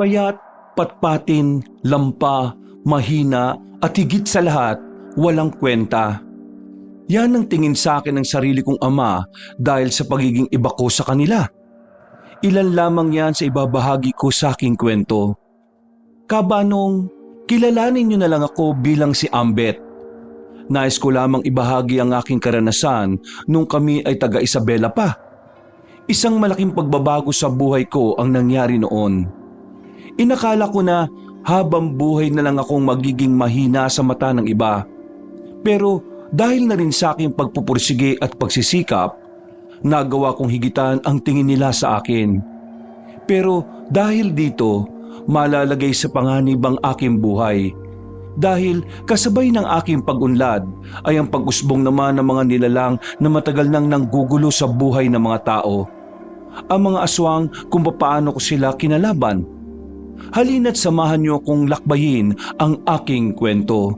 Kaya't patpatin, lampa, mahina at higit sa lahat, walang kwenta. Yan ang tingin sa akin ng sarili kong ama dahil sa pagiging iba ko sa kanila. Ilan lamang yan sa ibabahagi ko sa aking kwento. Kabanong, kilalanin niyo na lang ako bilang si Ambet. Nais ko lamang ibahagi ang aking karanasan nung kami ay taga Isabela pa. Isang malaking pagbabago sa buhay ko ang nangyari noon. Inakala ko na habang buhay na lang akong magiging mahina sa mata ng iba. Pero dahil na rin sa aking pagpupursige at pagsisikap, nagawa kong higitan ang tingin nila sa akin. Pero dahil dito, malalagay sa panganib ang aking buhay. Dahil kasabay ng aking pag-unlad ay ang pag-usbong naman ng mga nilalang na matagal nang nanggugulo sa buhay ng mga tao. Ang mga aswang kung paano ko sila kinalaban. Halina't samahan niyo akong lakbayin ang aking kwento.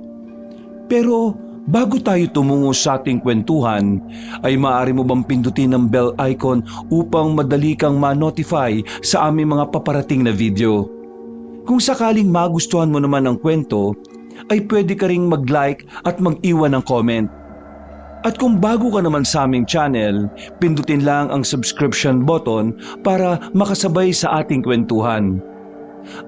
Pero bago tayo tumungo sa ating kwentuhan, ay maaari mo bang pindutin ang bell icon upang madali kang ma-notify sa aming mga paparating na video? Kung sakaling magustuhan mo naman ang kwento, ay pwede ka ring mag-like at mag-iwan ng comment. At kung bago ka naman sa aming channel, pindutin lang ang subscription button para makasabay sa ating kwentuhan.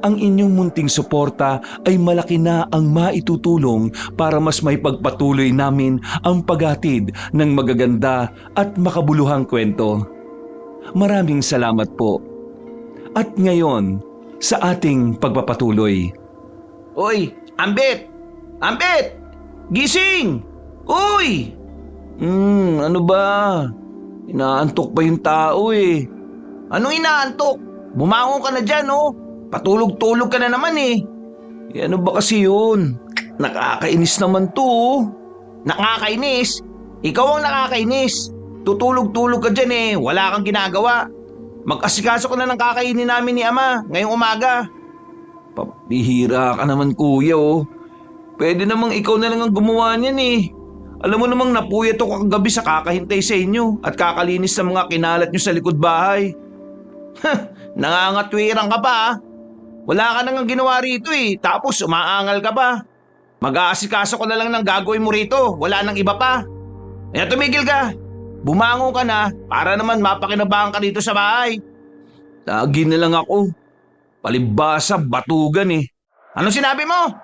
Ang inyong munting suporta ay malaki na ang maitutulong para mas may pagpatuloy namin ang paghatid ng magaganda at makabuluhang kwento. Maraming salamat po. At ngayon, sa ating pagpapatuloy. Oy, Ambet! Ambet! Gising! Uy! Ano ba? Inaantok pa yung tao eh. Anong inaantok? Bumangon ka na dyan, oh. Patulog-tulog ka na naman eh. Ano ba kasi yun? Nakakainis naman to oh. Nakakainis? Ikaw ang nakakainis. Tutulog-tulog ka dyan eh. Wala kang ginagawa. Mag-asikaso ka na ng kakainin namin ni Ama ngayong umaga. Pabihira ka naman kuya oh. Pwede namang ikaw na lang ang gumawa niyan eh. Alam mo namang napuyat ako kagabi sa kakahintay sa inyo at kakalinis sa mga kinalat nyo sa likod bahay. Nangangatwiran ka pa ah. Wala ka nang ginawa rito eh. Tapos umaangal ka pa. Mag-aasikaso ko na lang ng gagawin mo rito. Wala nang iba pa. Kaya tumigil ka. Bumangon ka na para naman mapakinabangan ka dito sa bahay. Lagi na lang ako. Palibasa, batugan eh. Ano sinabi mo?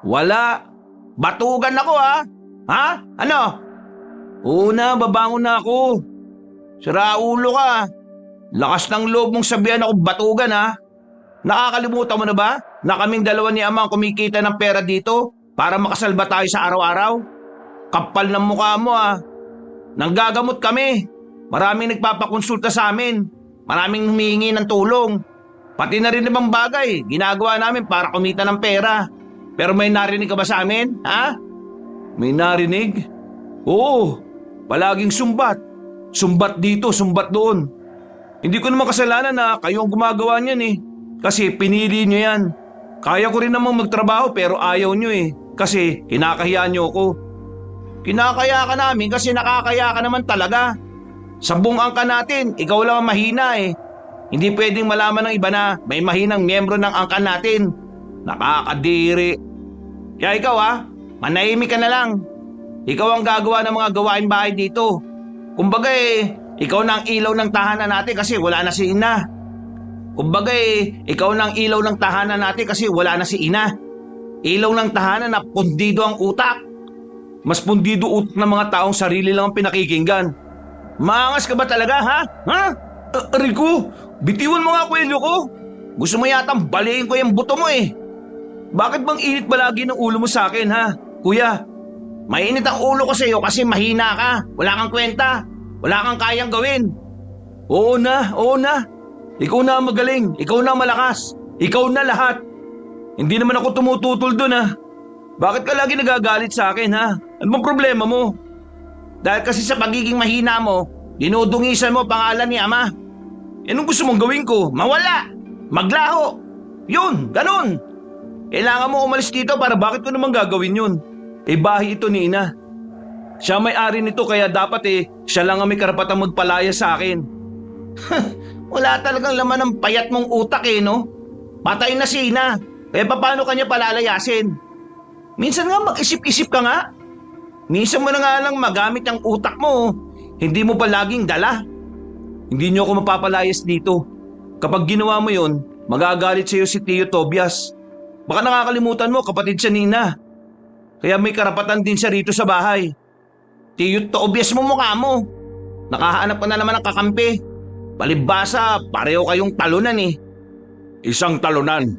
Wala. Batugan ako ha? Ha? Ano? Oo na, babangon na ako. Siraulo ka. Lakas ng loob mong sabihan ako batugan ha? Nakakalimutan mo na ba na kaming dalawa ni Ama ang kumikita ng pera dito para makasalba tayo sa araw-araw? Kapal ng mukha mo ha. Nanggagamot kami. Maraming nagpapakonsulta sa amin. Maraming humihingi ng tulong. Pati na rin ibang bagay, ginagawa namin para kumita ng pera. Pero may narinig ka ba sa amin, ha? May narinig? Oo, palaging sumbat. Sumbat dito, sumbat doon. Hindi ko naman kasalanan na kayo ang gumagawa niyan eh. Kasi pinili niyo yan. Kaya ko rin namang magtrabaho pero ayaw niyo eh. Kasi kinakahiya niyo ako. Kinakaya ka namin kasi nakakaya ka naman talaga. Sa buong angka natin, ikaw lang ang mahina eh. Hindi pwedeng malaman ng iba na may mahinang miyembro ng angkan natin. Nakakadiri. Kaya ikaw manahimik ka na lang. Ikaw ang gagawa ng mga gawain bahay dito. Kumbaga ikaw na ang ilaw ng tahanan natin kasi wala na si Ina. Kumbaga ikaw na ang ilaw ng tahanan natin kasi wala na si Ina. Ilaw ng tahanan na pundido ang utak. Mas pundido utak ng mga taong sarili lang ang pinakikinggan. Maangas ka ba talaga ha? Ha? Rico, bitiwan mo nga kwelyo ko. Gusto mo yatang baliin ko yung buto mo eh. Bakit bang init palagi ng ulo mo sa akin ha, kuya? Mainit ang ulo ko sa iyo kasi mahina ka. Wala kang kwenta. Wala kang kayang gawin. Oo na. Ikaw na ang magaling. Ikaw na ang malakas. Ikaw na lahat. Hindi naman ako tumututol dun ha. Bakit ka lagi nagagalit sa akin ha? Ano bang problema mo? Dahil kasi sa pagiging mahina mo, dinudungisan mo pangalan ni Ama. Anong gusto mong gawin ko? Mawala! Maglaho! Yun! Ganun! Kailangan mo umalis dito para Bakit ko naman gagawin yun? Bahay ito ni Ina. Siya may-ari nito kaya dapat siya lang ang may karapatang magpalaya sa akin. Wala talagang laman ng payat mong utak no? Patay na si Ina. Eh paano kanya palalayasin? Minsan nga mag-isip-isip ka nga. Minsan mo na nga lang magamit ang utak mo. Hindi mo pa laging dala. Hindi niyo ako mapapalayas dito. Kapag ginawa mo yon, magagalit sa iyo si Tio Tobias. Baka nakakalimutan mo, kapatid siya ni Ina. Kaya may karapatan din siya rito sa bahay. Tio Tobias mo mukha mo. Nakahanap ka na naman ng kakampi. Palibhasa, pareho kayong talunan eh. Isang talunan.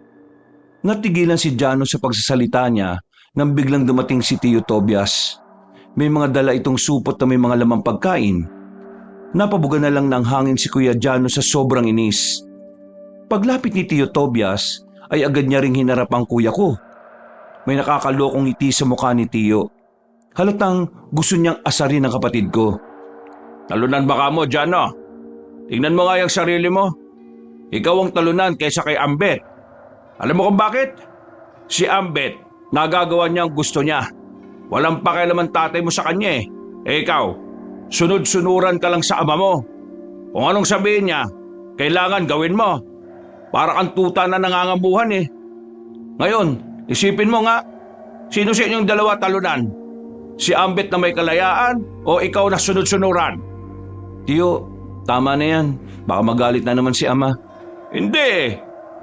Natigilan si Jano sa pagsasalita niya nang biglang dumating si Tio Tobias. May mga dala itong supot na may mga lamang pagkain. Napabuga na lang ng hangin si Kuya Jano sa sobrang inis. Paglapit ni Tio Tobias ay agad niya ring hinarap ang kuya ko. May nakakalokong ngiti sa mukha ni Tio. Halatang gusto niyang asarin ang kapatid ko. Talunan baka mo, Jano. Tingnan mo nga yung sarili mo. Ikaw ang talunan kaysa kay Ambet. Alam mo kung bakit? Si Ambet, nagagawa niya ang gusto niya. Walang pakialaman tatay mo sa kanya eh. Eh ikaw, sunod-sunuran ka lang sa ama mo. Kung anong sabihin niya, kailangan gawin mo. Para kang tuta na nangangamuhan eh. Ngayon, isipin mo nga, sino sa inyong dalawa talunan? Si Ambet na may kalayaan o ikaw na sunod-sunuran? Tio, tama na yan. Baka magalit na naman si ama. Hindi eh.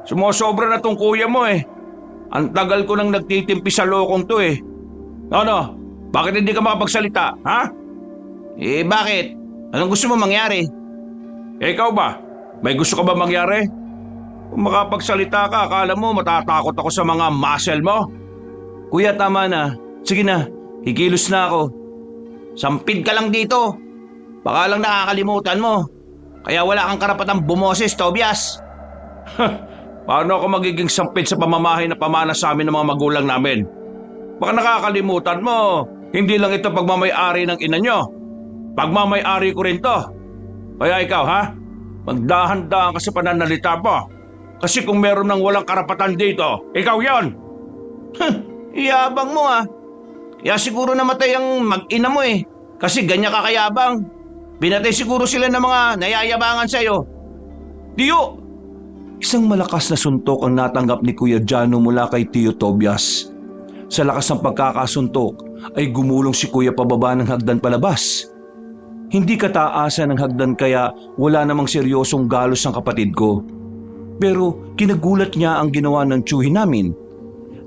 Sumusobra na tong kuya mo eh. Ang tagal ko nang nagtitimpi sa lokong to eh. Ano? Bakit hindi ka makapagsalita, ha? Eh bakit? Anong gusto mo mangyari? Eh ikaw ba? May gusto ka ba mangyari? Kung makapagsalita ka, akala mo matatakot ako sa mga muscle mo? Kuya, tama na. Sige na, ikilos na ako. Sampid ka lang dito. Baka lang nakakalimutan mo. Kaya wala kang karapatang bumoses, Tobias. Paano ako magiging sampid sa pamamahay na pamana sa amin ng mga magulang namin? Baka nakakalimutan mo, hindi lang ito pagmamay-ari ng ina nyo. Pagmamay-ari ko rin to. Kaya ikaw ha, magdahan-dahan ka sa pananalita mo. Kasi kung meron ng walang karapatan dito, ikaw yon. Iyabang mo ah. Kaya siguro namatay ang mag-ina mo eh. Kasi ganyan ka kayabang. Binatay siguro sila ng mga nayayabangan sa'yo. Tio! Isang malakas na suntok ang natanggap ni Kuya Jano mula kay Tio Tobias. Sa lakas ng pagkakasuntok ay gumulong si Kuya pababa ng hagdan palabas. Hindi kataasan ng hagdan kaya wala namang seryosong galos ang kapatid ko. Pero kinagulat niya ang ginawa ng tiyuhin namin.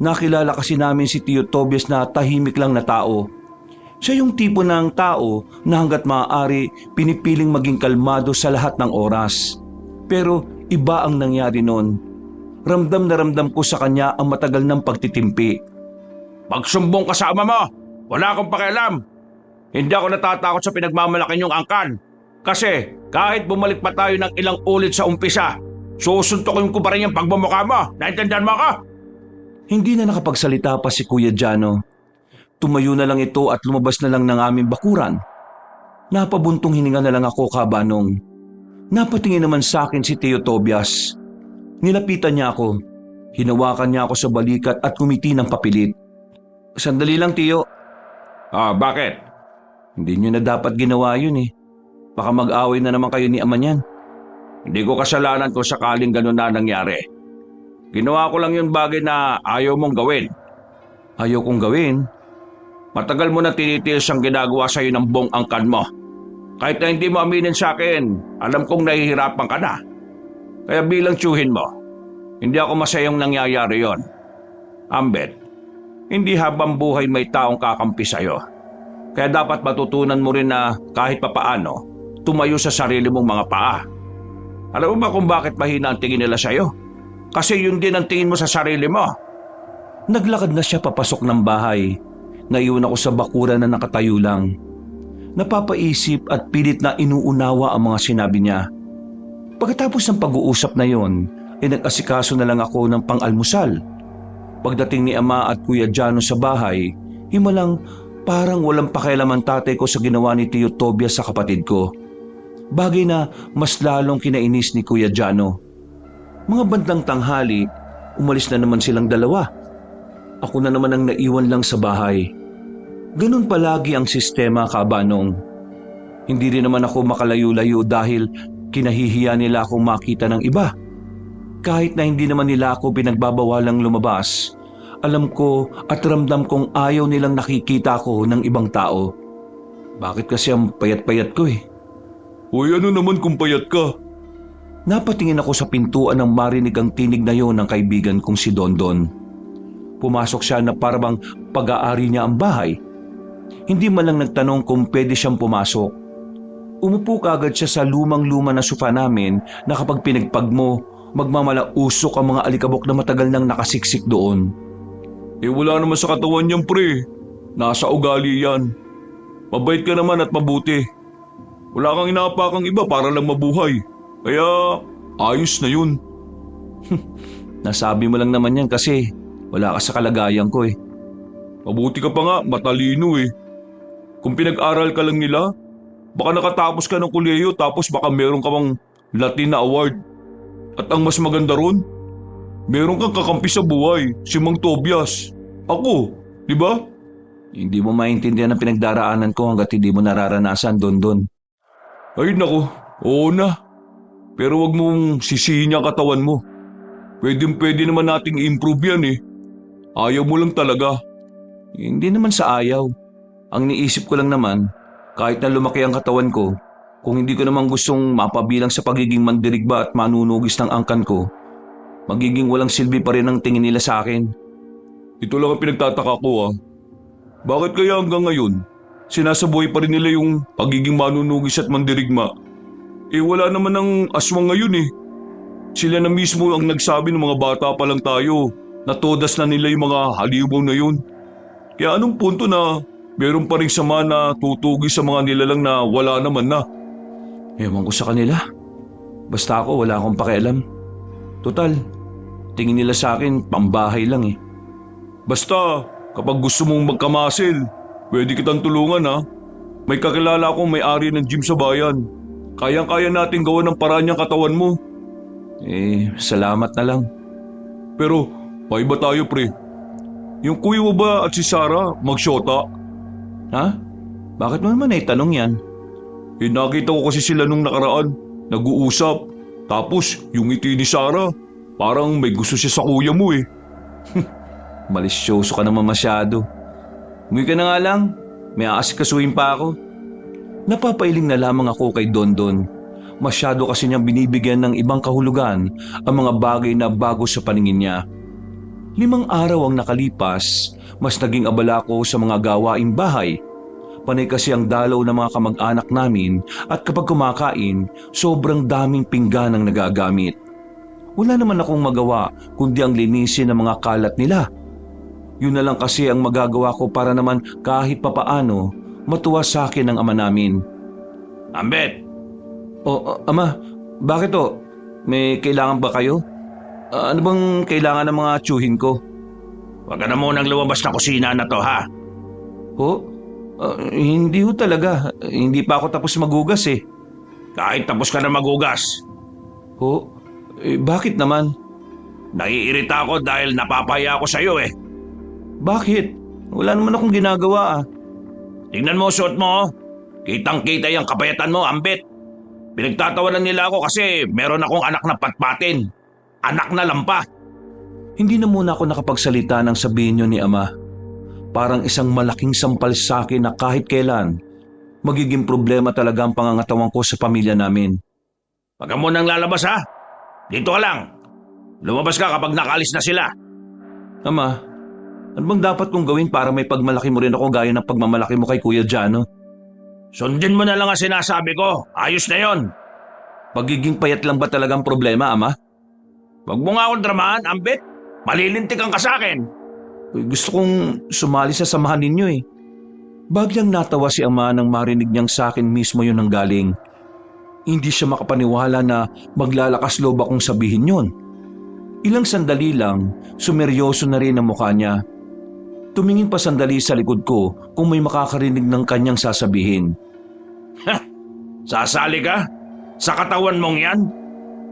Nakilala kasi namin si Tio Tobias na tahimik lang na tao. Siya yung tipo ng tao na hanggat maaari pinipiling maging kalmado sa lahat ng oras. Pero iba ang nangyari noon. Ramdam na ramdam ko sa kanya ang matagal ng pagtitimpi. Pagsumbong ka sa ama mo, wala akong pakialam. Hindi ako natatakot sa pinagmamalaki niyong angkan. Kasi kahit bumalik pa tayo ng ilang ulit sa umpisa, susuntokin ko pa rin yung pagmumukha mo. Naintindihan mo ako? Hindi na nakapagsalita pa si Kuya Jano. Tumayo na lang ito at lumabas na lang ng aming bakuran. Napabuntong hininga na lang ako, kabanong. Napatingin naman sa akin si Tio Tobias. Nilapitan niya ako. Hinawakan niya ako sa balikat at kumiti ng papilit. Sandali lang, Tio. Bakit? Hindi niyo na dapat ginawa yun eh. Baka mag-away na naman kayo ni ama niyan. Hindi ko kasalanan kung sakaling ganun na nangyari. Ginawa ko lang yung bagay na ayaw mong gawin. Ayaw kong gawin? Matagal mo na tinitiis ang ginagawa sa'yo ng buong angkan mo. Kahit na hindi mo aminin sa akin, alam kong nahihirapan ka na. Kaya bilang tiyuhin mo, hindi ako masayang nangyayari yon. Ambet, hindi habang buhay may taong kakampi sa'yo. Kaya dapat matutunan mo rin na kahit papaano, tumayo sa sarili mong mga paa. Alam mo ba kung bakit mahina ang tingin nila sa'yo? Kasi yun din ang tingin mo sa sarili mo. Naglakad na siya papasok ng bahay. Naiwan ako sa bakuran na nakatayo lang. Napapaisip at pilit na inuunawa ang mga sinabi niya. Pagkatapos ng pag-uusap na yon, ay nag-asikaso na lang ako ng pang-almusal. Pagdating ni Ama at Kuya Jano sa bahay, himalang parang walang pakialam ang tatay ko sa ginawa ni Tio Tobias sa kapatid ko. Bagay na mas lalong kinainis ni Kuya Jano. Mga bandang tanghali, umalis na naman silang dalawa. Ako na naman ang naiwan lang sa bahay. Ganun palagi ang sistema, kabanong. Hindi rin naman ako makalayo-layo dahil kinahihiya nila akong makita ng iba. Kahit na hindi naman nila ako pinagbabawalang lumabas, alam ko at ramdam kong ayaw nilang nakikita ko ng ibang tao. Bakit kasi ang payat-payat ko eh? Hoy, ano naman kung payat ka? Napatingin ako sa pintuan nang marinig ang tinig na yon ng kaibigan kong si Dondon. Pumasok siya na parang pag-aari niya ang bahay. Hindi man lang nagtanong kung pwede siyang pumasok. Umupo kaagad siya sa lumang-luma na sofa namin na kapag pinagpag mo, magmamalausok ang mga alikabok na matagal nang nakasiksik doon. Wala naman sa katawan niyan, pre. Nasa ugali yan. Mabait ka naman at mabuti. Wala kang inaapakang iba para lang mabuhay. Kaya ayos na yun. Nasabi mo lang naman yan kasi wala ka sa kalagayan ko eh. Mabuti ka pa nga, matalino eh. Kung pinag-aral ka lang nila, baka nakatapos ka ng kolehiyo tapos baka meron ka pang Latin na award. At ang mas maganda ron, meron kang kakampi sa buhay, si Mang Tobias. Ako, di ba? Hindi mo maintindihan ang pinagdaraanan ko hanggat hindi mo nararanasan, Dondon. Ay nako, oo na. Pero wag mong sisihin ang katawan mo. Pwede naman nating improve yan eh. Ayaw mo lang talaga. Hindi naman sa ayaw. Ang niisip ko lang naman, kahit na lumaki ang katawan ko, kung hindi ko naman gustong mapabilang sa pagiging mandirigba at manunugis ng angkan ko, magiging walang silbi pa rin ang tingin nila sa akin. Ito lang ang pinagtataka ko ah. Bakit kaya hanggang ngayon, sinasabuhay pa rin nila yung pagiging manunugis at mandirigma? Wala naman ng aswang ngayon eh. Sila na mismo ang nagsabi ng mga bata pa lang tayo na todas na nila yung mga halimaw na yun. Kaya anong punto na meron pa rin sama na tutugi sa mga nilalang na wala naman na? Ewan ko sa kanila. Basta ako wala akong pakialam. Total, tingin nila sa akin pambahay lang eh. Basta kapag gusto mong magkamasil, pwede kitang tulungan ha. May kakilala akong may-ari ng gym sa bayan. Kayang-kaya natin gawa ng paraan niyang katawan mo. Salamat na lang. Pero, paiba tayo pre. Yung kuya mo ba at si Sarah magsyota? Ha? Bakit mo naman tanong yan? Nakita ko kasi sila nung nakaraan, nag-uusap. Tapos, yung ngiti ni Sarah, parang may gusto siya sa kuya mo eh. Malisyoso ka naman masyado. Umuwi ka na nga lang, may aasikasuhin pa ako. Napapailing na lamang ako kay Dondon. Masyado kasi niyang binibigyan ng ibang kahulugan ang mga bagay na bago sa paningin niya. 5 araw ang nakalipas, mas naging abala ko sa mga gawaing bahay. Panay kasi ang dalaw ng mga kamag-anak namin at kapag kumakain, sobrang daming pinggan ang nagagamit. Wala naman akong magawa kundi ang linisin ang mga kalat nila. Yun na lang kasi ang magagawa ko para naman kahit papaano matuwa sa akin ang ama namin. Ambet! Ama, bakit to? May kailangan ba kayo? Ano bang kailangan ng mga tsuhin ko? Huwag ka na munang lumabas na kusina na to ha. Hindi ho talaga. Hindi pa ako tapos magugas eh. Kahit tapos ka na magugas. Bakit naman? Naiirita ako dahil napapaya ako sa'yo eh. Bakit? Wala naman akong ginagawa ah. Tingnan mo suot mo. Kitang-kita yung kapayatan mo, Ambet. Pinagtatawanan nila ako kasi meron akong anak na patpatin. Anak na lampa. Hindi na muna ako nakapagsalita nang sabihin niyo ni Ama. Parang isang malaking sampal sa akin na kahit kailan, magiging problema talaga ang pangangatawan ko sa pamilya namin. Huwag ka munang lalabas ha. Dito ka lang. Lumabas ka kapag nakaalis na sila. Ama, ano bang dapat kong gawin para may pagmalaki mo rin ako gaya ng pagmamalaki mo kay Kuya Jano? Sundin mo na lang ang sinasabi ko. Ayos na yon. Pagiging payat lang ba talagang problema, Ama? Huwag mo nga akong dramahan, Ambet. Malilintikan ka sa akin. Gusto kong sumali sa samahan ninyo eh. Bagyang natawa si Ama nang marinig niyang sa akin mismo yun ang galing. Hindi siya makapaniwala na maglalakas loob akong sabihin yun. Ilang sandali lang, sumeryoso na rin ang mukha niya. Tumingin pa sandali sa likod ko kung may makakarinig ng kanyang sasabihin. Sasali ka? Sa katawan mong yan?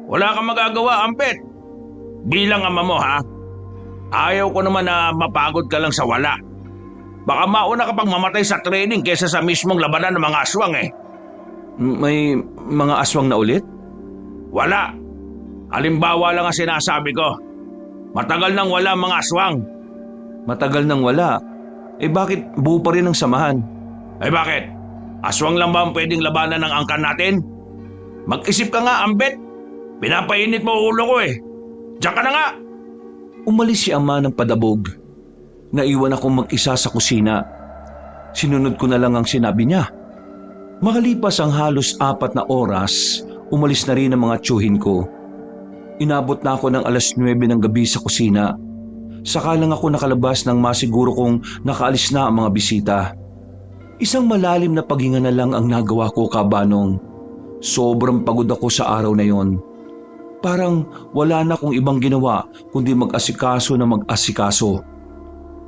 Wala kang magagawa, Ambet. Bilang ama mo ha, ayaw ko naman na mapagod ka lang sa wala. Baka mauna ka pang mamatay sa training kaysa sa mismong labanan ng mga aswang eh. May mga aswang na ulit? Wala. Halimbawa lang ang sinasabi ko. Matagal nang wala mga aswang. Matagal nang wala. Bakit buo pa rin ang samahan? Bakit? Aswang lang ba ang pwedeng labanan ng angkan natin? Mag-isip ka nga, Ambet. Pinapainit mo ulo ko eh. Diyan ka na nga. Umalis si ama ng padabog. Naiwan akong mag-isa sa kusina. Sinunod ko na lang ang sinabi niya. Makalipas ang halos 4 na oras, umalis na rin ang mga tiyuhin ko. Inabot na ako ng alas 9 ng gabi sa kusina. Saka lang ako nakalabas nang masiguro kong nakaalis na ang mga bisita. Isang malalim na paghinga na lang ang nagawa ko, Kabanong. Sobrang pagod ako sa araw na yon. Parang wala na akong ibang ginawa kundi mag-asikaso na mag-asikaso.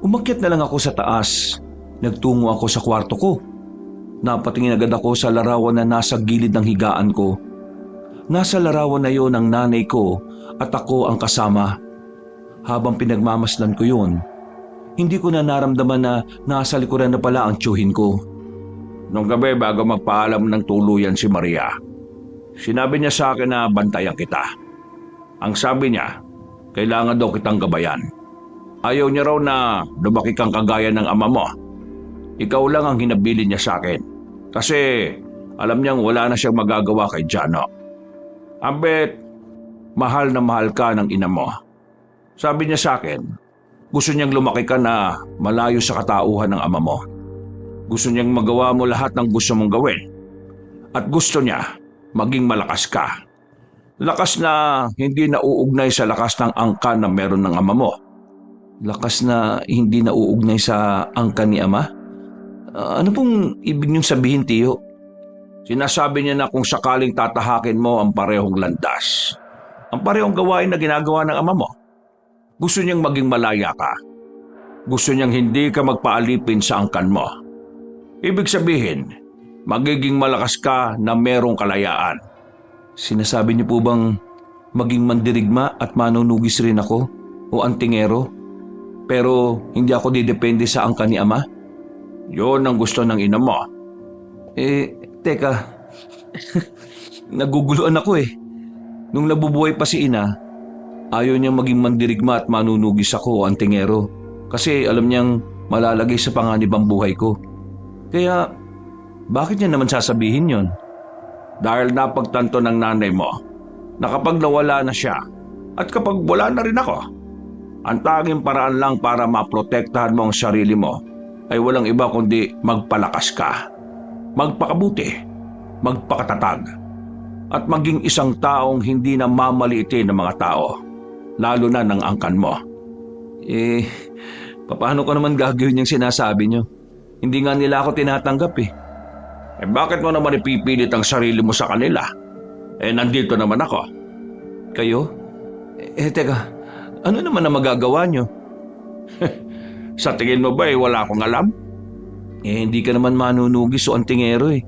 Umakyat na lang ako sa taas. Nagtungo ako sa kwarto ko. Napatingin agad ako sa larawan na nasa gilid ng higaan ko. Nasa larawan na yon ang nanay ko at ako ang kasama. Habang pinagmamasdan ko yun, hindi ko na naramdaman na nasa likuran na pala ang tiyuhin ko. Nung gabi bago magpaalam ng tuluyan si Maria, sinabi niya sa akin na bantayan kita. Ang sabi niya, kailangan daw kitang gabayan. Ayaw niya raw na lumaki kang kagaya ng ama mo. Ikaw lang ang hinabilin niya sa akin. Kasi alam niyang wala na siyang magagawa kay Jano. Ambet, mahal na mahal ka ng ina mo. Sabi niya sa akin, gusto niyang lumaki ka na malayo sa katauhan ng ama mo. Gusto niyang magawa mo lahat ng gusto mong gawin. At gusto niya maging malakas ka. Lakas na hindi nauugnay sa lakas ng angkan na meron ng ama mo. Lakas na hindi nauugnay sa angkan ni ama? Ano pong ibig niyong sabihin, tiyo? Sinasabi niya na kung sakaling tatahakin mo ang parehong landas, ang parehong gawain na ginagawa ng ama mo, gusto niyang maging malaya ka. Gusto niyang hindi ka magpaalipin sa angkan mo. Ibig sabihin, magiging malakas ka na merong kalayaan. Sinasabi niyo po bang maging mandirigma at manunugis rin ako o antingero? Pero hindi ako didepende sa angkan ni ama? Yun ang gusto ng ina mo. Teka. Naguguluhan ako eh. Nung nabubuhay pa si ina, ayaw niyang maging mandirigma at manunugis ako o antingero kasi alam niyang malalagay sa panganib ang buhay ko. Kaya, bakit niya naman sasabihin yon? Dahil napagtanto ng nanay mo na kapag nawala na siya at kapag wala na rin ako, ang tanging paraan lang para maprotektahan mo ang sarili mo ay walang iba kundi magpalakas ka, magpakabuti, magpakatatag, at maging isang taong hindi na mamaliitin ng mga tao, lalo na ng angkan mo. Paano ko naman gagawin yung sinasabi niyo? Hindi nga nila ako tinatanggap eh. Bakit mo naman ipipilit ang sarili mo sa kanila? Nandito naman ako. Kayo? Teka, ano naman ang magagawa niyo? Sa tingin mo ba wala akong alam? Hindi ka naman manunugis o antingero eh.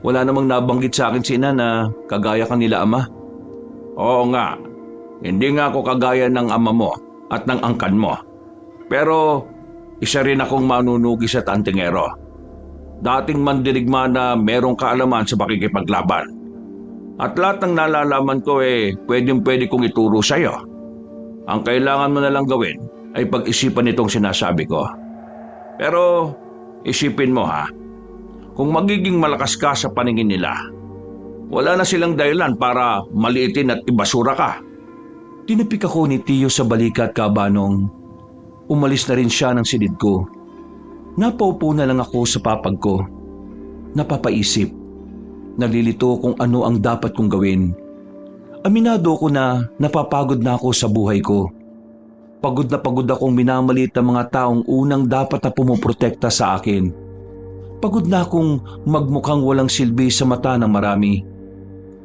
Wala namang nabanggit sa akin si ina na kagaya ka nila ama. Oo nga, hindi nga ako kagaya ng ama mo at ng angkan mo. Pero isa rin akong manunugis at antingero. Dating mandirigma na merong kaalaman sa pakikipaglaban. At lahat ng nalalaman ko pwedeng-pwede kong ituro sa iyo. Ang kailangan mo na lang gawin ay pag-isipan itong sinasabi ko. Pero isipin mo kung magiging malakas ka sa paningin nila, wala na silang dahilan para maliitin at ibasura ka. Tinapik ako ni Tiyo sa balikat, Kabanong. Umalis na rin siya ng silid ko. Napaupo na lang ako sa papag ko. Napapaisip. Nalilito kung ano ang dapat kong gawin. Aminado ko na napapagod na ako sa buhay ko. Pagod na pagod akong minamaliit ang mga taong unang dapat na pumoprotekta sa akin. Pagod na akong magmukhang walang silbi sa mata ng marami.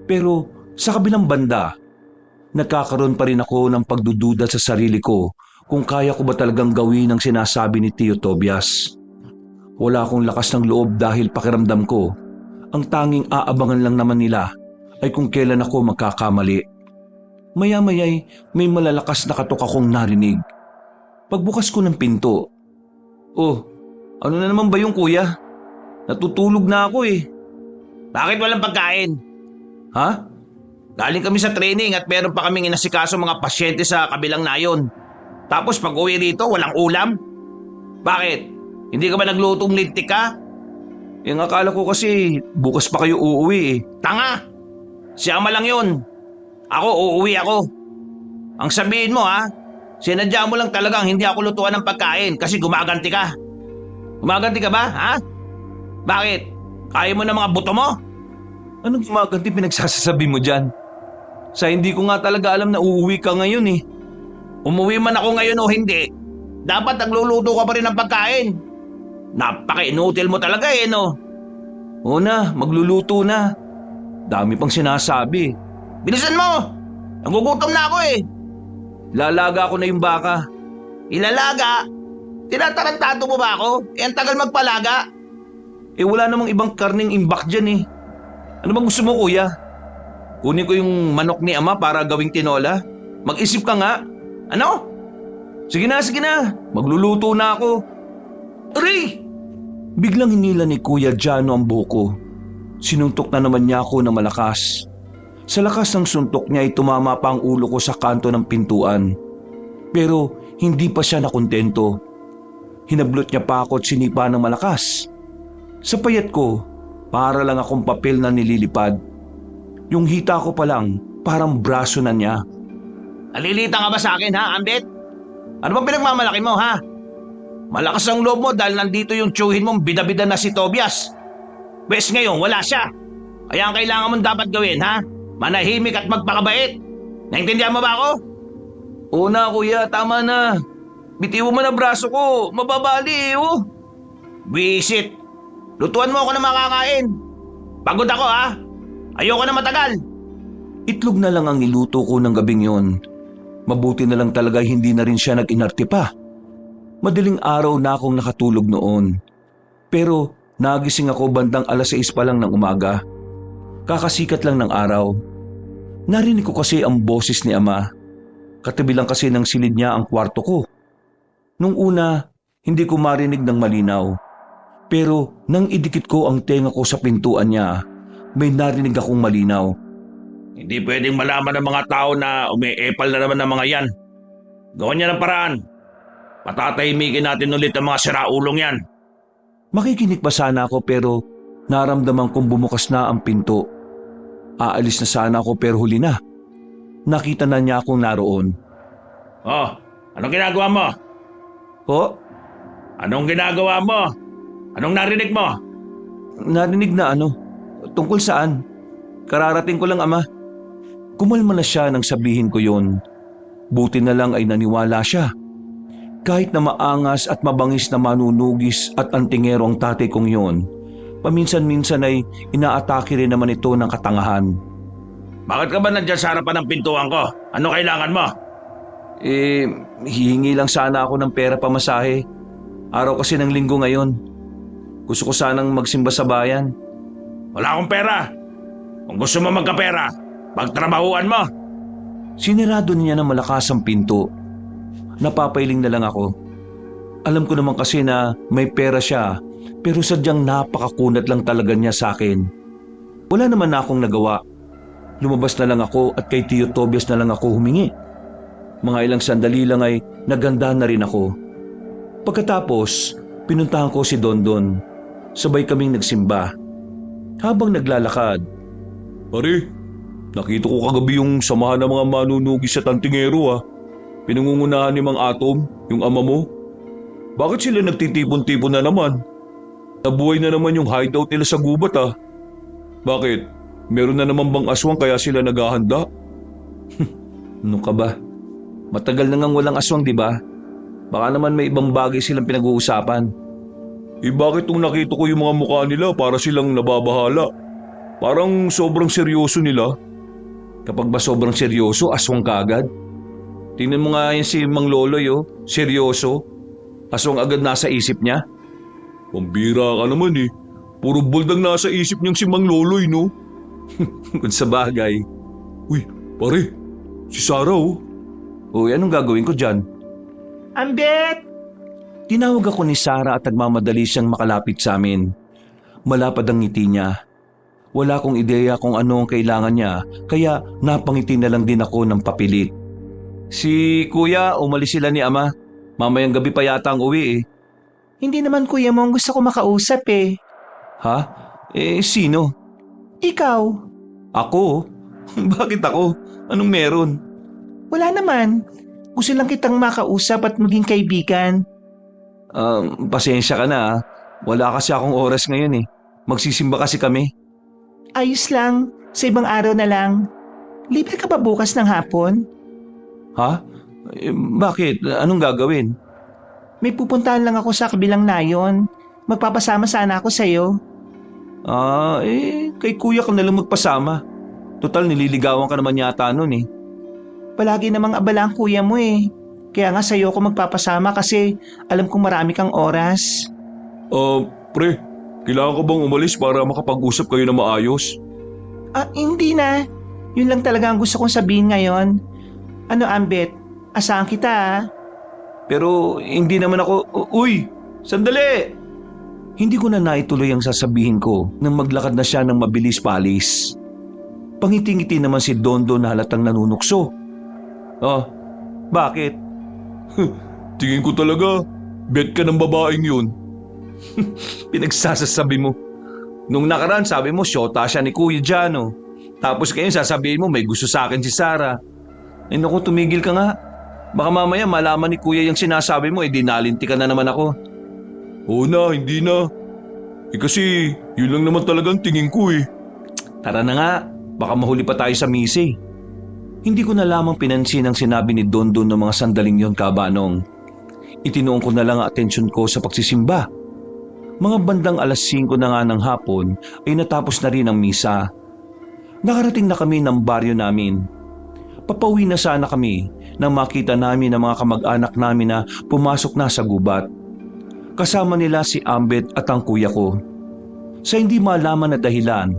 Pero sa kabilang banda, nagkakaroon pa rin ako ng pagdududa sa sarili ko kung kaya ko ba talagang gawin ang sinasabi ni Tio Tobias. Wala akong lakas ng loob dahil pakiramdam ko, ang tanging aabangan lang naman nila ay kung kailan ako magkakamali. Maya-maya'y may malalakas na katok akong narinig. Pagbukas ko ng pinto, ano na naman ba yung kuya? Natutulog na ako eh. Bakit walang pagkain? Ha? Galing kami sa training at meron pa kaming inasikaso mga pasyente sa kabilang nayon. Tapos pag uwi rito, walang ulam? Bakit? Hindi ka ba naglutong lintik ka? Yung akala ko kasi bukas pa kayo uuwi eh. Tanga! Si Ama lang yun. Ako, uuwi ako. Ang sabihin mo ha, sinadya mo lang talagang hindi ako lutuan ng pagkain kasi gumaganti ka. Gumaganti ka ba, ha? Bakit? Kaya mo na mga buto mo? Anong gumaganti pinagsasasabi mo dyan? Sa hindi ko nga talaga alam na uuwi ka ngayon eh. Umuwi man ako ngayon o hindi, dapat nagluluto ka pa rin ng pagkain. Napaka-inutil mo talaga eh, no? Oo na, magluluto na. Dami pang sinasabi. Bilisan mo! Nagugutom na ako eh. Lalaga ko na yung baka. Ilalaga? Tinatarantado mo ba ako? Ang tagal magpalaga. Wala namang ibang karning imbak dyan eh. Ano bang gusto mo kuya? Kunin ko yung manok ni Ama para gawing tinola? Mag-isip ka nga. Ano? Sige na. Magluluto na ako. Aray! Biglang hinila ni Kuya Jano ang buhok. Sinuntok na naman niya ako na malakas. Sa lakas ng suntok niya ay tumama pa ang ulo ko sa kanto ng pintuan. Pero hindi pa siya nakontento. Hinablot niya pa ako at sinipa ng malakas. Sa payat ko, para lang akong papel na nililipad. Yung hita ko pa lang, parang braso na niya. Nalilita ka ba sa akin ha, Ambet? Ano bang pinagmamalaki mo ha? Malakas ang loob mo dahil nandito yung tiyuhin mong bida-bida na si Tobias. Bes ngayon, wala siya. Kaya ang kailangan mong dapat gawin ha? Manahimik at magpakabait. Naintindihan mo ba ako? Oo na kuya, tama na. Bitiwo mo na braso ko, mababali oh. Visit. Lutuan mo ako na makakain. Pagod ako ha. Ayoko na matagal. Itlog na lang ang niluto ko ng gabing yon. Mabuti na lang talaga hindi na rin siya nag-inarte pa. Madaling araw na akong nakatulog noon. Pero nagising ako bandang 6:00 pa lang ng umaga. Kakasikat lang ng araw. Narinig ko kasi ang boses ni Ama. Katabi lang kasi ng silid niya ang kwarto ko. Nung una, hindi ko marinig ng malinaw. Pero nang idikit ko ang tenga ko sa pintuan niya, may narinig akong malinaw. Hindi pwedeng malaman ng mga tao na umiepal na naman ng mga yan. Gawin niya ng paraan. Patatahimikin natin ulit ang mga siraulong yan. Makikinig pa sana ako pero naramdaman kong bumukas na ang pinto. Aalis na sana ako pero huli na. Nakita na niya akong naroon. Oh, anong ginagawa mo? Oh, Anong ginagawa mo? Anong narinig mo? narinig na ano? Tungkol saan? Kararating ko lang Ama. Kumalma na siya nang sabihin ko yon. Buti na lang ay naniwala siya. Kahit na maangas at mabangis na manunugis at antingero ang tatay kong yon, paminsan-minsan ay inaatake rin naman ito ng katangahan. Bakit ka ba nandiyan sa harapan ng pintuan ko? Ano kailangan mo? Hihingi lang sana ako ng pera pamasahe. Araw kasi ng linggo ngayon. Gusto ko sanang magsimba sa bayan. Wala akong pera. Kung gusto mo magkapera, pagtrabahuan mo. Sinirado niya ng malakas ang pinto. Napapailing na lang ako. Alam ko naman kasi na may pera siya, pero sadyang napakakunat lang talaga niya sa akin. Wala naman na akong nagawa. Lumabas na lang ako at kay Tio Tobias na lang ako humingi. Mga ilang sandali lang ay naganda na rin ako. Pagkatapos, pinuntahan ko si Dondon. Sabay kaming nagsimba. Habang naglalakad, "Pare, nakita ko kagabi yung samahan ng mga manunugis sa Tantingero ah. Pinangungunahan ni Mang Atom, yung ama mo. Bakit sila nagtitipon-tipon na naman? Nabuhay na naman yung hideout nila sa gubat ah. Bakit? Meron na naman bang aswang kaya sila naghahanda?" Ano ka ba? Matagal na ngang walang aswang di ba? Baka naman may ibang bagay silang pinag-uusapan. Bakit nung nakita ko yung mga mukha nila para silang nababahala? Parang sobrang seryoso nila. Kapag ba sobrang seryoso, aswang kaagad? Tingnan mo nga yan si Mang Loloy oh, seryoso. Aswang agad nasa isip niya. Pambira ka naman eh. Puro bold ang nasa isip niyang si Mang Loloy no? Kung sa bagay. Uy, pare, si Sarah oh. Uy, anong gagawin ko dyan? Ambet! Tinawag ako ni Sarah at nagmamadali siyang makalapit sa amin. Malapad ang ngiti niya. Wala akong ideya kung ano ang kailangan niya, kaya napangiti na lang din ako ng papilit. Si kuya, umalis sila ni ama. Mamayang gabi pa yata ang uwi eh. Hindi naman kuya mo ang gusto ko makausap eh. Ha? Sino? Ikaw? Ako? Bakit ako? Anong meron? Wala naman. Gusto lang kitang makausap at maging kaibigan. Pasensya ka na ah. Wala kasi akong oras ngayon eh. Magsisimba kasi kami. Ayos lang. Sa ibang araw na lang. Libre ka ba bukas ng hapon? Ha? Bakit? Anong gagawin? May pupuntahan lang ako sa kabilang nayon. Magpapasama sana ako sa'yo. Kay kuya ka nalang magpasama. Total, nililigawan ka naman yata nun eh. Palagi namang abala ang kuya mo eh. Kaya nga sa'yo ako magpapasama kasi alam kong marami kang oras. Pre, kailangan ko bang umalis para makapag-usap kayo na maayos? Hindi na. Yun lang talaga ang gusto kong sabihin ngayon. Ano, Ambet? Asahan kita ah. Pero hindi naman ako... Uy! Sandali! Hindi ko na naituloy ang sasabihin ko nang maglakad na siya ng mabilis palis. Pangiti-ngiti naman si Dondo na halatang nanunukso. Bakit? Tingin ko talaga, bet ka ng babaeng yun. Pinagsasasabi mo. Nung nakaraan sabi mo, syota siya ni Kuya Jano. Tapos ngayon sasabihin mo, may gusto sa akin si Sarah. Naku, tumigil ka nga. Baka mamaya malaman ni Kuya yung sinasabi mo, dinalinti ka na naman ako. Oo na, hindi na. Kasi yun lang naman talagang tingin ko eh. Tara na nga, baka mahuli pa tayo sa misi. Hindi ko na lamang pinansin ang sinabi ni Dondon ng mga sandaling yon, Kabanong. Itinuon ko na lang ang atensyon ko sa pagsisimba. Mga bandang 5:00 na nga ng hapon ay natapos na rin ang misa. Nakarating na kami ng baryo namin. Papauwi na sana kami nang makita namin ang mga kamag-anak namin na pumasok na sa gubat. Kasama nila si Ambet at ang kuya ko. Sa hindi malaman na dahilan,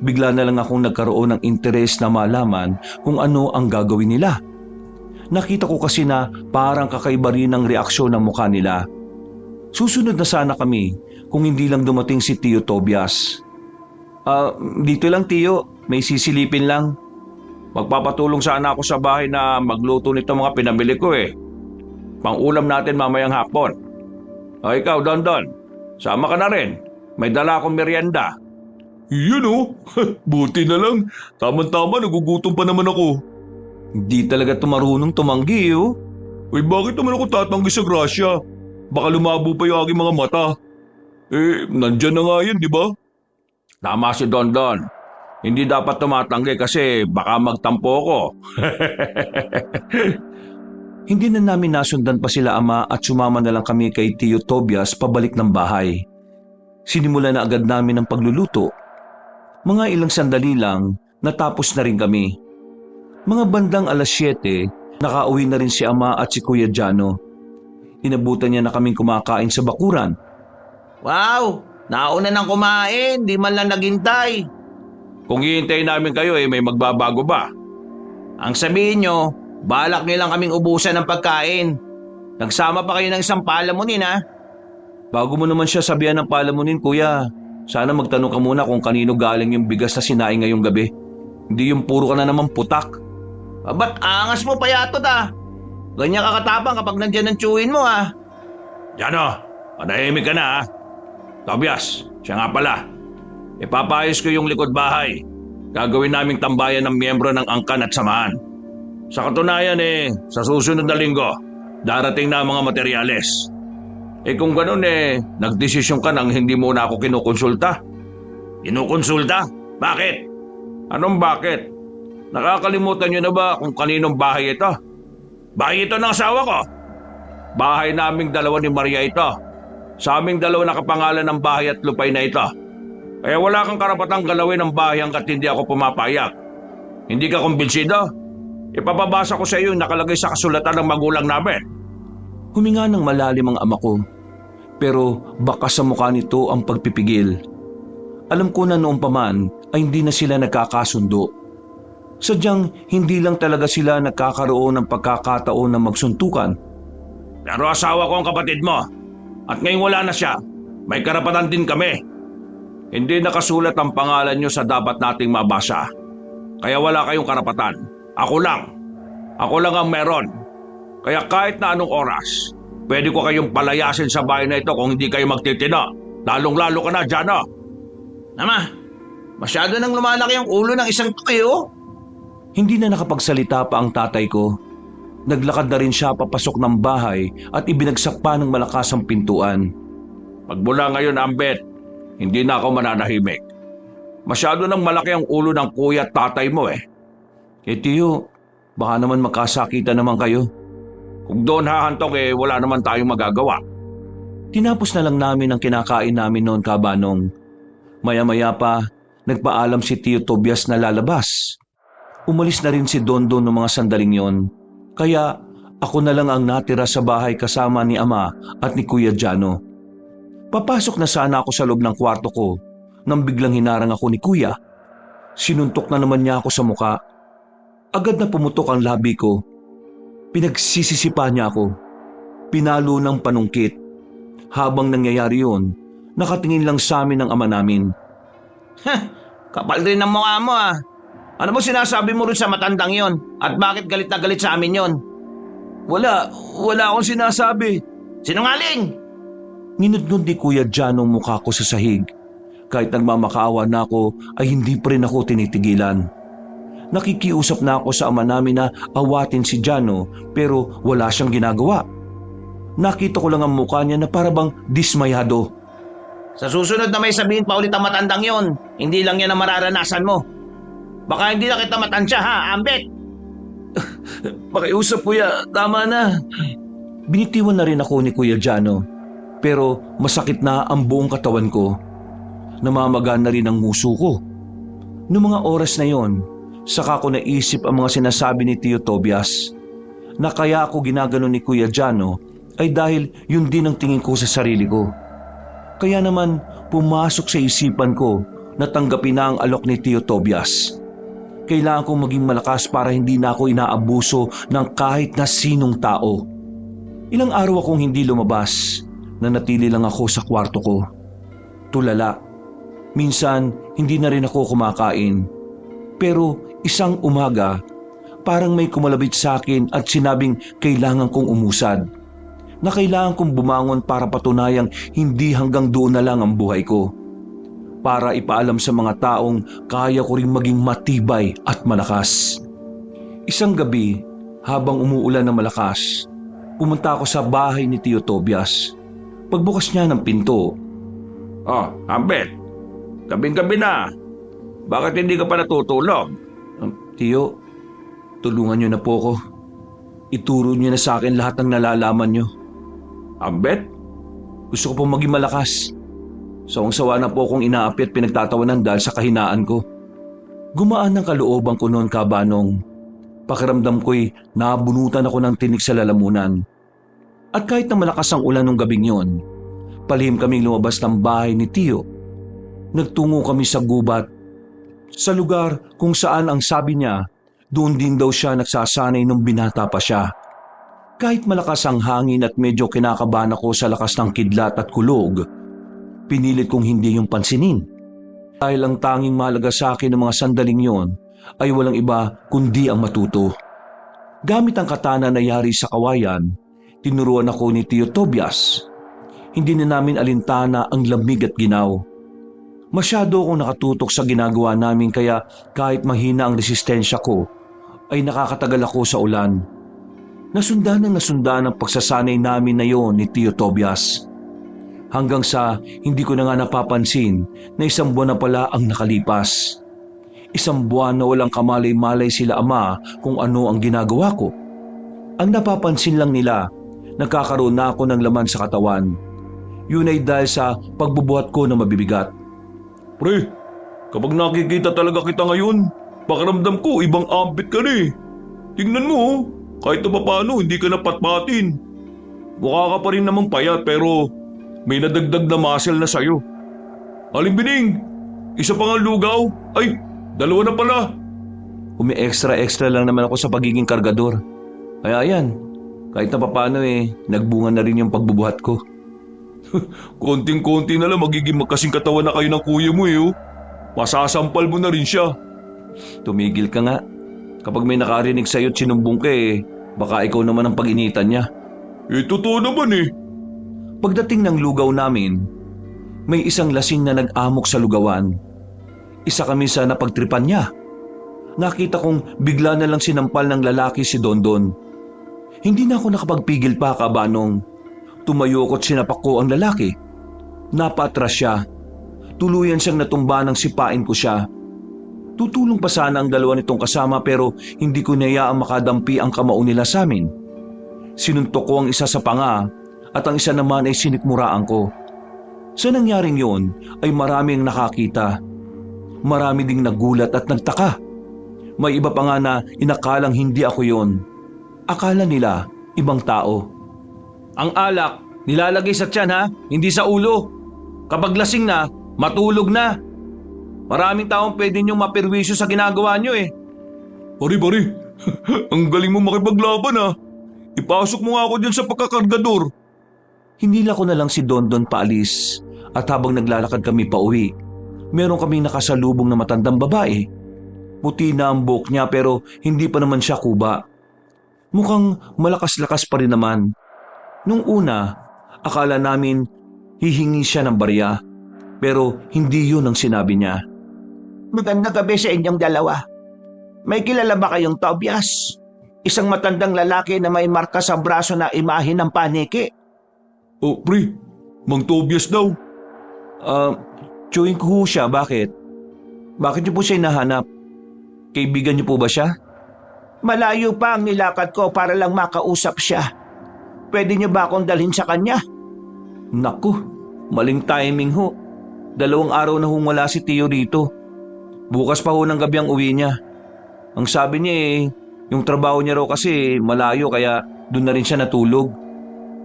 bigla na lang akong nagkaroon ng interes na malaman kung ano ang gagawin nila. Nakita ko kasi na parang kakaiba rin ang reaksyon ng mukha nila. Susunod na sana kami kung hindi lang dumating si Tio Tobias. Dito lang Tio, may sisilipin lang. Magpapatulong sana ako sa bahay na magluto nito mga pinamili ko eh. Pang-ulam natin mamayang hapon. Ikaw, Dondon, sama ka na rin. May dala akong merienda. Yun oh, buti na lang. Tama-tama, nagugutom pa naman ako. Hindi talaga marunong tumanggi oh. Uy, bakit naman ako tatanggi sa grasya? Baka lumabo pa yung aking mga mata. Nandyan na nga yun, di ba? Tama si Dondon. Hindi dapat tumatanggi kasi baka magtampo ko. Hindi na namin nasundan pa sila ama at sumama na lang kami kay Tio Tobias pabalik ng bahay. Sinimulan na agad namin ang pagluluto. Mga ilang sandali lang, natapos na rin kami. Mga bandang 7:00, nakauwi na rin si ama at si Kuya Jano. Inabutan niya na kaming kumakain sa bakuran. Wow! Nauna nang kumain, di man lang naghintay. Kung hihintayin namin kayo may magbabago ba? Ang sabihin nyo, balak nilang kaming ubusan ng pagkain. Nagsama pa kayo ng isang palamunin ha? Bago mo naman siya sabihan ng palamunin, kuya. Sana magtanong ka muna kung kanino galing yung bigas na sinaing ngayong gabi. Hindi yung puro ka na naman putak. Ba't angas mo pa yatot ah? Ganyan ka katapang kapag nandyan ang tiyuhin mo ah. Jano, panahimik ka na ah. Tobias, siya nga pala. Ipapayos ko yung likod bahay. Gagawin naming tambayan ng miyembro ng angkan at samahan. Sa katunayan sa susunod na linggo, darating na ang mga materyales. Kung ganun nagdesisyon ka nang hindi mo na ako kinukonsulta. Kinukonsulta? Bakit? Anong bakit? Nakakalimutan niyo na ba kung kaninong bahay ito? Bahay ito ng asawa ko. Bahay naming dalawa ni Maria ito. Sa aming dalawa nakapangalan ng bahay at lupay na ito. Kaya wala kang karapatang galawin ang bahay hanggat hindi ako pumapayak. Hindi ka kumbinsido? Ipapabasa ko sa iyo yung nakalagay sa kasulatan ng magulang namin. Huminga ng malalim ang ama ko. Pero baka sa mukha nito ang pagpipigil. Alam ko na noon pa man ay hindi na sila nagkakasundo. Sadyang hindi lang talaga sila nagkakaroon ng pagkakataon na magsuntukan. Pero asawa ko ang kapatid mo. At ngayon wala na siya. May karapatan din kami. Hindi nakasulat ang pangalan nyo sa dapat nating mabasa. Kaya wala kayong karapatan. Ako lang. Ako lang ang meron. Kaya kahit na anong oras, pwede ko kayong palayasin sa bahay na ito kung hindi kayo magtitina. Lalong-lalo ka na, Jano. Ama, masyado nang lumalaki ang ulo ng isang tuyo. Hindi na nakapagsalita pa ang tatay ko. Naglakad na rin siya papasok ng bahay at ibinagsak pa ng malakas ang pintuan. Magmula ngayon, Ambet, hindi na ako mananahimik. Masyado nang malaki ang ulo ng kuya at tatay mo eh. Tiyo, baka naman magkasakitan naman kayo. Kung doon hahantong wala naman tayong magagawa. Tinapos na lang namin ang kinakain namin noon, Kabanong. Maya-maya pa, nagpaalam si Tio Tobias na lalabas. Umalis na rin si Dondon ng mga sandaling yon. Kaya ako na lang ang natira sa bahay kasama ni Ama at ni Kuya Jano. Papasok na sana ako sa loob ng kwarto ko nang biglang hinarang ako ni Kuya. Sinuntok na naman niya ako sa muka. Agad na pumutok ang labi ko. Pinagsisisipa niya ako. Pinalo ng panungkit. Habang nangyayari yun, nakatingin lang sa amin ang ama namin. Kapal rin ang mukha mo ah. Ano mo sinasabi mo rin sa matandang yon? At bakit galit na galit sa amin yon? Wala akong sinasabi. Sinungaling! Ninudnod ni Kuya Jano ang mukha ko sa sahig. Kahit nagmamakaawa na ako ay hindi pa rin ako tinitigilan. Nakikiusap na ako sa ama namin na awatin si Jano pero wala siyang ginagawa. Nakita ko lang ang mukha niya na parabang dismayado. Sa susunod na may sabihin pa ulit ang matandang yon, hindi lang yan ang mararanasan mo. Baka hindi na kita matansya ha, Ambet! Pakiusap Kuya, tama na. Binitiwan na rin ako ni Kuya Jano. Pero masakit na ang buong katawan ko. Namamaga na rin ang nguso ko. Noong mga oras na yon, saka ko naisip ang mga sinasabi ni Tio Tobias. Na kaya ako ginagano ni Kuya Jano ay dahil yun din ang tingin ko sa sarili ko. Kaya naman pumasok sa isipan ko na tanggapin na ang alok ni Tio Tobias. Kailangan kong maging malakas para hindi na ako inaabuso ng kahit na sinong tao. Ilang araw akong hindi lumabas. Nanatili lang ako sa kwarto ko. Tulala. Minsan, hindi na rin ako kumakain. Pero isang umaga, parang may kumalabit sa akin at sinabing kailangan kong umusad. Na kailangan kong bumangon para patunayang hindi hanggang doon na lang ang buhay ko. Para ipaalam sa mga taong kaya ko ring maging matibay at malakas. Isang gabi, habang umuulan na malakas, pumunta ako sa bahay ni Tio Tobias. Pagbukas niya ng pinto. Oh, Ambet, gabing-gabi na. Bakit hindi ka pa natutulog? Tio, tulungan niyo na po ako. Ituro niyo na sa akin lahat ng nalalaman niyo. Ambet? Gusto ko pong maging malakas. Sawang-sawa na po akong inaapi at pinagtatawanan dahil sa kahinaan ko. Gumaan ang kalooban ko noon, Kabanong. Pakiramdam ko'y nabunutan ako ng tinik sa lalamunan. At kahit na malakas ang ulan nung gabing yon, palihim kaming lumabas ng bahay ni Tio. Nagtungo kami sa gubat. Sa lugar kung saan ang sabi niya, doon din daw siya nagsasanay nung binata pa siya. Kahit malakas ang hangin at medyo kinakabahan ako sa lakas ng kidlat at kulog, pinilit kong hindi yung pansinin. Dahil ang tanging mahalaga sa akin ng mga sandaling yon ay walang iba kundi ang matuto. Gamit ang katana na yari sa kawayan, tinuruan ako ni Tio Tobias. Hindi na namin alintana ang lamig at ginaw. Masyado akong nakatutok sa ginagawa namin kaya kahit mahina ang resistensya ko, ay nakakatagal ako sa ulan. Nasundan ang pagsasanay namin na yon ni Tio Tobias. Hanggang sa hindi ko na nga napapansin na isang buwan na pala ang nakalipas. Isang buwan na walang kamalay-malay sila ama kung ano ang ginagawa ko. Ang napapansin lang nila, nagkakaroon na ako ng laman sa katawan. Yun ay dahil sa pagbubuhat ko na mabibigat. Pre, kapag nakikita talaga kita ngayon, pakiramdam ko ibang Ambet ka na eh. Tingnan mo, kahit na paano hindi ka napatpatin. Mukha ka pa rin namang payat pero may nadagdag na muscle na sayo. Aling Bining, isa pang lugaw? Ay, dalawa na pala. Umi-extra lang naman ako sa pagiging kargador. Kaya yan, kahit na paano nagbunga na rin yung pagbubuhat ko. Konting-konti na lang magiging magkasing katawan na kayo ng kuya mo eh. Oh. Masasampal mo na rin siya. Tumigil ka nga. Kapag may nakarinig sa'yo at sinumbong ka baka ikaw naman ang pag-initan niya. Totoo naman eh. Pagdating ng lugaw namin, may isang lasing na nag-amok sa lugawan. Isa kami sa napagtripan niya. Nakita kong bigla na lang sinampal ng lalaki si Dondon. Hindi na ako nakapagpigil pa, Kabanong. Tumayo ko't sinapak ko ang lalaki. Napaatras siya. Tuluyan siyang natumba nang sipain ko siya. Tutulong pa sana ang dalawa nitong kasama pero hindi ko nayaang makadampi ang kamao nila sa amin. Sinuntok ko ang isa sa panga at ang isa naman ay sinikmuraan ko. Sa nangyaring yon ay maraming nakakita. Marami ding nagulat at nagtaka. May iba pa nga na inakalang hindi ako yon. Akala nila ibang tao. Ang alak, nilalagay sa tiyan ha, hindi sa ulo. Kapag lasing na, matulog na. Maraming taong pwede niyong mapirwisyo sa ginagawa niyo eh. Pare, ang galing mo makipaglaban ha. Ipasok mo nga ako dyan sa pagkakargador. Hinila ko na lang si Dondon paalis at habang naglalakad kami pa uwi, meron kaming nakasalubong na matandang babae. Puti na ang buhok niya pero hindi pa naman siya kuba. Mukhang malakas-lakas pa rin naman. Nung una, akala namin hihingi siya ng barya pero hindi yun ang sinabi niya. Magandang gabi sa inyong dalawa. May kilala ba kayong Tobias? Isang matandang lalaki na may marka sa braso na imahe ng paniki. Oh, pre, Mang Tobias daw. Chewing ko siya, bakit? Bakit niyo po siya hinahanap? Kaibigan niyo po ba siya? Malayo pa ang nilakad ko para lang makausap siya. Pwede niyo ba akong dalhin sa kanya? Naku, maling timing ho. 2 araw na wala si Tio rito. Bukas pa ho ng gabi ang uwi niya. Ang sabi niya yung trabaho niya raw kasi malayo kaya doon na rin siya natulog.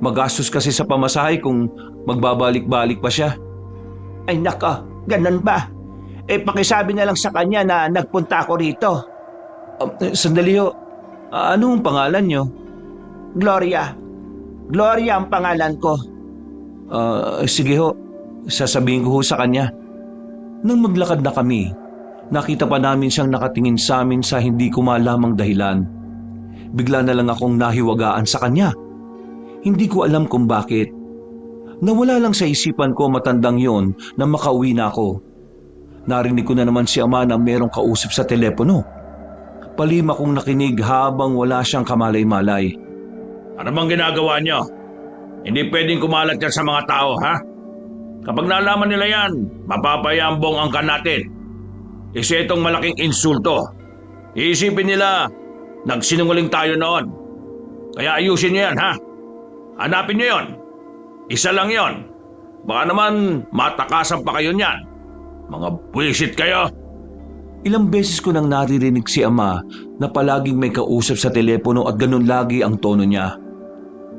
Magastos kasi sa pamasahe kung magbabalik-balik pa siya. Ay naka, ganun ba? Pakisabi na lang sa kanya na nagpunta ako rito. Sandali ho, ano ang pangalan niyo? Gloria. Gloria ang pangalan ko. Sige ho, sasabihin ko ho sa kanya. Nang maglakad na kami, nakita pa namin siyang nakatingin sa amin sa hindi ko malamang dahilan. Bigla na lang akong nahiwagaan sa kanya. Hindi ko alam kung bakit. Nawala lang sa isipan ko matandang yon na makauwi na ako. Narinig ko na naman si ama na merong kausap sa telepono. Palima kong nakinig habang wala siyang kamalay-malay. Ano bang ginagawa niyo? Hindi pwedeng kumalat yan sa mga tao, ha? Kapag nalaman nila yan, mapapayambong ang angkan natin. Isa itong malaking insulto. Iisipin nila, nagsinungaling tayo noon. Kaya ayusin niyo yan, ha? Hanapin niyo yon. Isa lang yon. Baka naman matakasan pa kayo niyan. Mga buwisit kayo. Ilang beses ko nang naririnig si ama na palaging may kausap sa telepono at ganun lagi ang tono niya.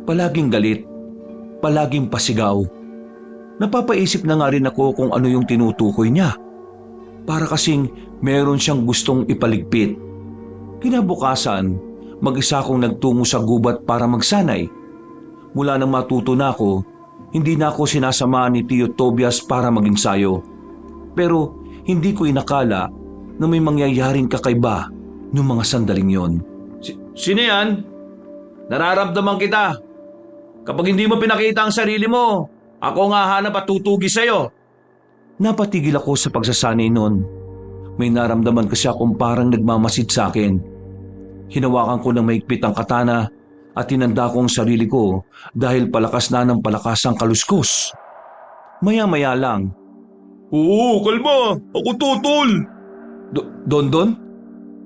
Palaging galit, palaging pasigaw. Napapaisip na nga rin ako kung ano yung tinutukoy niya. Para kasing meron siyang gustong ipaligpit. Kinabukasan, mag-isa akong nagtungo sa gubat para magsanay. Mula nang matuto na ako, hindi na ako sinasamahan ni Tio Tobias para maging sayo. Pero hindi ko inakala na may mangyayaring kakaiba noong mga sandaling yon. Sino yan? Nararamdaman kita. Kapag hindi mo pinakita ang sarili mo, ako nga hanap at tutugi sa'yo. Napatigil ako sa pagsasanay noon. May naramdaman kasi akong parang nagmamasid sa akin. Hinawakan ko ng mahigpit ang katana at tinanda ko ang sarili ko dahil palakas na ng palakas ang kaluskos. Maya-maya lang. Oo, kalma. Ako tutol. Dondon?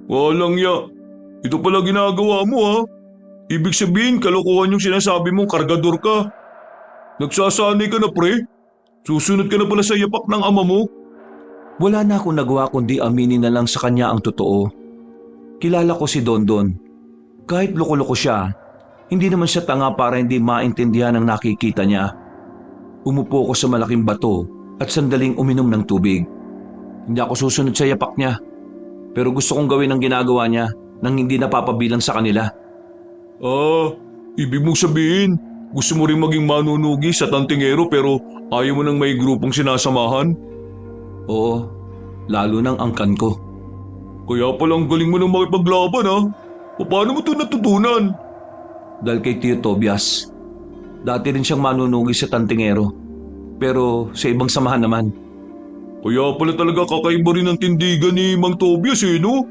Walang ya. Ito pala ginagawa mo, ha? Ibig sabihin, kalokohan yung sinasabi mong kargador ka. Nagsasanay ka na, pre. Susunod ka na pala sa yapak ng ama mo. Wala na akong nagawa kundi aminin na lang sa kanya ang totoo. Kilala ko si Dondon. Kahit loko-loko siya, hindi naman siya tanga para hindi maintindihan ang nakikita niya. Umupo ako sa malaking bato at sandaling uminom ng tubig. Hindi ako susunod sa yapak niya. Pero gusto kong gawin ang ginagawa niya nang hindi napapabilang sa kanila. Ibig mong sabihin, Gusto mo rin maging manunugi sa tantingero pero ayaw mo nang may grupong sinasamahan? Oo, lalo ng angkan ko. Kaya palang galing mo nang makipaglaban ha? Paano mo ito natutunan? Dahil kay Tio Tobias. Dati rin siyang manunugi sa tantingero. Pero sa ibang samahan naman. Kaya pala talaga kakaiba rin ang tindigan ni Mang Tobias no?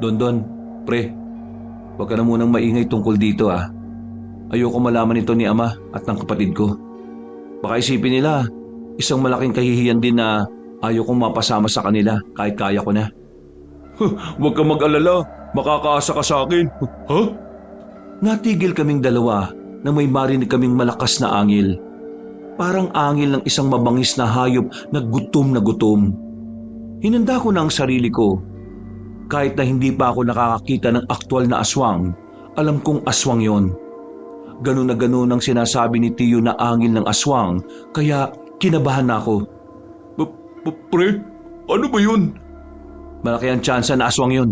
Don, pre, huwag ka na munang maingay tungkol dito ah. Ayoko malaman ito ni ama at ng kapatid ko. Baka isipin nila, isang malaking kahihiyan din na ayaw kong mapasama sa kanila kahit kaya ko na. Huwag kang mag-alala, makakaasa ka sa akin. Ha? Natigil kaming dalawa na may marinig kaming malakas na angil. Parang angil ng isang mabangis na hayop na gutom na gutom. Hinanda ko na ang sarili ko. Kahit na hindi pa ako nakakakita ng aktwal na aswang, alam kong aswang yon. Ganun na ganun ang sinasabi ni Tio na angil ng aswang, kaya kinabahan na ako. Pre, ano ba yun? Malaki ang tsansa na aswang yon.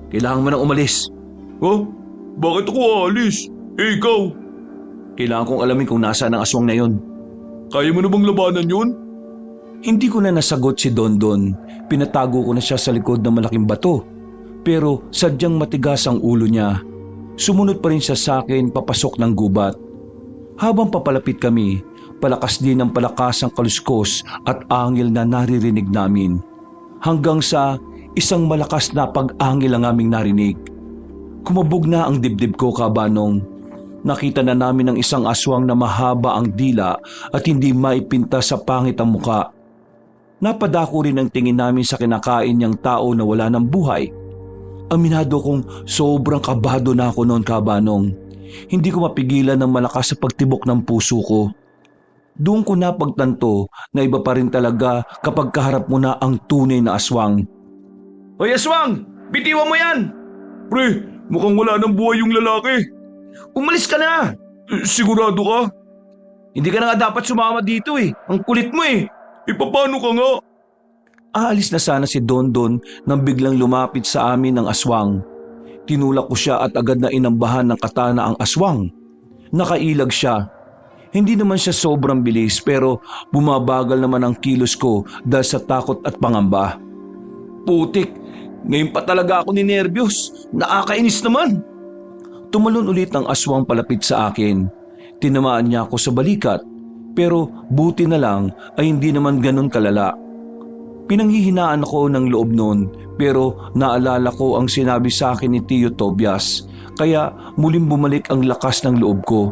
Kailangan mo nang umalis. Ha? Bakit ako aalis? Ikaw? Kailangan kong alamin kung nasaan ang aswang na yon. Kaya mo na bang labanan yun? Hindi ko na nasagot si Dondon. Pinatago ko na siya sa likod ng malaking bato. Pero sadyang matigas ang ulo niya. Sumunod pa rin siya sa akin papasok ng gubat. Habang papalapit kami, palakas din ang palakas ang kaluskos at angil na naririnig namin. Hanggang sa isang malakas na pag-angil ang aming narinig. Kumabog na ang dibdib ko, Kabanong. Nakita na namin ang isang aswang na mahaba ang dila at hindi maipinta sa pangit ang muka. Napadako rin ang tingin namin sa kinakain niyang tao na wala ng buhay. Aminado kong sobrang kabado na ako noon, Kabanong. Hindi ko mapigilan ng malakas sa pagtibok ng puso ko. Doon ko napagtanto na iba pa rin talaga kapag kaharap mo na ang tunay na aswang. Hoy aswang! Bitiwan mo yan! Pre, mukhang wala ng buhay yung lalaki. Umalis ka na! Sigurado ka? Hindi ka na nga dapat sumama dito eh. Ang kulit mo eh. Paano ka nga? Aalis na sana si Dondon nang biglang lumapit sa amin ang aswang. Tinulak ko siya at agad na inambahan ng katana ang aswang. Nakailag siya. Hindi naman siya sobrang bilis pero bumabagal naman ang kilos ko dahil sa takot at pangamba. Putik, ngayon pa talaga ako ninervyos. Nakakainis naman. Tumalon ulit ang aswang palapit sa akin. Tinamaan niya ako sa balikat pero buti na lang ay hindi naman ganun kalala. Pinanghihinaan ako ng loob noon pero naalala ko ang sinabi sa akin ni Tio Tobias kaya muling bumalik ang lakas ng loob ko.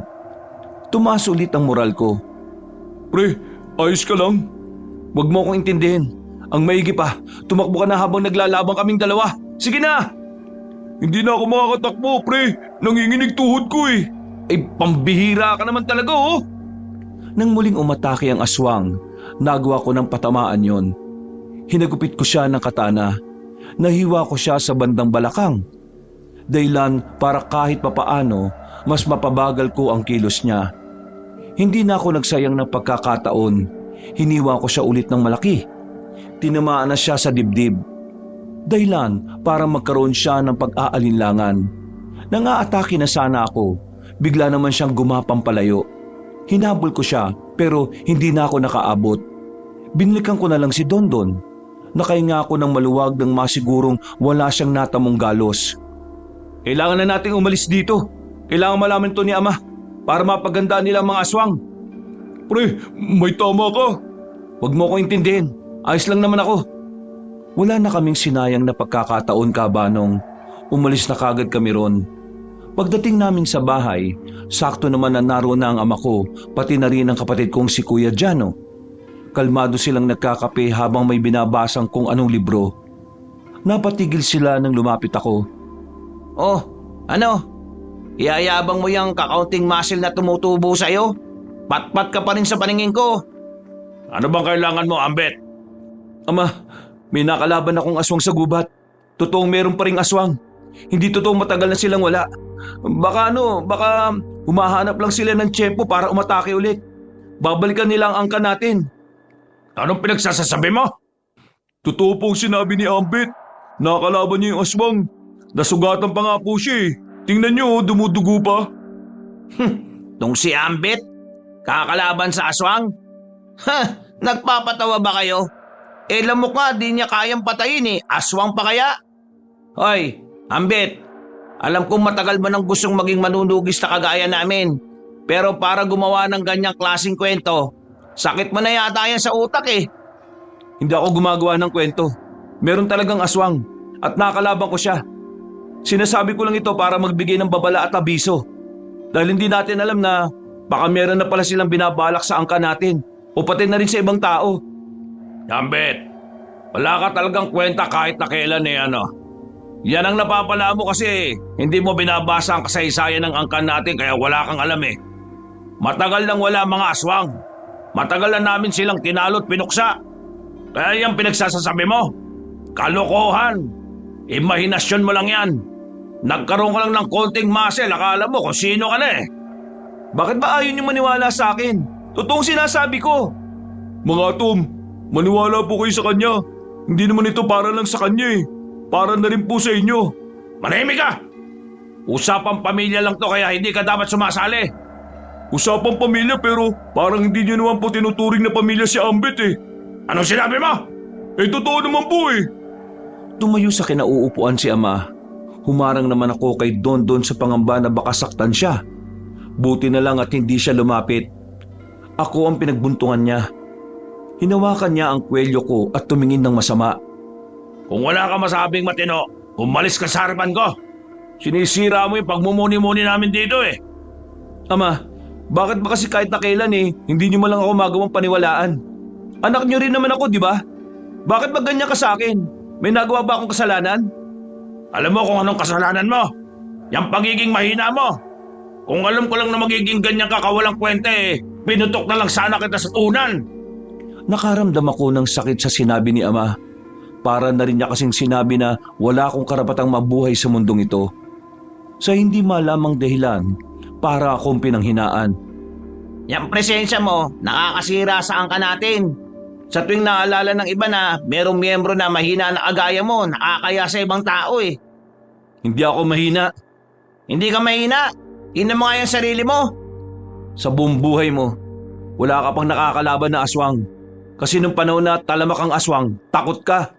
Tumaas ulit ang moral ko. Pre, ayos ka lang? Huwag mo akong intindihin. Ang maigi pa, tumakbo ka na habang naglalabang kaming dalawa. Sige na! Hindi na ako makakatakbo, pre. Nanginginig tuhod ko eh. Ay, pambihira ka naman talaga oh. Nang muling umatake ang aswang, nagawa ko ng patamaan yon. Hinagupit ko siya ng katana. Nahiwa ko siya sa bandang balakang. Dahilan para kahit papaano, mas mapabagal ko ang kilos niya. Hindi na ako nagsayang ng pagkakataon. Hiniwa ko siya ulit ng malaki. Tinamaan na siya sa dibdib. Dahilan para magkaroon siya ng pag-aalinlangan. Nangaatake na sana ako. Bigla naman siyang gumapang palayo. Hinabol ko siya pero hindi na ako nakaabot. Binalikan ko na lang si Dondon. Nakahinga ako ng maluwag nang masigurong wala siyang natamong galos. Kailangan na nating umalis dito. Kailangan malaman to ni Ama para mapagandaan nila ang mga aswang. Pre, may tama ka. Huwag mo ko intindihin. Ayos lang naman ako. Wala na kaming sinayang na pagkakataon, Kabanong. Umalis na kagad kami ron. Pagdating namin sa bahay, sakto naman na naroon na ang ama ko, pati na rin ang kapatid kong si Kuya Jano. Kalmado silang nagkakape habang may binabasang kung anong libro. Napatigil sila nang lumapit ako. Oh, ano? Iyayabang mo yung kakaunting muscle na tumutubo sa'yo? Pat-pat ka pa rin sa paningin ko. Ano bang kailangan mo, Ambet? Ama, may nakalaban akong aswang sa gubat. Totoong meron pa ring aswang. Hindi totoong matagal na silang wala. Baka humahanap lang sila ng tiyempo para umatake ulit. Babalikan nila ang angka natin. Anong pinagsasasabi mo? Totoo pong sinabi ni Ambit. Nakalaban niya yung aswang. Nasugatan pa nga po siya eh. Tingnan niyo, dumudugo pa. Tong si Ambit? Kakalaban sa aswang? Ha! Nagpapatawa ba kayo? Eh lamok nga, di niya kayang patayin eh. Aswang pa kaya? Hoy, Ambit. Alam kong matagal mo nang gustong maging manunugis na kagaya namin. Pero para gumawa ng ganyang klaseng kwento, sakit mo na yata yan sa utak eh. Hindi ako gumagawa ng kwento. Meron talagang aswang at nakakalaban ko siya. Sinasabi ko lang ito para magbigay ng babala at abiso. Dahil hindi natin alam na baka meron na pala silang binabalak sa angka natin o pati na rin sa ibang tao. Ambit, wala ka talagang kwenta kahit na kailan eh ano. Yan ang napapala mo kasi hindi mo binabasa ang kasaysayan ng angkan natin kaya wala kang alam eh. Matagal nang wala mga aswang. Matagal na namin silang tinalo at pinuksa. Kaya yung pinagsasasabi mo, kalokohan. Imahinasyon mo lang yan. Nagkaroon ka lang ng konting muscle, akala mo kung sino ka na eh. Bakit ba ayaw niyo maniwala sa akin? Totoong sinasabi ko. Mga Tom, maniwala po kayo sa kanya. Hindi naman ito para lang sa kanya eh. Para na rin po sa inyo. Manahimik ka! Usapang pamilya lang to kaya hindi ka dapat sumasali. Usapang pamilya pero parang hindi niyo naman po tinuturing na pamilya si Ambit eh. Anong sinabi mo? Eh totoo naman po eh. Tumayo sa kinauupuan si Ama. Humarang naman ako kay Dondon sa pangamba na baka saktan siya. Buti na lang at hindi siya lumapit. Ako ang pinagbuntungan niya. Hinawakan niya ang kwelyo ko at tumingin ng masama. Kung wala ka masabing matino, umalis ka sa harapan ko. Sinisira mo yung pagmumuni-muni namin dito eh. Ama, bakit ba kasi kahit na kailan hindi niyo man lang ako magawang paniwalaan? Anak niyo rin naman ako, di ba? Bakit ba ganyan ka sa akin? May nagawa ba akong kasalanan? Alam mo kung anong kasalanan mo? Yang pagiging mahina mo. Kung alam ko lang na magiging ganyan ka kawalang kwenta eh, pinutok na lang sana kita sa unan. Nakaramdam ako ng sakit sa sinabi ni Ama. Para na rin niya kasing sinabi na wala akong karapatang mabuhay sa mundong ito. Sa hindi malamang dahilan, para akong pinanghinaan. Yang presensya mo, nakakasira sa angka natin. Sa tuwing naalala ng iba na merong miyembro na mahina na agaya mo, nakakaya sa ibang tao eh. Hindi ako mahina. Hindi ka mahina. Tingnan mo nga yung sarili mo. Sa buong buhay mo, wala ka pang nakakalaban na aswang. Kasi nung panahon na talamak ang aswang, takot ka.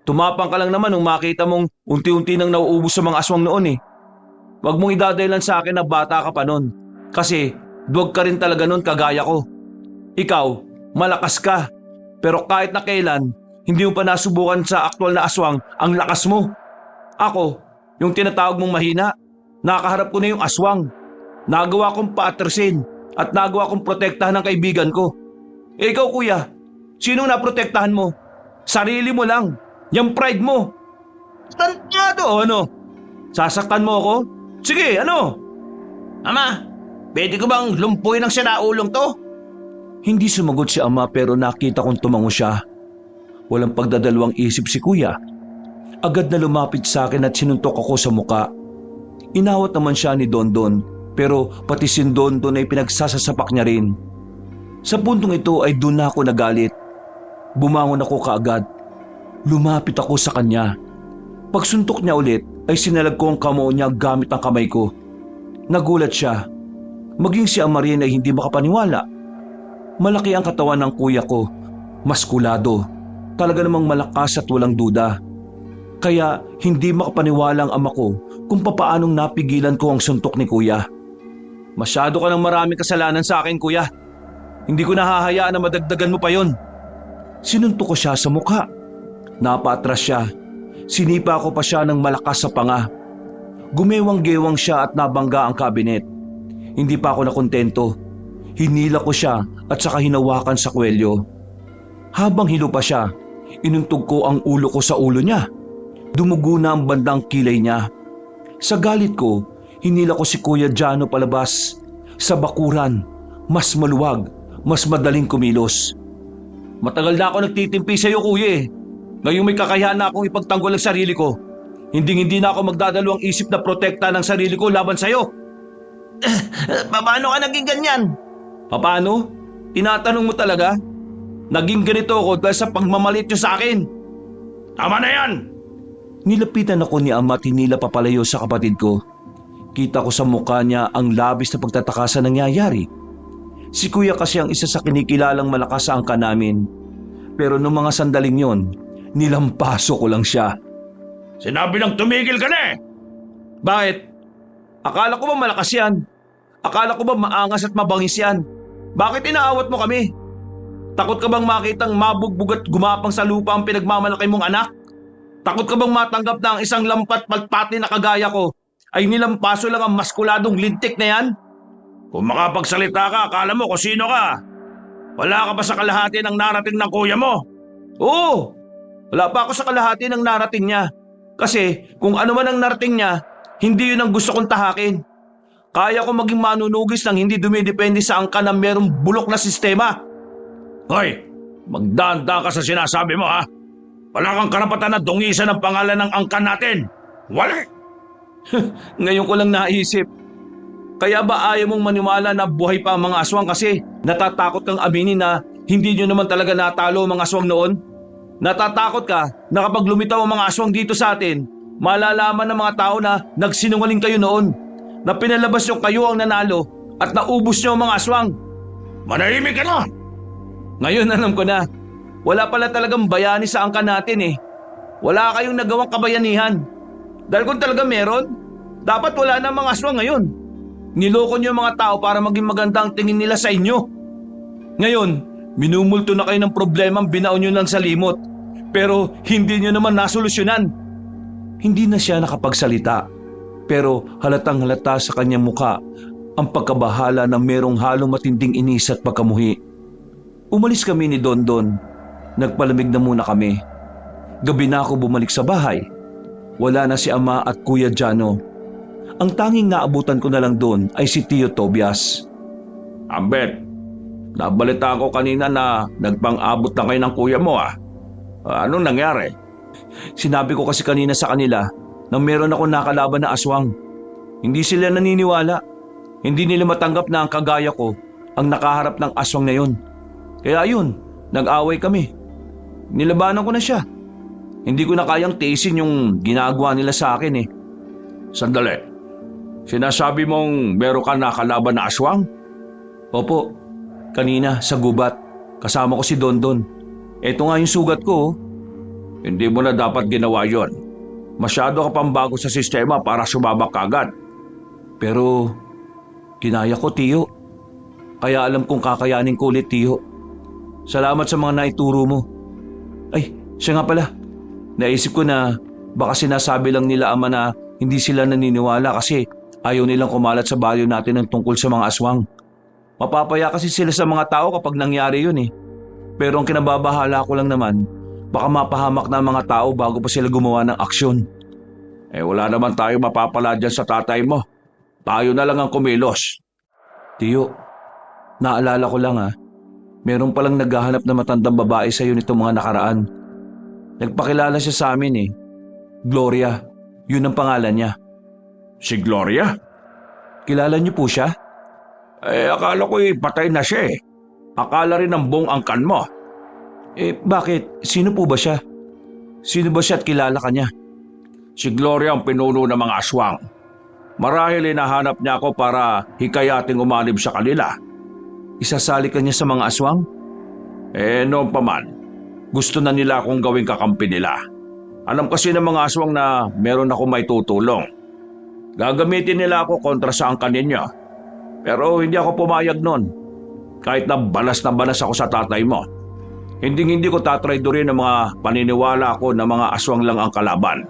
Tumapang ka lang naman nung makita mong unti-unti nang nauubos sa mga aswang noon eh. Huwag mong idadahilan sa akin na bata ka pa noon. Kasi duwag ka rin talaga noon kagaya ko. Ikaw, malakas ka. Pero kahit na kailan, hindi mo pa nasubukan sa aktwal na aswang ang lakas mo. Ako, yung tinatawag mong mahina, nakaharap ko na yung aswang. Nagawa kong paatrasin at nagawa kong protektahan ng kaibigan ko. Eh ikaw kuya, sinong naprotektahan mo? Sarili mo lang. Yung pride mo. Tantado o ano? Sasaktan mo ako? Sige, ano? Ama, pwede ko bang lumpuin ang sinaulong to? Hindi sumagot si Ama pero nakita kong tumango siya. Walang pagdadalawang isip si kuya. Agad na lumapit sa akin at sinuntok ako sa muka. Inawat naman siya ni Dondon pero pati si Dondon ay pinagsasasapak niya rin. Sa puntong ito ay doon na ako nagalit. Bumangon ako kaagad. Lumapit ako sa kanya. Pagsuntok niya ulit ay sinalag ko ang kamao niya gamit ang kamay ko. Nagulat siya. Maging si Amarin ay hindi makapaniwala. Malaki ang katawan ng kuya ko. Maskulado. Talaga namang malakas at walang duda. Kaya hindi makapaniwala ang ama ko kung papaanong napigilan ko ang suntok ni kuya. Masyado ka ng maraming kasalanan sa akin kuya. Hindi ko nahahayaan na madagdagan mo pa yon. Sinuntok ko siya sa mukha. Napaatras siya. Sinipa ko pa siya ng malakas sa panga. Gumewang-gewang siya at nabangga ang kabinet. Hindi pa ako nakontento. Hinila ko siya at saka hinawakan sa kwelyo. Habang hilo pa siya, inuntog ko ang ulo ko sa ulo niya. Dumugo na ang bandang kilay niya. Sa galit ko, hinila ko si Kuya Jano palabas. Sa bakuran, mas maluwag, mas madaling kumilos. Matagal na ako nagtitimpi sa iyo kuya eh. Ngayong may kakayahan na akong ipagtanggol ang sarili ko. Hindi na ako magdadalawang isip na protekta ng sarili ko laban sa iyo. Paano ka naging ganyan? Paano? Tinatanong mo talaga? Naging ganito ako dahil sa pagmamalit niyo sa akin. Tama na yan! Nilapitan ako ni Ama at hinila papalayo sa kapatid ko. Kita ko sa mukha niya ang labis na pagtataka sa nangyayari. Si Kuya kasi ang isa sa kinikilalang malakas sa angkan namin. Pero noong mga sandaling yon, nilampaso ko lang siya. Sinabi lang tumigil ka na eh. Bakit? Akala ko ba malakas yan? Akala ko ba maangas at mabangis yan? Bakit inaawat mo kami? Takot ka bang makitang mabugbog at gumapang sa lupa ang pinagmamalaki mong anak? Takot ka bang matanggap na ang isang lampat palpati na kagaya ko ay nilampaso lang ang maskuladong lintik na yan? Kung makapagsalita ka, akala mo kung sino ka. Wala ka pa sa kalahati ng narating ng kuya mo. Oo, wala pa ako sa kalahati ng narating niya. Kasi kung ano man ang narating niya, hindi yun ang gusto kong tahakin. Kaya ko maging manunugis nang hindi dumidepende sa angka ng merong bulok na sistema. Hoy, magdaan-daan ka sa sinasabi mo ha. Wala kang karapatan na dungisan ang pangalan ng angkan natin. Wala! Ngayon ko lang naisip. Kaya ba ayaw mong maniwala na buhay pa ang mga aswang kasi natatakot kang aminin na hindi nyo naman talaga natalo ang mga aswang noon? Natatakot ka na kapag lumitaw ang mga aswang dito sa atin, malalaman ng mga tao na nagsinungaling kayo noon, na pinalabas nyo kayo ang nanalo at naubos nyo ang mga aswang. Manahimik ka na! Ngayon alam ko na, wala pala talagang bayani sa angka natin eh. Wala kayong nagawang kabayanihan. Dahil kung talaga meron, dapat wala na ang mga aswang ngayon. Niloko niyo ang mga tao para maging maganda ang tingin nila sa inyo. Ngayon, minumulto na kayo ng problemang binaon niyo lang sa limot. Pero hindi niyo naman nasolusyonan. Hindi na siya nakapagsalita. Pero halatang halata sa kanyang muka ang pagkabahala na merong halong matinding inis at pagkamuhi. Umalis kami ni Dondon. Nagpalamig na muna kami. Gabi na ako bumalik sa bahay. Wala na si Ama at Kuya Jano. Ang tanging naabutan ko na lang doon ay si Tio Tobias. Ambet, nabalita ko kanina na nagpang-abot na kayo ng kuya mo ah. Anong nangyari? Sinabi ko kasi kanina sa kanila na meron ako nakalaban na aswang. Hindi sila naniniwala. Hindi nila matanggap na ang kagaya ko ang nakaharap ng aswang na yon. Kaya yun, nag-away kami. Nilabanan ko na siya. Hindi ko na kayang tiisin yung ginagawa nila sa akin eh. Sandali. Sinasabi mong meron ka nakalaban na aswang? Opo, kanina sa gubat. Kasama ko si Dondon. Eto nga yung sugat ko. Hindi mo na dapat ginawa yon. Masyado ka pang bago sa sistema para sumabak kagad. Pero kinaya ko, Tiyo. Kaya alam kong kakayanin ko ulit, Tiyo. Salamat sa mga naituro mo. Ay, siya nga pala. Naisip ko na baka sinasabi lang nila Ama na hindi sila naniniwala kasi ayaw nilang kumalat sa baryo natin ng tungkol sa mga aswang. Mapapaya kasi sila sa mga tao kapag nangyari yun eh. Pero ang kinababahala ko lang naman, baka mapahamak na ang mga tao bago pa sila gumawa ng aksyon. Wala naman tayo mapapala dyan sa tatay mo. Tayo na lang ang kumilos. Tiyo, naalala ko lang meron palang naghahanap na matandang babae sa iyo nitong mga nakaraan. Nagpakilala siya sa amin eh. Gloria, yun ang pangalan niya. Si Gloria? Kilala niyo po siya? Akala ko patay na siya eh. Akala rin ng buong angkan mo. Bakit? Sino po ba siya? Sino ba siya at kilala ka niya? Si Gloria ang pinuno ng mga aswang. Marahil hinahanap niya ako para hikayating umanib sa kanila. Isasali ka niya sa mga aswang? Noon pa man, gusto na nila akong gawing kakampi nila. Alam kasi ng mga aswang na meron ako may tutulong. Gagamitin nila ako kontra sa angkan ninyo. Pero hindi ako pumayag noon. Kahit na banas ako sa tatay mo. Hindi ko tatraydorin ng mga paniniwala ko na mga aswang lang ang kalaban.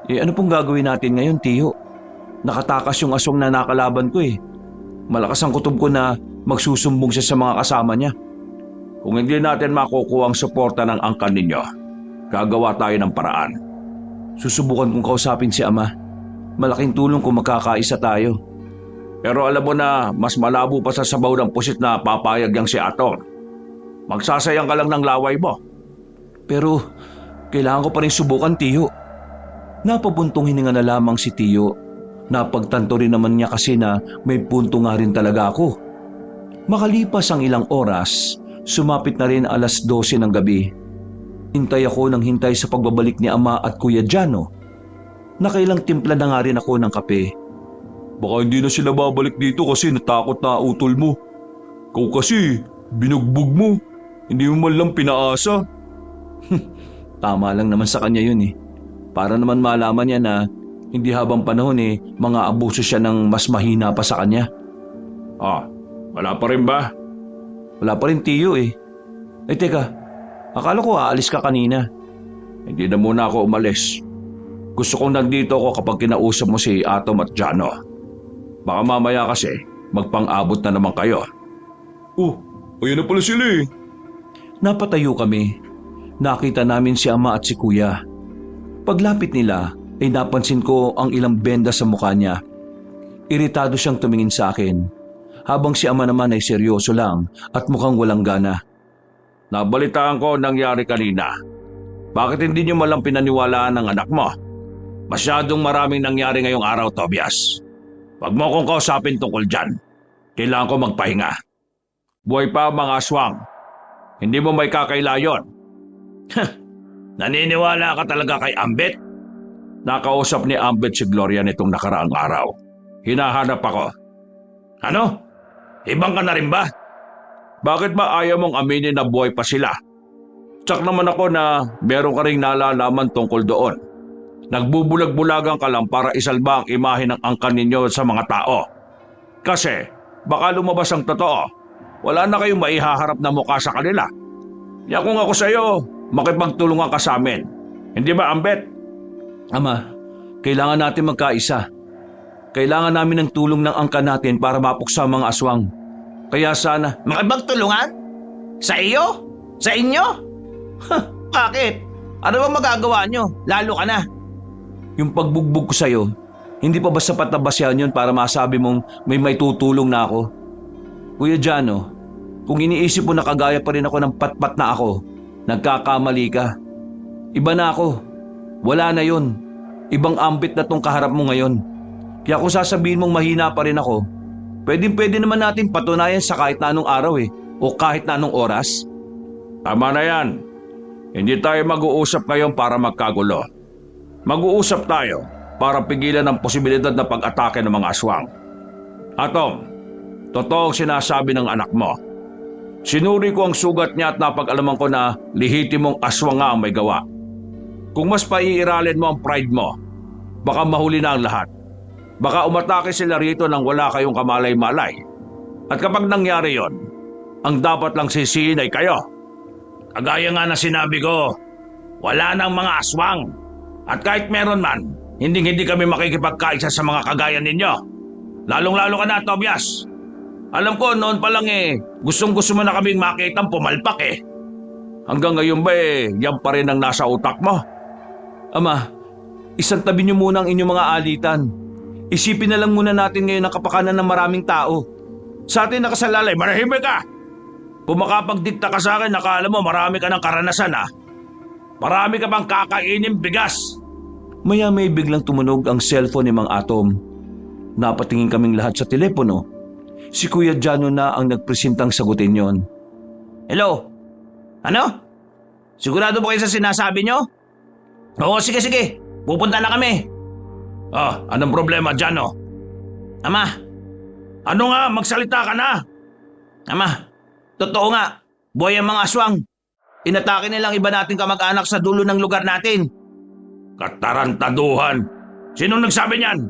Ano pong gagawin natin ngayon, Tiyo? Nakatakas yung aswang na nakalaban ko eh. Malakas ang kutob ko na magsusumbong siya sa mga kasama niya. Kung hindi natin makukuha ang suporta ng angkan ninyo, gagawa tayo ng paraan. Susubukan kong kausapin si Ama. Malaking tulong kung magkakaisa tayo. Pero alam mo na mas malabo pa sa sabaw ng pusit na papayag yang si Atong. Magsasayang ka lang ng laway mo. Pero kailangan ko pa rin subukan, Tiyo. Napabuntong hininga na lamang si Tiyo. Napagtanto rin naman niya kasi na may punto nga rin talaga ako. Makalipas ang ilang oras, sumapit na rin 12:00 ng gabi. Hintay ako ng hintay sa pagbabalik ni Ama at Kuya Jano. Nakailang timpla na nga rin ako ng kape. Baka hindi na sila babalik dito kasi natakot na utol mo. Ikaw kasi, binugbog mo. Hindi mo man lang pinaasa. Tama lang naman sa kanya yun eh. Para naman malaman niya na hindi habang panahon mga abuso siya ng mas mahina pa sa kanya. Wala pa rin ba? Wala pa rin tiyo eh. Teka, akala ko aalis ka kanina. Hindi na muna ako umalis. Gusto kong nandito ako kapag kinausap mo si Atom at Jano. Baka mamaya kasi magpang-abot na naman kayo. Ayun na pala sila eh. Napatayo kami. Nakita namin si ama at si kuya. Paglapit nila ay napansin ko ang ilang benda sa mukha niya. Iritado siyang tumingin sa akin, habang si ama naman ay seryoso lang at mukhang walang gana. Nabalitaan ko ang nangyari kanina. Bakit hindi niyo malang pinaniwalaan ng anak mo? Masyadong maraming nangyari ngayong araw, Tobias. Huwag mo akong kausapin tungkol dyan. Kailangan ko magpahinga. Buhay pa ang mga aswang. Hindi mo may kakaila yun. Naniniwala ka talaga kay Ambet? Nakausap ni Ambet si Gloria nitong nakaraang araw. Hinahanap ako. Ano? Ibang ka na rin ba? Bakit ba ayaw mong aminin na buhay pa sila? Tsak naman ako na meron ka ring nalalaman tungkol doon. Nagbubulag-bulagan ka lang para isalba ang imahe ng angkan ninyo sa mga tao. Kasi baka lumabas ang totoo. Wala na kayong maihaharap na mukha sa kanila. Kaya kung ako sa iyo, makipagtulungan ka sa amin. Hindi ba, Ambet? Ama, kailangan natin magkaisa. Kailangan namin ng tulong ng angkan natin para mapuksa ang mga aswang. Kaya sana... Makipagtulungan? Sa iyo? Sa inyo? Bakit? Ano bang magagawa nyo? Lalo ka na. Yung pagbugbog ko sa'yo, hindi pa ba sapat na basyahan yun para masabi mong may tutulong na ako? Kuya Jano, kung iniisip mo na kagaya pa rin ako ng patpat na ako, nagkakamali ka. Iba na ako. Wala na yun. Ibang Ambet na tong kaharap mo ngayon. Kaya kung sasabihin mong mahina pa rin ako, pwede naman natin patunayan sa kahit na anong araw o kahit na anong oras. Tama na yan. Hindi tayo mag-uusap ngayon para magkagulo. Mag-uusap tayo para pigilan ang posibilidad na pag-atake ng mga aswang. Atom, totoo ang sinasabi ng anak mo. Sinuri ko ang sugat niya at napag-alaman ko na lihitimong aswang nga ang may gawa. Kung mas paiiralin mo ang pride mo, baka mahuli na ang lahat. Baka umatake sila rito nang wala kayong kamalay-malay. At kapag nangyari yon, ang dapat lang sisihin ay kayo. Kagaya nga na sinabi ko, wala nang mga aswang. At kahit meron man, hindi kami makikipagkaisa sa mga kagaya ninyo. Lalong-lalo ka na, Tobias. Alam ko, noon pa lang gustong-gusto mo na kaming makitang pumalpak Hanggang ngayon ba yan pa rin ang nasa utak mo? Ama, isang tabi niyo muna ang inyong mga alitan. Isipin na lang muna natin ngayon ang kapakanan ng maraming tao. Sa atin nakasalalay, manahimik ka! Kung makapagdikta ka sa akin, nakala mo marami ka ng karanasan Marami ka bang kakainin bigas? Maya may biglang tumunog ang cellphone ni Mang Atom. Napatingin kaming lahat sa telepono. Si Kuya Jano na ang nagpresentang sagutin yon. Hello? Ano? Sigurado ba kayo sa sinasabi nyo? Oo, sige. Pupunta na kami. Anong problema, Jano? Ama. Ano nga? Magsalita ka na! Ama, totoo nga. Buhay ang mga aswang. Inatake nilang iba nating kamag-anak sa dulo ng lugar natin. Katarantaduhan! Sinong nagsabi niyan?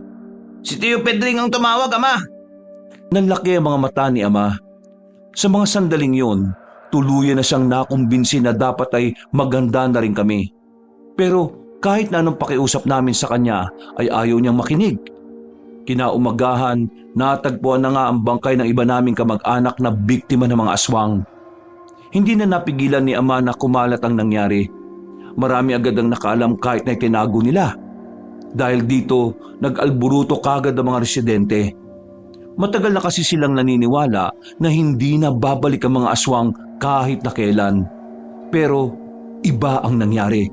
Si Tio Pedring ang tumawag, Ama. Nanlaki ang mga mata ni Ama. Sa mga sandaling yon, tuluyan na siyang nakumbinsi na dapat ay maganda na rin kami. Pero kahit na anong pakiusap namin sa kanya ay ayaw niyang makinig. Kinaumagahan, natagpuan na nga ang bangkay ng iba naming kamag-anak na biktima ng mga aswang. Hindi na napigilan ni Ama na kumalat ang nangyari. Marami agad ang nakaalam kahit na itinago nila. Dahil dito, nag-alburuto kagad ang mga residente. Matagal na kasi silang naniniwala na hindi na babalik ang mga aswang kahit na kailan. Pero iba ang nangyari.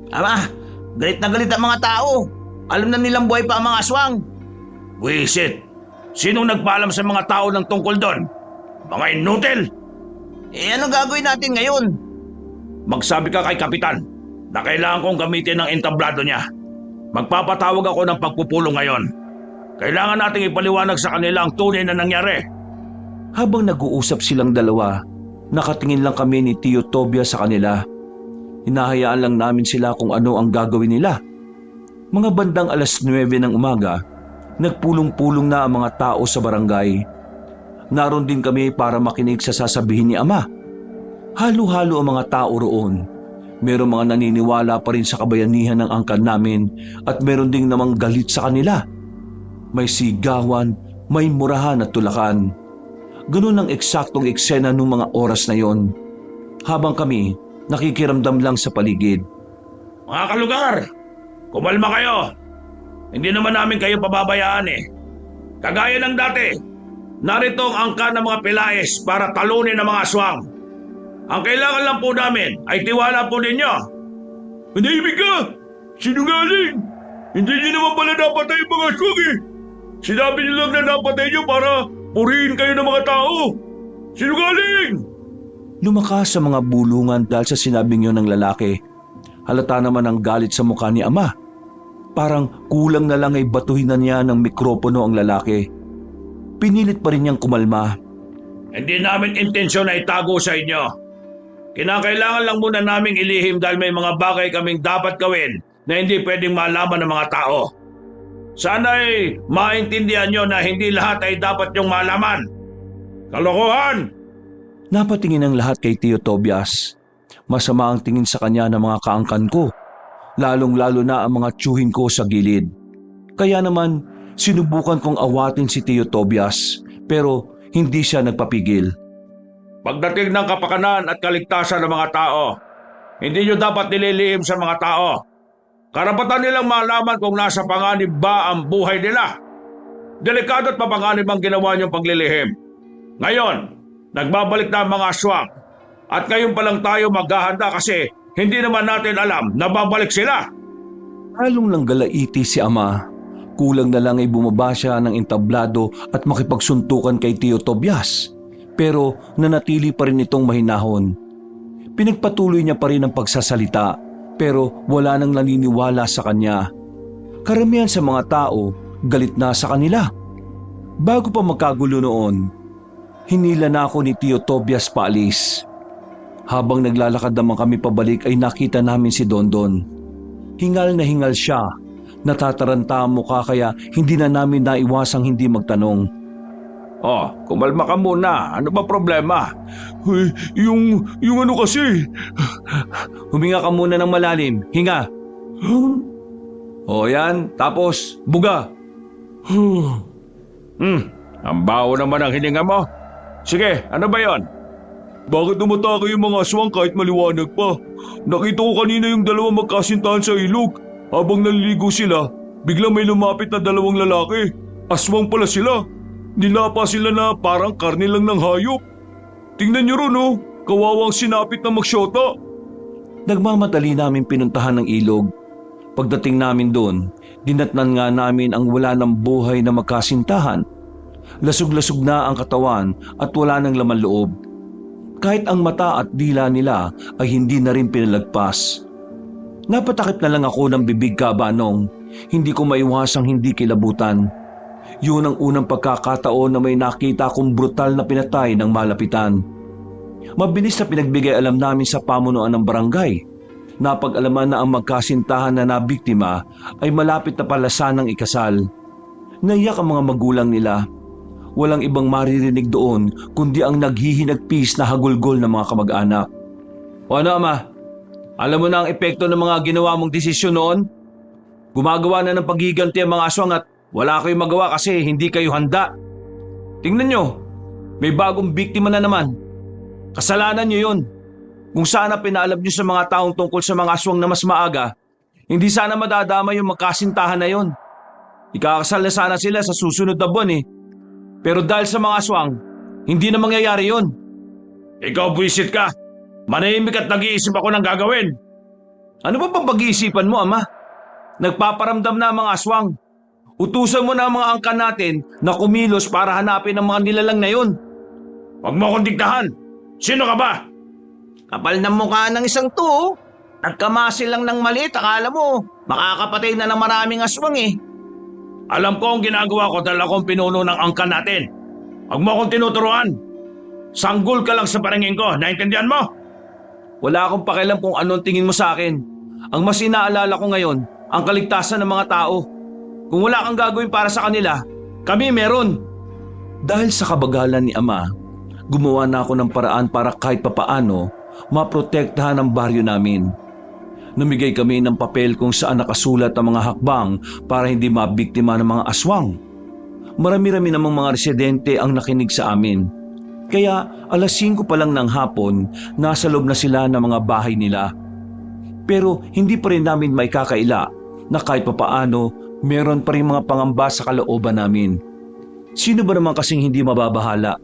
Ama, galit na galit ang mga tao. Alam na nilang buhay pa ang mga aswang. Wisit! Sinong nagpaalam sa mga tao ng tungkol doon? Mga inutil! Anong gagawin natin ngayon? Magsabi ka kay Kapitan na kailangan kong gamitin ang entablado niya. Magpapatawag ako ng pagpupulong ngayon. Kailangan nating ipaliwanag sa kanila ang tunay na nangyari. Habang nag-uusap silang dalawa, nakatingin lang kami ni Tio Tobias sa kanila. Hinahayaan lang namin sila kung ano ang gagawin nila. Mga bandang 9:00 ng umaga, nagpulong-pulong na ang mga tao sa barangay. Naroon din kami para makinig sa sasabihin ni Ama. Halo-halo ang mga tao roon. Merong mga naniniwala pa rin sa kabayanihan ng angkan namin at meron ding namang galit sa kanila. May sigawan, may murahan at tulakan. Ganun ang eksaktong eksena nung mga oras na yon. Habang kami, nakikiramdam lang sa paligid. Mga kalugar, kumalma kayo. Hindi naman namin kayo pababayaan eh. Kagaya ng dati, narito ang angkan ng mga Pelayes para talunin ang mga aswang. Ang kailangan lang po namin ay tiwala po ninyo. Manahimik ka! Sinungaling! Hindi nyo naman pala napatay ang mga aswang eh. Sinabi nyo lang na napatay nyo para purihin kayo ng mga tao. Sinungaling! Lumakas sa mga bulungan dahil sa sinabing yun ng lalaki. Halata naman ang galit sa mukha ni Ama. Parang kulang na lang ay batuhin na niya ng mikropono ang lalaki. Pinilit pa rin niyang kumalma. Hindi namin intensyon na itago sa inyo. Kinakailangan lang muna naming ilihim dahil may mga bagay kaming dapat gawin na hindi pwedeng malaman ng mga tao. Sana'y maintindihan nyo na hindi lahat ay dapat nyong malaman. Kalokohan! Napatingin ang lahat kay Tio Tobias. Masama ang tingin sa kanya ng mga kaangkan ko. Lalong-lalo na ang mga tiyuhin ko sa gilid. Kaya naman, sinubukan kong awatin si Tio Tobias, pero hindi siya nagpapigil. Pagdating ng kapakanan at kaligtasan ng mga tao, hindi nyo dapat nililihim sa mga tao. Karapatan nilang malaman kung nasa panganib ba ang buhay nila. Delikado at mapanganib ang ginawa niyong paglilihim. Ngayon, nagbabalik na ang mga aswang. At ngayon pa lang tayo maghahanda kasi hindi naman natin alam na babalik sila. Halong lang galaiti si Ama. Kulang na lang ay bumaba siya ng entablado at makipagsuntukan kay Tio Tobias. Pero nanatili pa rin itong mahinahon. Pinagpatuloy niya pa rin ang pagsasalita pero wala nang naniniwala sa kanya. Karamihan sa mga tao galit na sa kanila. Bago pa magkagulo noon, hinila na ako ni Tio Tobias paalis. Habang naglalakad naman kami pabalik ay nakita namin si Dondon. Hingal na hingal siya. Natataranta ang mukha kaya hindi na namin naiwasang hindi magtanong. Oh, kumalma ka muna. Ano ba problema? Yung ano kasi. Huminga ka muna ng malalim. Hinga. O yan, tapos buga. Ang baho naman ang hininga mo. Sige, ano ba yon? Bakit umatake yung mga aswang kahit maliwanag pa? Nakita ko kanina yung dalawang magkasintahan sa ilog. Habang naliligo sila, biglang may lumapit na dalawang lalaki. Aswang pala sila. Nilapa sila na parang karne lang ng hayop. Tingnan niyo ron oh, kawawang sinapit na magsyota. Nagmamadali namin pinuntahan ng ilog. Pagdating namin doon, dinatnan nga namin ang wala ng buhay na magkasintahan. Lasog-lasog na ang katawan at wala ng laman loob. Kahit ang mata at dila nila ay hindi na rin pinalagpas. Napatakip na lang ako ng bibig kabanong. Hindi ko maiwasang hindi kilabutan. Yun ang unang pagkakataon na may nakita akong brutal na pinatay ng malapitan. Mabilis na pinagbigay alam namin sa pamunuan ng barangay. Napag-alaman na ang magkasintahan na nabiktima ay malapit na pala sanang ikasal. Naiyak ang mga magulang nila. Walang ibang maririnig doon kundi ang naghihinagpis na hagulgol ng mga kamag-anak. O ano Ama? Alam mo na ang epekto ng mga ginawa mong desisyon noon? Gumagawa na ng paghiganti ang mga aswang at wala kayong magawa kasi hindi kayo handa. Tingnan nyo, may bagong biktima na naman. Kasalanan nyo yun. Kung sana pinaalam nyo sa mga taong tungkol sa mga aswang na mas maaga, hindi sana madadama yung magkasintahan na yun. Ikakasal na sana sila sa susunod na buwan eh. Pero dahil sa mga aswang, hindi na mangyayari yun. Ikaw buwisit ka. Manahimik at nag-iisip ako ng gagawin. Ano ba pang pag-iisipan mo, Ama? Nagpaparamdam na ang mga aswang. Utusan mo na ang mga angkan natin na kumilos para hanapin ang mga nilalang na yun. Huwag mo akong diktahan. Sino ka ba? Kapal ng mukha ng isang to. Nagkamasil lang ng maliit, akala mo makakapatay na ng maraming aswang eh. Alam ko ang ginagawa ko dahil akong pinuno ng angkan natin. Huwag mo akong tinuturuan. Sanggol ka lang sa paningin ko, naintindihan mo? Wala akong pakialam kung anong tingin mo sa akin. Ang mas inaalala ko ngayon, ang kaligtasan ng mga tao. Kung wala kang gagawin para sa kanila, kami meron. Dahil sa kabagalan ni Ama, gumawa na ako ng paraan para kahit papaano maprotektahan ang baryo namin. Namigay kami ng papel kung saan nakasulat ang mga hakbang para hindi mabiktima ng mga aswang. Marami-rami namang mga residente ang nakinig sa amin. Kaya 5:00 pa lang ng hapon, nasa loob na sila ng mga bahay nila. Pero hindi pa rin namin maikakaila na kahit papaano meron pa rin mga pangamba sa kalooban namin. Sino ba naman kasing hindi mababahala?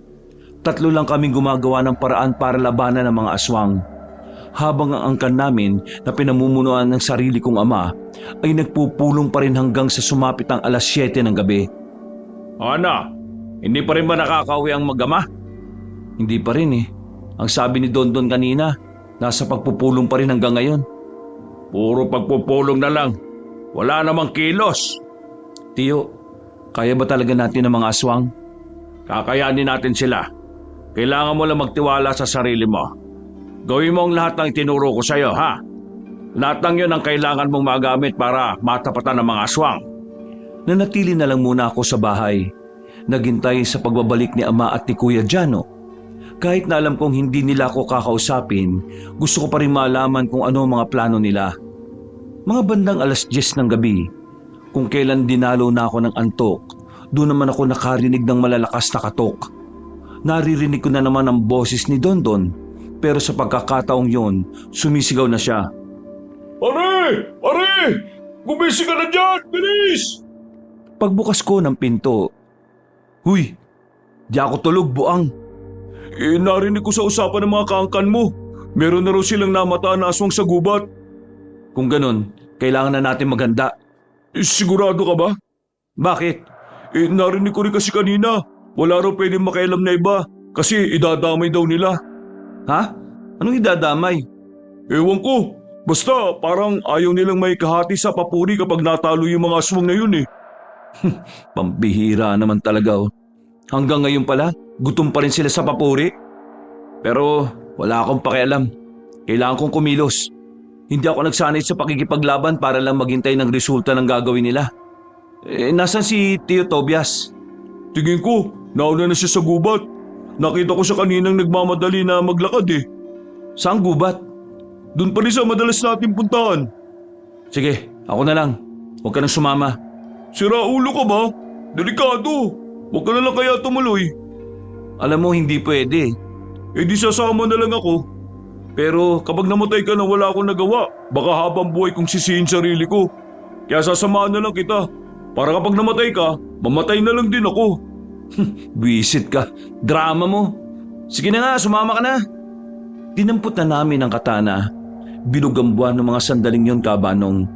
3 lang kaming gumagawa ng paraan para labanan ng mga aswang. Habang ang angkan namin na pinamumunuan ng sarili kong ama ay nagpupulong pa rin hanggang sa sumapit ang 7:00 ng gabi. Ana, hindi pa rin ba nakakauwi ang mag-ama? Hindi pa rin eh. Ang sabi ni Dondon kanina, nasa pagpupulong pa rin hanggang ngayon. Puro pagpupulong na lang. Wala namang kilos. Tiyo, kaya ba talaga natin ang mga aswang? Kakayanin natin sila. Kailangan mo lang magtiwala sa sarili mo. Gawin mo ang lahat ng itinuro ko sa iyo, ha? Lahat ng yun ang kailangan mong magamit para matapatan ng mga aswang. Nanatili na lang muna ako sa bahay. Naghintay sa pagbabalik ni Ama at ni Kuya Jano. Kahit na alam kong hindi nila ako kakausapin, gusto ko pa rin malaman kung ano ang mga plano nila. Mga bandang 10:00 ng gabi, kung kailan dinalo na ako ng antok, doon naman ako nakarinig ng malalakas na katok. Naririnig ko na naman ang boses ni Dondon. Pero sa pagkakataong yon, sumisigaw na siya. Pare! Pare! Gumising ka na dyan! Bilis! Pagbukas ko ng pinto, "Huy, di ako tulog, buang." Narinig ko sa usapan ng mga kaangkan mo. Meron na raw silang namataan na aswang sa gubat. Kung ganun, kailangan na natin maghanda. Sigurado ka ba? Bakit? Narinig ko rin kasi kanina. Wala raw pwedeng makialam na iba kasi idadamay daw nila. Ha? Anong idadamay? Ewan ko. Basta parang ayaw nilang may kahati sa papuri kapag natalo yung mga aswang na yun eh. Pambihira naman talaga oh. Hanggang ngayon pala, gutom pa rin sila sa papuri. Pero wala akong pakialam. Kailangan kong kumilos. Hindi ako nagsanay sa pakikipaglaban para lang maghintay ng resulta ng gagawin nila. Nasaan si Tio Tobias? Tingin ko, nauna na siya sa gubat. Nakita ko siya kaninang nagmamadali na maglakad eh. Saan gubat? Doon pa rin sa madalas natin puntahan. Sige, ako na lang. Huwag ka nang sumama. Sira ulo ka ba? Delikado. Huwag ka na lang kaya tumuloy. Alam mo, hindi pwede. Di sasama na lang ako. Pero kapag namatay ka na wala akong nagawa, baka habang buhay kong sisihin sarili ko. Kaya sasamahan na lang kita. Para kapag namatay ka, mamatay na lang din ako. Buisit ka. Drama mo. Sige na nga, sumama ka na. Dinampot na namin ang katana. Bilog ang buwan ng mga sandaling yon, Kabanong.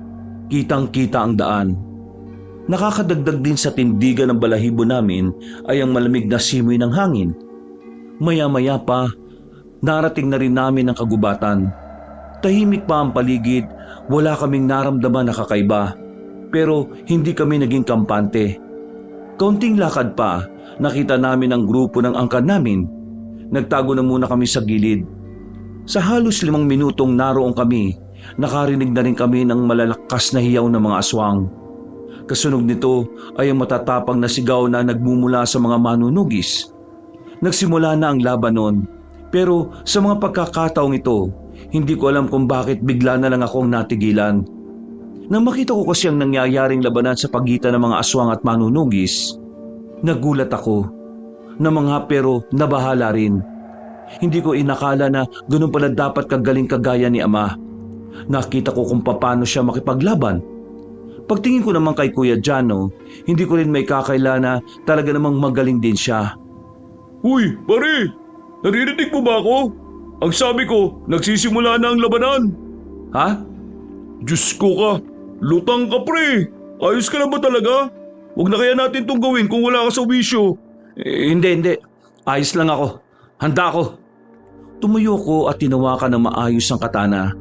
Kitang-kita ang daan. Nakakadagdag din sa tindigan ng balahibo namin ay ang malamig na simoy ng hangin. Maya-maya pa, narating na rin namin ang kagubatan. Tahimik pa ang paligid, wala kaming naramdaman na kakaiba. Pero hindi kami naging kampante. Kaunting lakad pa, nakita namin ang grupo ng angkan namin. Nagtago na muna kami sa gilid. Sa halos 5 minutong naroon kami, nakarinig na rin kami ng malalakas na hiyaw ng mga aswang. Kasunod nito ay ang matatapang na sigaw na nagmumula sa mga manunugis. Nagsimula na ang laban noon, pero sa mga pagkakataong ito, hindi ko alam kung bakit bigla na lang akong natigilan. Nang makita ko kasi ang nangyayaring labanan sa pagitan ng mga aswang at manunugis, nagulat ako. Namangha pero nabahala rin. Hindi ko inakala na ganun pala dapat kagaling kagaya ni Ama. Nakita ko kung paano siya makipaglaban. Pagtingin ko naman kay Kuya Jano, hindi ko rin may kakaila na talaga namang magaling din siya. Uy, pare! Naririnig mo ba ako? Ang sabi ko, nagsisimula na ang labanan. Ha? Diyos ko ka! Lutang ka pre! Ayos ka na ba talaga? Huwag na kaya natin itong gawin kung wala ka sa wisyo. Hindi. Ayos lang ako. Handa ako. Tumayo ko at tinawakan ng maayos ang katana.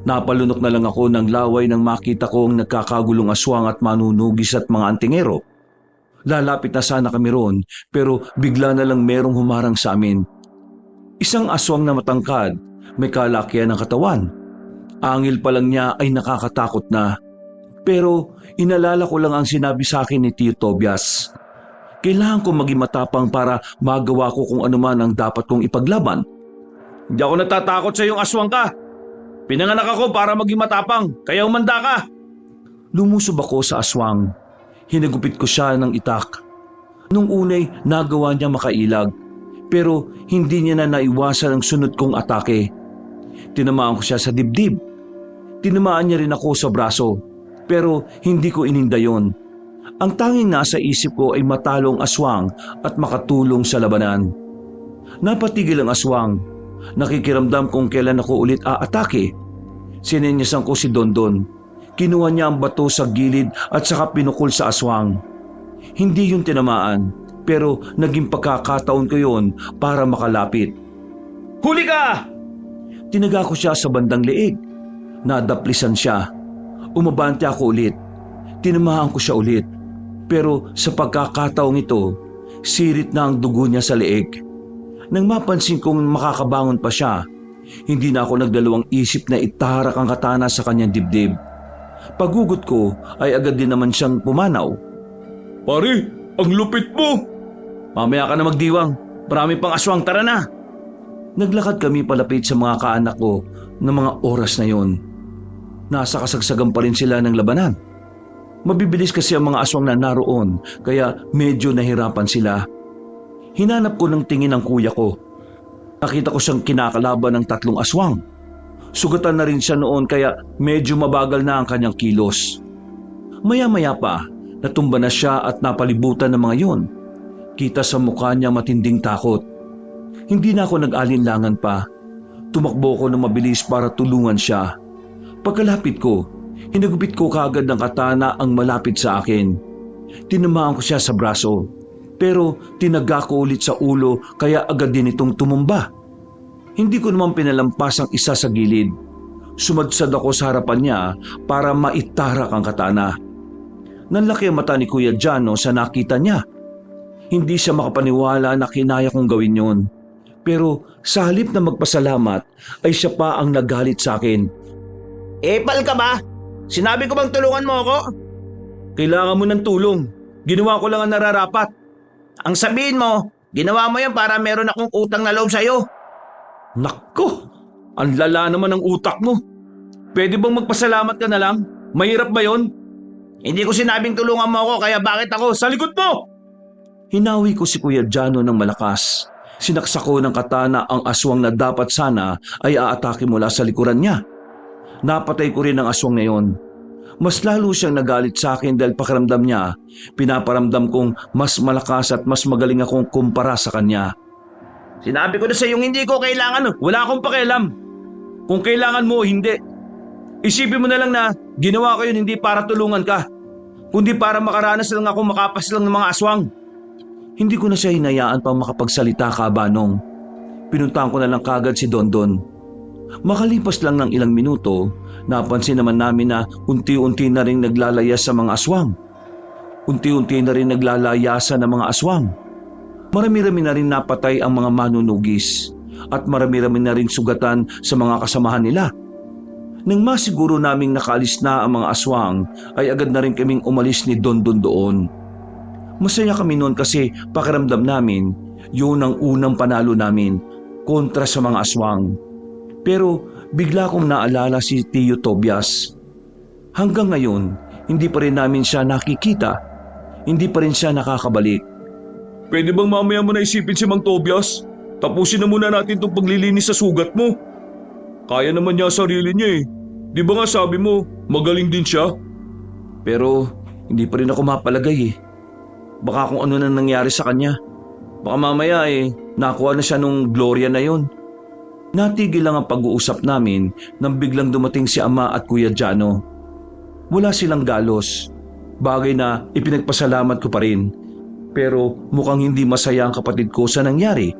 Napalunok na lang ako ng laway nang makita ko ang nagkakagulong aswang at manunugis at mga antingero. Lalapit na sana kami roon pero bigla na lang merong humarang sa amin. Isang aswang na matangkad, may kalakihan ng katawan. Angil pa lang niya ay nakakatakot na. Pero inalala ko lang ang sinabi sa akin ni Tio Tobias. Kailangan ko maging matapang para magawa ko kung ano man ang dapat kong ipaglaban. Hindi ako natatakot sa iyong aswang ka. Pinanganak ako para maging matapang, kaya umanda ka. Lumusob ako sa aswang. Hinagupit ko siya ng itak. Nung unay nagawa niya makailag, pero hindi niya na naiwasan ang sunod kong atake. Tinamaan ko siya sa dibdib. Tinamaan niya rin ako sa braso, pero hindi ko ininda yon. Ang tanging nasa isip ko ay matalo ang aswang at makatulong sa labanan. Napatigil ang aswang. Nakikiramdam kung kailan ako ulit aatake. Sinenyasan ko si Dondon. Kinuha niya ang bato sa gilid at saka pinukol sa aswang. Hindi yun tinamaan, pero naging pagkakataon ko yun para makalapit. Huli ka! Tinaga ko siya sa bandang leeg. Nadaplisan siya. Umabante ako ulit. Tinamahan ko siya ulit. Pero sa pagkakataong ito, sirit na ang dugo niya sa leeg. Nang mapansin kong makakabangon pa siya, hindi na ako nagdalawang isip na itaharak ang katana sa kanyang dibdib. Paghugot ko ay agad din naman siyang pumanaw. Pare, ang lupit mo! Mamaya ka na magdiwang. Marami pang aswang, tara na! Naglakad kami palapit sa mga kaanak ko ng mga oras na yon. Nasa kasagsagan pa rin sila ng labanan. Mabibilis kasi ang mga aswang na naroon kaya medyo nahirapan sila. Hinanap ko ng tingin ang kuya ko. Nakita ko siyang kinakalaban ng 3 aswang. Sugatan na rin siya noon kaya medyo mabagal na ang kanyang kilos. Maya-maya pa, natumba na siya at napalibutan ng mga yon. Kita sa mukha niya matinding takot. Hindi na ako nag-alinlangan pa. Tumakbo ko ng mabilis para tulungan siya. Pagkalapit ko, hinagupit ko kaagad ng katana ang malapit sa akin. Tinamaan ko siya sa braso. Pero tinaga ko ulit sa ulo kaya agad din itong tumumba. Hindi ko naman pinalampas ang isa sa gilid. Sumadsad ako sa harapan niya para maitarak ang katana. Nanlaki ang mata ni Kuya Jano sa nakita niya. Hindi siya makapaniwala na kinaya kong gawin yon. Pero sa halip na magpasalamat ay siya pa ang nagalit sa akin. Epal ka ba? Sinabi ko bang tulungan mo ako? Kailangan mo ng tulong. Ginawa ko lang ang nararapat. Ang sabihin mo, ginawa mo yan para meron akong utang na loob sa'yo. Nako, ang lala naman ng utak mo. Pwede bang magpasalamat ka na lang? Mahirap ba yon? Hindi ko sinabing tulungan mo ako kaya bakit ako sa likod mo? Hinawi ko si Kuya Jano ng malakas. Sinaksak ko ng katana ang aswang na dapat sana ay aatake mula sa likuran niya. Napatay ko rin ang aswang na yon. Mas lalo siyang nagalit sa akin dahil pakiramdam niya, pinaparamdam kong mas malakas at mas magaling akong kumpara sa kanya. Sinabi ko na sa iyong hindi ko kailangan. Wala akong pakialam. Kung kailangan mo o hindi. Isipin mo na lang na ginawa ko yun hindi para tulungan ka, kundi para makaranas lang ako makapas lang ng mga aswang. Hindi ko na siya hinayaan pang makapagsalita kabanong. Pinuntahan ko na lang kagad si Dondon. Makalipas lang ng ilang minuto, napansin naman namin na unti-unti na rin naglalayas sa mga aswang. Unti-unti na rin naglalayasa ng mga aswang. Marami-rami na rin napatay ang mga manunugis at marami-rami na rin sugatan sa mga kasamahan nila. Nang masiguro naming nakaalis na ang mga aswang, ay agad na rin kaming umalis ni Dondon doon. Masaya kami noon kasi pakiramdam namin, yun ang unang panalo namin kontra sa mga aswang. Pero bigla kong naalala si Tio Tobias. Hanggang ngayon, hindi pa rin namin siya nakikita. Hindi pa rin siya nakakabalik. Pwede bang mamaya mo na isipin si Mang Tobias? Tapusin na muna natin itong paglilinis sa sugat mo. Kaya naman niya sarili niya eh. Di ba nga sabi mo, magaling din siya? Pero hindi pa rin ako mapalagay eh. Baka kung ano na nangyari sa kanya. Baka mamaya nakuha na siya nung Gloria na yon. Natigil lang ang pag-uusap namin nang biglang dumating si Ama at Kuya Jano. Wala silang galos. Bagay na ipinagpasalamat ko pa rin. Pero mukhang hindi masaya ang kapatid ko sa nangyari.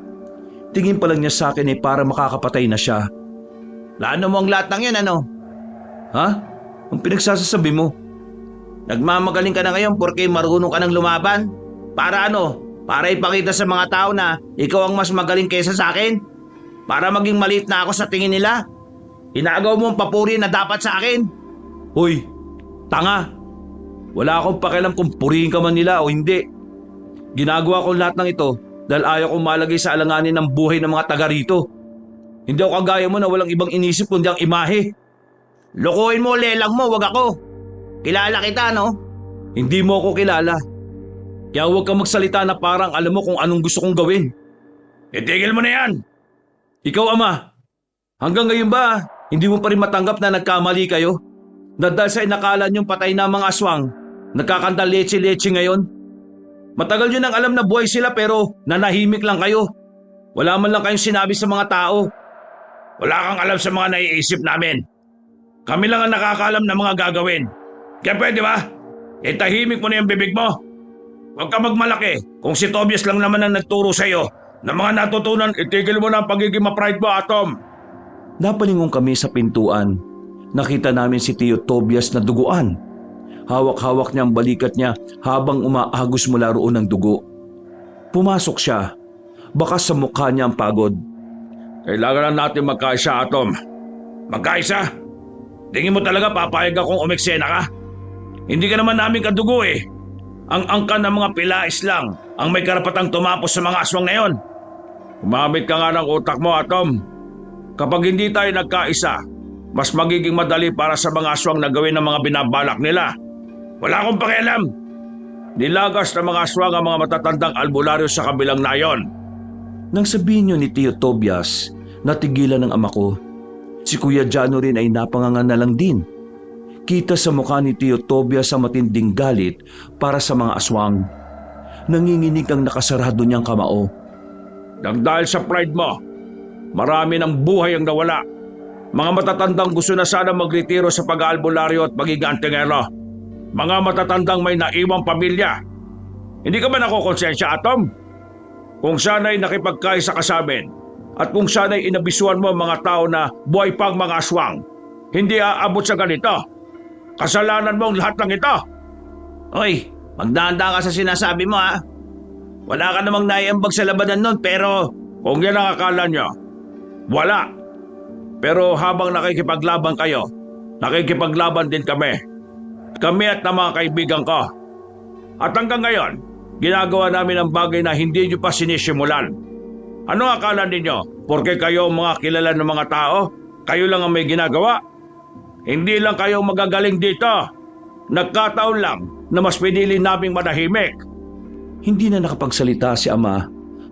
Tingin pa lang niya sa akin para makakapatay na siya. Plano mo ang lahat ng yan ano? Ha? Ang pinagsasasabi mo? Nagmamagaling ka na ngayon porque marunong ka ng lumaban? Para ano? Para ipakita sa mga tao na ikaw ang mas magaling kaysa sa akin? Para maging maliit na ako sa tingin nila? Inagaw mo ang papuri na dapat sa akin? Hoy, tanga! Wala akong pakialam kung purihin ka man nila o hindi. Ginagawa ko lahat ng ito dahil ayaw kong malagay sa alanganin ng buhay ng mga taga rito. Hindi ako kagaya mo na walang ibang inisip kundi ang imahe. Lokohin mo, lelang mo, wag ako. Kilala kita, no? Hindi mo ako kilala. Kaya huwag kang magsalita na parang alam mo kung anong gusto kong gawin. Itigil mo na yan! Ikaw, Ama, hanggang ngayon ba hindi mo pa rin matanggap na nagkamali kayo? Na dahil sa inakala niyong patay na mga aswang, nagkakanta leche-leche ngayon? Matagal nyo nang alam na buhay sila pero nanahimik lang kayo. Wala man lang kayong sinabi sa mga tao. Wala kang alam sa mga naiisip namin. Kami lang ang nakakaalam ng mga gagawin. Kaya pwede ba? Itahimik mo na yung bibig mo. Huwag ka magmalaki. Kung si Tobias lang naman ang nagturo sa'yo ng mga natutunan, itigil mo na ang pagiging ma-pride mo, Atom. Napalingon kami sa pintuan. Nakita namin si Tio Tobias na duguan. Hawak-hawak niya ang balikat niya habang umaagos mula roon ng dugo. Pumasok siya. Baka sa mukha niya ang pagod. Kailangan na natin magkaisa, Atom. Magkaisa? Tingin mo talaga papayag akong umeksena ka? Hindi ka naman namin kadugo eh. Ang angkan ng mga pilais lang ang may karapatang tumapos sa mga aswang na yon. Umamit ka nga ng utak mo, Atom. Kapag hindi tayo nagkaisa, mas magiging madali para sa mga aswang na gawin ng mga binabalak nila. Wala akong pakialam. Nilagas ng mga aswang ang mga matatandang albularyo sa kabilang nayon. Nang sabihin niyo ni Tio Tobias, natigilan ng ama ko. Si Kuya Jano rin ay napanganga na lang din. Kita sa mukha ni Tio Tobias ang matinding galit para sa mga aswang. Nanginginig ang nakasarado niyang kamao. Nang dahil sa pride mo, marami ng buhay ang nawala. Mga matatandang gusto na sana magretiro sa pag-aalbularyo at pagiging antingero. Mga matatandang may naiwang pamilya. Hindi ka ba nakukonsensya, Atom? Kung sana'y nakipagkaisa ka sa amin at kung sana'y inabisuan mo ang mga tao na buhay pang mga aswang, hindi aabot sa ganito. Kasalanan mo ang lahat ng ito. Oy, magdanda ka sa sinasabi mo ha. Wala ka namang naiambag sa labanan nun pero Kung yan ang akala nyo, wala. Pero habang nakikipaglaban kayo, nakikipaglaban din kami. Kami at ng mga kaibigan ko. At hanggang ngayon, ginagawa namin ang bagay na hindi nyo pa sinisimulan. Ano akala ninyo? Porque kayo ang mga kilala ng mga tao, kayo lang ang may ginagawa? Hindi lang kayo magagaling dito. Nagkataon lang na mas pinili naming manahimik. Hindi na nakapagsalita si Ama,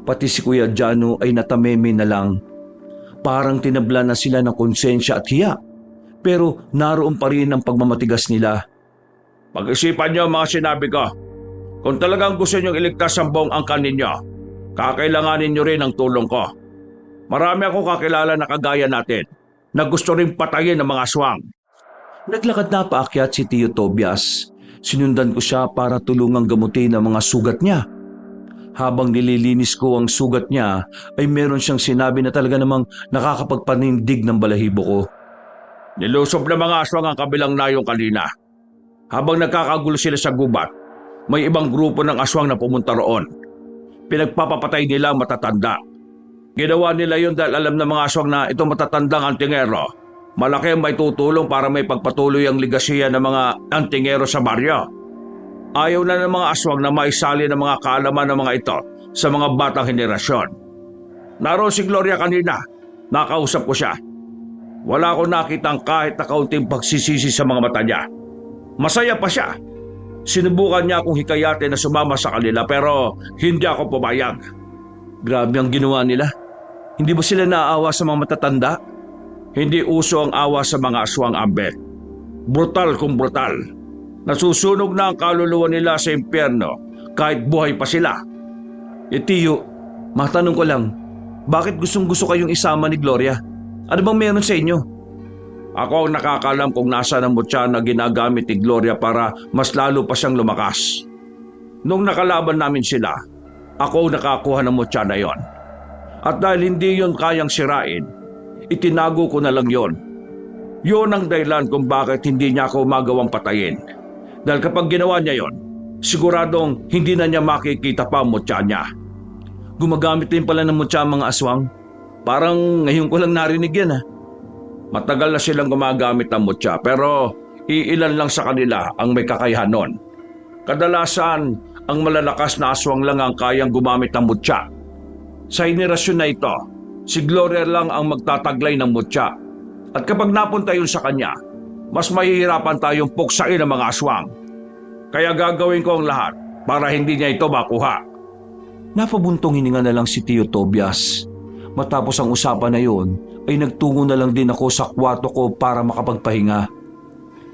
pati si Kuya Jano ay natameme na lang. Parang tinabla na sila ng konsensya at hiya, pero naroon pa rin ang pagmamatigas nila. Pag-isipan nyo ang mga sinabi ko. Kung talagang gusto nyong iligtas ang buong angkan ninyo, kakailanganin nyo rin ang tulong ko. Marami akong kakilala na kagaya natin na gusto rin patayin ng mga aswang. Naglakad na paakyat si Tio Tobias. Sinundan ko siya para tulungang gamutin ang mga sugat niya. Habang nililinis ko ang sugat niya, ay meron siyang sinabi na talaga namang nakakapagpanindig ng balahibo ko. Nilusob ng mga aswang ang kabilang nayong kanina. Habang nagkakagulo sila sa gubat, may ibang grupo ng aswang na pumunta roon. Pinagpapapatay nila ang matatanda. Ginawa nila yun dahil alam ng mga aswang na itong matatandang antingero, malaki ang may tutulong para may pagpatuloy ang ligasiya ng mga antingero sa baryo. Ayaw na ng mga aswang na maisali ng mga kaalaman ng mga ito sa mga batang henerasyon. Naroon si Gloria kanina. Nakausap ko siya. Wala ko nakitang kahit na kaunting pagsisisi sa mga mata niya. Masaya pa siya. Sinubukan niya akong hikayatin na sumama sa kanila pero hindi ako pumayag. Grabe ang ginawa nila. Hindi ba sila naaawa sa mga matatanda? Hindi uso ang awa sa mga aswang, Ambet. Brutal kung brutal. Nasusunog na ang kaluluwa nila sa impyerno kahit buhay pa sila. Tio, matanong ko lang, bakit gustong-gusto kayong isama ni Gloria? Ano bang meron sa inyo? Ako ang nakakalam kung nasa ng mutya na ginagamit ni Gloria para mas lalo pa siyang lumakas. Nung nakalaban namin sila, ako ang nakakuha ng mutya na yon. At dahil hindi yon kayang sirain, itinago ko na lang yon. Yun ang dahilan kung bakit hindi niya ako magawang patayin. Dahil kapag ginawa niya yon, siguradong hindi na niya makikita pa ang mutya niya. Gumagamit din pala ng mutya ang mga aswang. Parang ngayon ko lang narinig yan ha. Matagal na silang gumagamit ng mutya pero iilan lang sa kanila ang may kakayahan nun. Kadalasan, ang malalakas na aswang lang ang kayang gumamit ng mutya. Sa henerasyon na ito, si Gloria lang ang magtataglay ng mutya. At kapag napunta yun sa kanya, mas mahihirapan tayong puksain ang mga aswang. Kaya gagawin ko ang lahat para hindi niya ito makuha. Napabuntong hininga na lang si Tio Tobias. Matapos ang usapan na yon, ay nagtungo na lang din ako sa kwarto ko para makapagpahinga.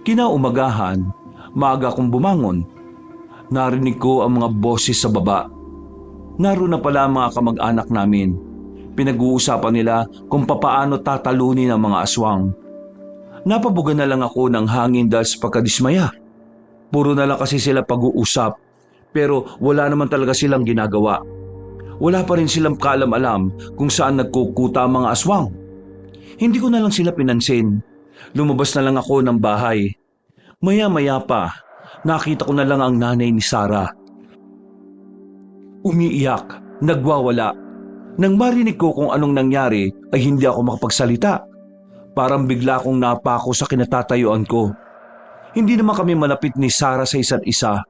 Kinaumagahan, maaga akong bumangon. Narinig ko ang mga boses sa baba. Naroon na pala ang mga kamag-anak namin. Pinag-uusapan nila kung papaano tatalunin ang mga aswang. Napabuga na lang ako ng hangin dahil sa pagkadismaya. Puro na lang kasi sila pag-uusap pero wala naman talaga silang ginagawa. Wala pa rin silang kaalam-alam kung saan nagkukuta ang mga aswang. Hindi ko na lang sila pinansin. Lumabas na lang ako ng bahay. Maya-maya pa, nakita ko na lang ang nanay ni Sarah. Umiiyak, nagwawala. Nang marinig ko kung anong nangyari ay hindi ako makapagsalita. Parang bigla akong napako sa kinatatayuan ko. Hindi naman kami malapit ni Sarah sa isa't isa,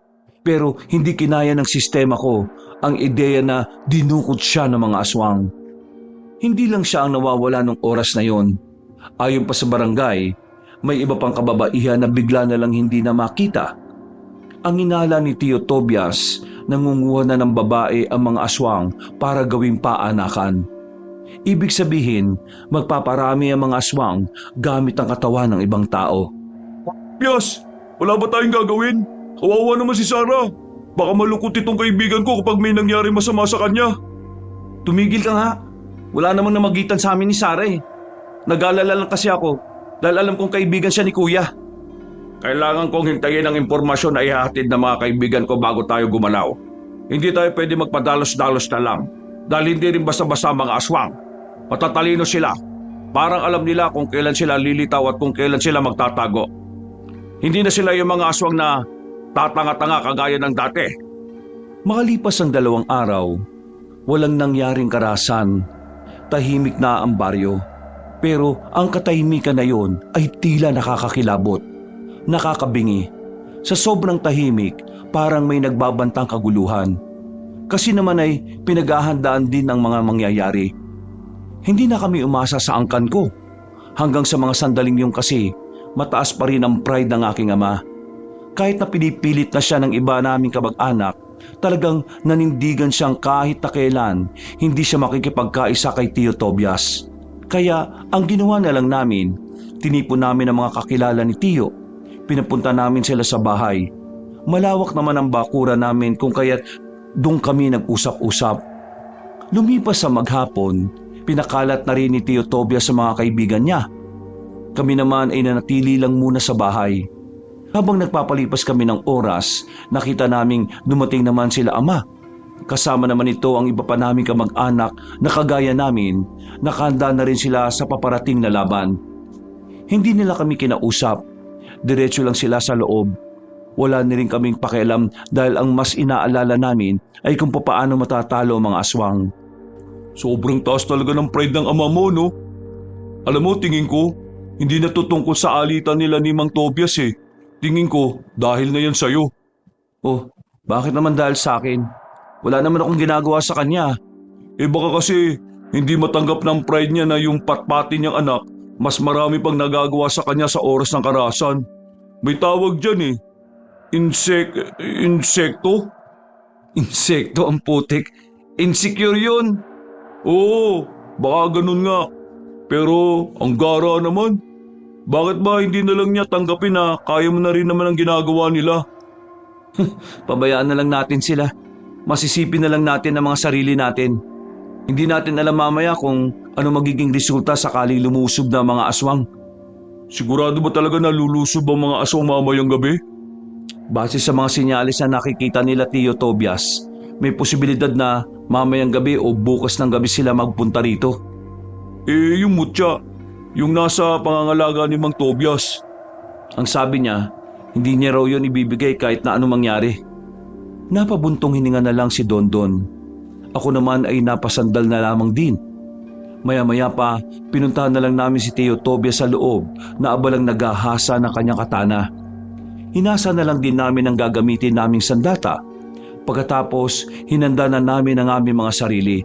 pero hindi kinaya ng sistema ko ang ideya na dinukot siya ng mga aswang. Hindi lang siya ang nawawala ng oras na yon. Ayon pa sa barangay, may iba pang kababaihan na bigla na lang hindi na makita. Ang inala ni Tio Tobias, nangunguha na ng babae ang mga aswang para gawing paanakan. Ibig sabihin, magpaparami ang mga aswang gamit ang katawan ng ibang tao. Pias, wala ba tayong gagawin? Kawawa naman si Sarah. Baka malungkot itong kaibigan ko kapag may nangyari masama sa kanya. Tumigil ka nga. Wala namang namagitan sa amin ni Sarah eh. Nag-alala lang kasi ako dahil alam kong kaibigan siya ni Kuya. Kailangan kong hintayin ang impormasyon na ihahatid ng mga kaibigan ko bago tayo gumalaw. Hindi tayo pwede magpadalos-dalos na lang dahil hindi rin basta-basta mga aswang. Matatalino sila. Parang alam nila kung kailan sila lilitaw at kung kailan sila magtatago. Hindi na sila yung mga aswang na tatanga-tanga kagaya ng dati. Makalipas ang 2 araw, walang nangyaring karahasan. Tahimik na ang baryo. Pero ang katahimikan na yon ay tila nakakakilabot, nakakabingi. Sa sobrang tahimik, parang may nagbabantang kaguluhan. Kasi naman ay pinaghahandaan din ang mga mangyayari. Hindi na kami umasa sa angkan ko. Hanggang sa mga sandaling yung kasi, mataas pa rin ang pride ng aking ama. Kahit na pinipilit na siya ng iba naming kamag-anak, talagang nanindigan siyang kahit na kailan hindi siya makikipagkaisa kay Tio Tobias. Kaya ang ginawa na lang namin, tinipon namin ang mga kakilala ni Tio. Pinapunta namin sila sa bahay. Malawak naman ang bakura namin kung kaya't doon kami nag-usap-usap. Lumipas sa maghapon, pinakalat na rin ni Tio Tobias sa mga kaibigan niya. Kami naman ay nanatili lang muna sa bahay. Habang nagpapalipas kami ng oras, nakita naming dumating naman sila ama. Kasama naman ito ang iba pa naming kamag-anak na kagaya namin, nakahanda na rin sila sa paparating na laban. Hindi nila kami kinausap, diretso lang sila sa loob. Wala na rin kaming pakialam dahil ang mas inaalala namin ay kung paano matatalo ang mga aswang. Sobrang taas talaga ng pride ng ama mo, no? Alam mo, tingin ko, hindi natutungkol sa alitan nila ni Mang Tobias eh. Tingin ko, dahil na yan sa'yo. Oh, bakit naman dahil sa akin? Wala naman akong ginagawa sa kanya. Eh baka kasi hindi matanggap ng pride niya na yung patpati niyang anak mas marami pang nagagawa sa kanya sa oras ng karahasan. May tawag dyan eh. Insekto? Insekto ang putik. Insecure yun. Oo, baka ganun nga. Pero ang gara naman. Bakit ba hindi na lang niya tanggapin na kaya mo na rin naman ang ginagawa nila? Pabayaan na lang natin sila. Masisipin na lang natin ang mga sarili natin. Hindi natin alam mamaya kung ano magiging resulta sakaling lumusob na mga aswang. Sigurado ba talaga na lulusob ang mga aswang mamayang gabi? Base sa mga sinyalis na nakikita nila Tio Tobias, may posibilidad na mamayang gabi o bukas ng gabi sila magpunta rito. Eh yung mutya, Yung nasa pangangalaga ni Mang Tobias. Ang sabi niya, hindi niya raw yun ibibigay kahit na anong mangyari. Napabuntong hininga na lang si Dondon. Ako naman ay napasandal na lamang din. Maya-maya pa, pinuntahan na lang namin si Tio Tobias sa loob na abalang naghahasa ng kanyang katana. Hinasa na lang din namin ang gagamitin naming sandata. Pagkatapos, hinanda na namin ang aming mga sarili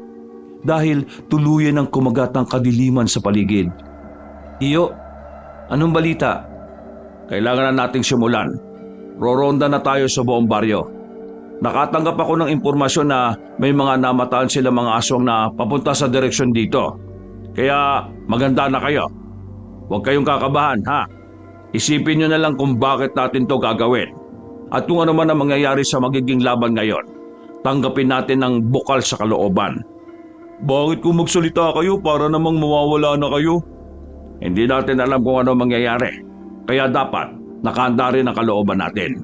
dahil tuluyan ang kumagat ng kadiliman sa paligid. Iyo, anong balita? Kailangan na nating simulan. Roronda na tayo sa buong baryo. Nakatanggap ako ng impormasyon na may mga namataan sila mga aswang na papunta sa direksyon dito. Kaya maganda na kayo. Huwag kayong kakabahan, ha? Isipin nyo na lang kung bakit natin to gagawin. At kung ano man ang mangyayari sa magiging laban ngayon, tanggapin natin ng bukal sa kalooban. Bakit kung magsalita kayo para namang mawawala na kayo? Hindi natin alam kung ano mangyayari. Kaya dapat nakahanda rin ang kalooban natin.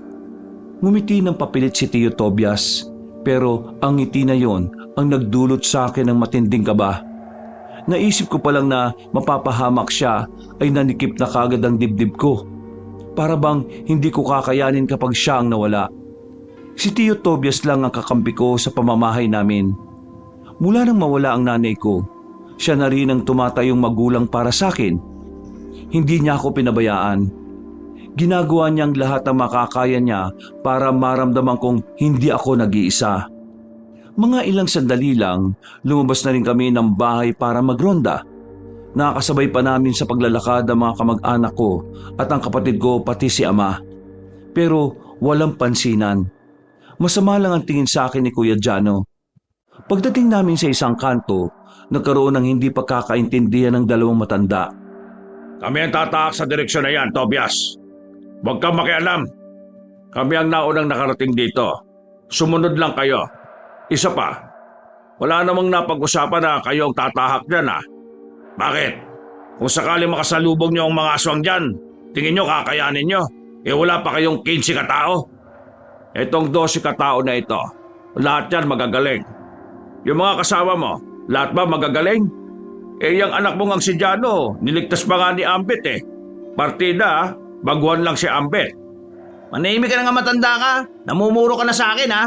Ngumiti ng papilit si Tio Tobias, pero ang ngiti na yon ang nagdulot sa akin ng matinding kaba. Naisip ko pa lang na mapapahamak siya ay nanikip na kagad ang dibdib ko. Para bang hindi ko kakayanin kapag siya ang nawala. Si Tio Tobias lang ang kakampi ko sa pamamahay namin. Mula nang mawala ang nanay ko, siya na rin ang tumatayong magulang para sa akin. Hindi niya ako pinabayaan. Ginagawa niyang lahat ng makakaya niya para maramdaman kong hindi ako nag-iisa. Mga ilang sandali lang, lumabas na rin kami ng bahay para magronda. Nakakasabay pa namin sa paglalakad ang mga kamag-anak ko at ang kapatid ko pati si ama. Pero walang pansinan. Masama lang ang tingin sa akin ni Kuya Jano. Pagdating namin sa isang kanto, nagkaroon ng hindi pagkakaintindihan ng dalawang matanda. Kami ang tataak sa direksyon na yan, Tobias. Huwag kang makialam. Kami ang naunang nakarating dito. Sumunod lang kayo. Isa pa, wala namang napag-usapan na kayo ang tatahak dyan, ha? Bakit? Kung sakali makasalubong niyo ang mga aswang dyan, tingin niyo kakayanin niyo? Wala pa kayong 15 katao. Itong 12 katao na ito, lahat yan magagaling. Yung mga kasama mo, lahat ba magagaling? Yung anak mo ngang si Jano, niligtas pa nga ni Ambit eh. Partida, baguhan lang si Ambit. Manahimik ka na nga, matanda ka. Namumuro ka na sa akin, ha?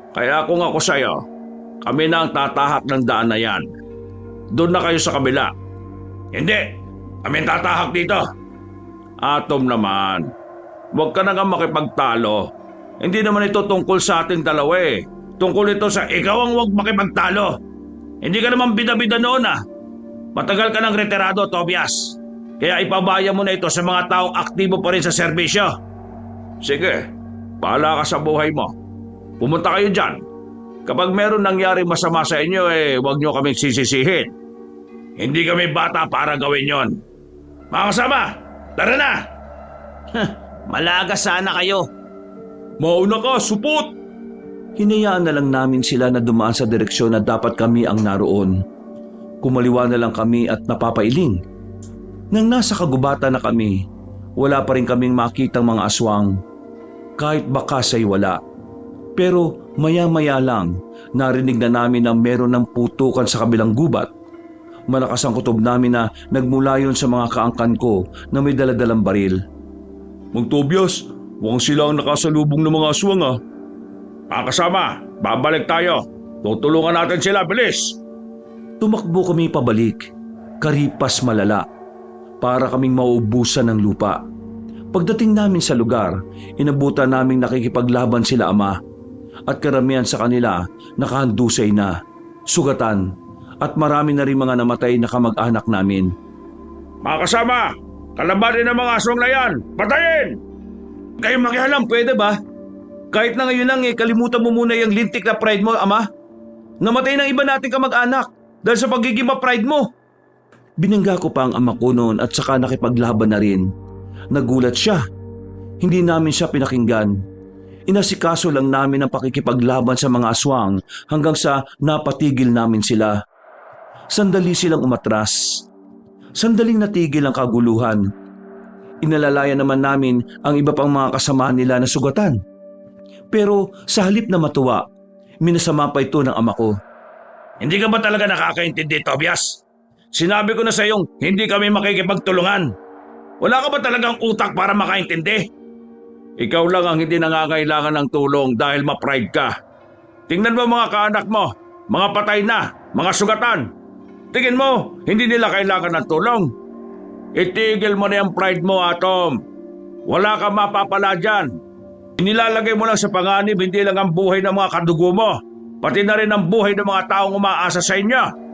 Kaya kung ako sa'yo, kami na ang tatahak ng daan na yan. Doon na kayo sa kabila. Hindi, kami ang tatahak dito. Atom naman, huwag ka na nga makipagtalo. Hindi naman ito tungkol sa ating dalawa eh. Tungkol ito sa ikaw ang huwag makipagtalo. Hindi ka naman bida-bida noon, ah. Matagal ka ng retirado, Tobias. Kaya ipabaya mo na ito sa mga taong aktibo pa rin sa serbisyo. Sige, bahala ka sa buhay mo. Pumunta kayo dyan. Kapag meron nangyari masama sa inyo, huwag nyo kaming sisisihin. Hindi kami bata para gawin yon. Mga kasama, tara na! Malaga sana kayo. Mauna ka, supot! Hinayaan na lang namin sila na dumaan sa direksyon na dapat kami ang naroon. Kumaliwa na lang kami at napapailing. Nang nasa kagubatan na kami, wala pa rin kaming makitang mga aswang. Kahit bakas ay wala. Pero maya-maya lang, narinig na namin na meron ng putukan sa kabilang gubat. Malakas ang kutob namin na nagmula yun sa mga kaangkan ko na may daladalang baril. Mang Tobias, mukhang sila ang nakasalubong ng mga aswang, ah. Mga kasama, babalik tayo. Tutulungan natin sila, bilis! Tumakbo kami pabalik, karipas malala, para kaming maubusan ng lupa. Pagdating namin sa lugar, inabutan naming nakikipaglaban sila ama at karamihan sa kanila nakahandusay na, sugatan at marami na rin mga namatay na kamag-anak namin. Mga kasama, kalabanin ng mga aswang na yan! Patayin! Kayo makialam, pwede ba? Kahit na ngayon lang kalimutan mo muna yung lintik na pride mo, ama. Namatay ng iba nating kamag-anak dahil sa pagiging ma-pride mo. Binangga ko pa ang ama ko noon at saka nakipaglaban na rin. Nagulat siya. Hindi namin siya pinakinggan. Inasikaso lang namin ang pakikipaglaban sa mga aswang hanggang sa napatigil namin sila. Sandali silang umatras. Sandaling natigil ang kaguluhan. Inalalaya naman namin ang iba pang mga kasama nila na sugatan. Pero sa halip na matuwa, minasama pa ito ng ama ko. Hindi ka ba talaga nakakaintindi, Tobias? Sinabi ko na sa iyong hindi kami makikipagtulungan. Wala ka ba talagang utak para makaintindi? Ikaw lang ang hindi nangangailangan ng tulong dahil ma-pride ka. Tingnan mo mga kaanak mo, mga patay na, mga sugatan. Tingin mo, hindi nila kailangan ng tulong. Itigil mo na yung pride mo, Atom. Wala kang mapapala dyan. Inilalagay mo lang sa panganib hindi lang ang buhay ng mga kadugo mo, pati na rin ang buhay ng mga taong umaasa sa inyo.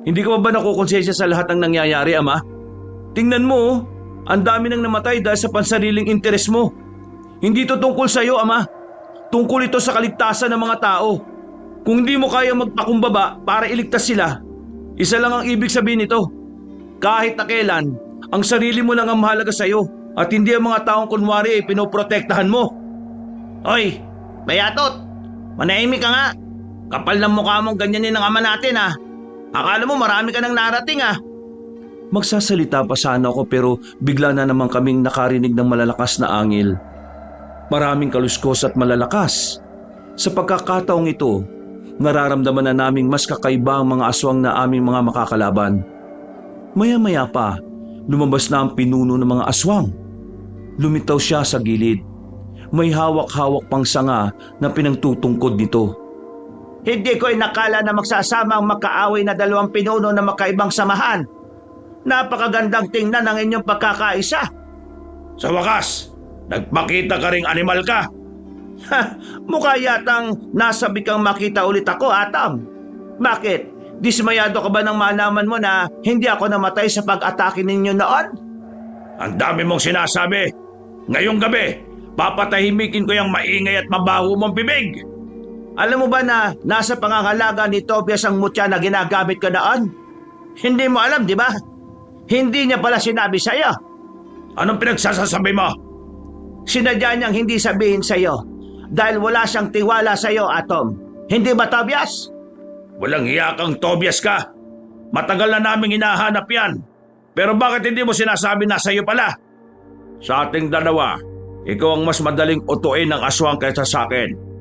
Hindi ka ba nakukonsensya sa lahat ng nangyayari, Ama? Tingnan mo, oh, ang dami nang namatay dahil sa pansariling interes mo. Hindi ito tungkol sa iyo, Ama. Tungkol ito sa kaligtasan ng mga tao. Kung hindi mo kaya magpakumbaba para iligtas sila, isa lang ang ibig sabihin nito. Kahit na kailan, ang sarili mo lang ang mahalaga sa iyo at hindi ang mga taong kunwari ay pinoprotektahan mo. Oy, bayatot! Manahimik ka nga. Kapal ng mukha mong ganyanin ng ama natin ha. Akala mo marami ka nang narating ha. Magsasalita pa sana ako pero bigla na naman kaming nakarinig ng malalakas na angil. Maraming kaluskos at malalakas. Sa pagkakataong ito, nararamdaman na naming mas kakaiba ang mga aswang na aming mga makakalaban. Maya-maya pa, lumabas na ang pinuno ng mga aswang. Lumitaw siya sa gilid. May hawak-hawak pang sanga na pinangtutungkod nito. Hindi ko inakala na magsasama ang makaaway na dalawang pinuno na makaibang samahan. Napakagandang tingnan ng inyong pagkakaisa. Sa wakas, nagpakita ka ring animal ka. Ha, mukha yatang nasabi kang makita ulit ako, Atom. Bakit? Dismayado ka ba nang malaman mo na hindi ako namatay sa pag-atake ninyo noon? Ang dami mong sinasabi. Ngayong gabi, papatahimikin ko yung maingay at mabaho mong bibig. Alam mo ba na nasa pangangalaga ni Tobias ang mutya na ginagamit ko noon? Hindi mo alam, di ba? Hindi niya pala sinabi sa'yo. Anong pinagsasasabi mo? Sinadya niyang hindi sabihin sa'yo dahil wala siyang tiwala sa'yo, Atom. Hindi ba, Tobias? Walang hiya kang Tobias ka. Matagal na naming hinahanap yan. Pero bakit hindi mo sinasabi na sa'yo pala? Sa ating dalawa, ikaw ang mas madaling utuin ng aswang kaysa sa akin.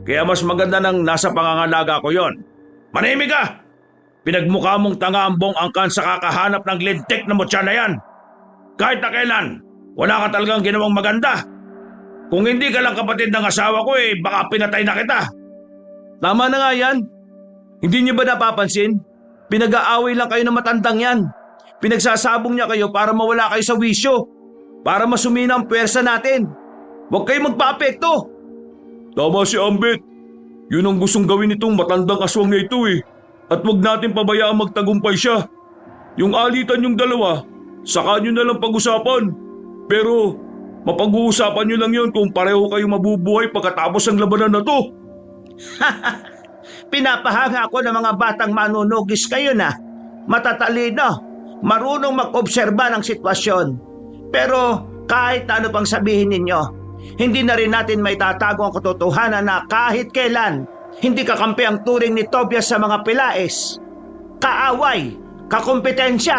Kaya mas maganda nang nasa pangangalaga ko yon. Manahimik ka! Pinagmukha mong tanga ang buong angkan sa kakahanap ng lintik na mutya na yan. Kahit na kailan, wala ka talagang ginawang maganda. Kung hindi ka lang kapatid ng asawa ko baka pinatay na kita. Tama na nga yan. Hindi niyo ba napapansin? Pinag-aaway lang kayo ng matandang yan. Pinagsasabong niya kayo para mawala kayo sa wisyo. Para masumina ang pwersa natin. Huwag kayong magpa-apekto. Tama si Ambit. Yun ang gustong gawin nitong matandang aswang na ito At huwag natin pabayaan magtagumpay siya. Yung alitan yung dalawa, saka nyo na lang pag-usapan. Pero mapag-uusapan nyo lang yun kung pareho kayo mabubuhay pagkatapos ng labanan na to. Pinapahanga ako ng mga batang manunugis kayo na. Matatalino, marunong mag-obserba ng sitwasyon. Pero kahit ano pang sabihin ninyo, hindi na rin natin may tatago ang katotohanan na kahit kailan, hindi kakampi ang turing ni Tobias sa mga pilaes. Kaaway, kakompetensya.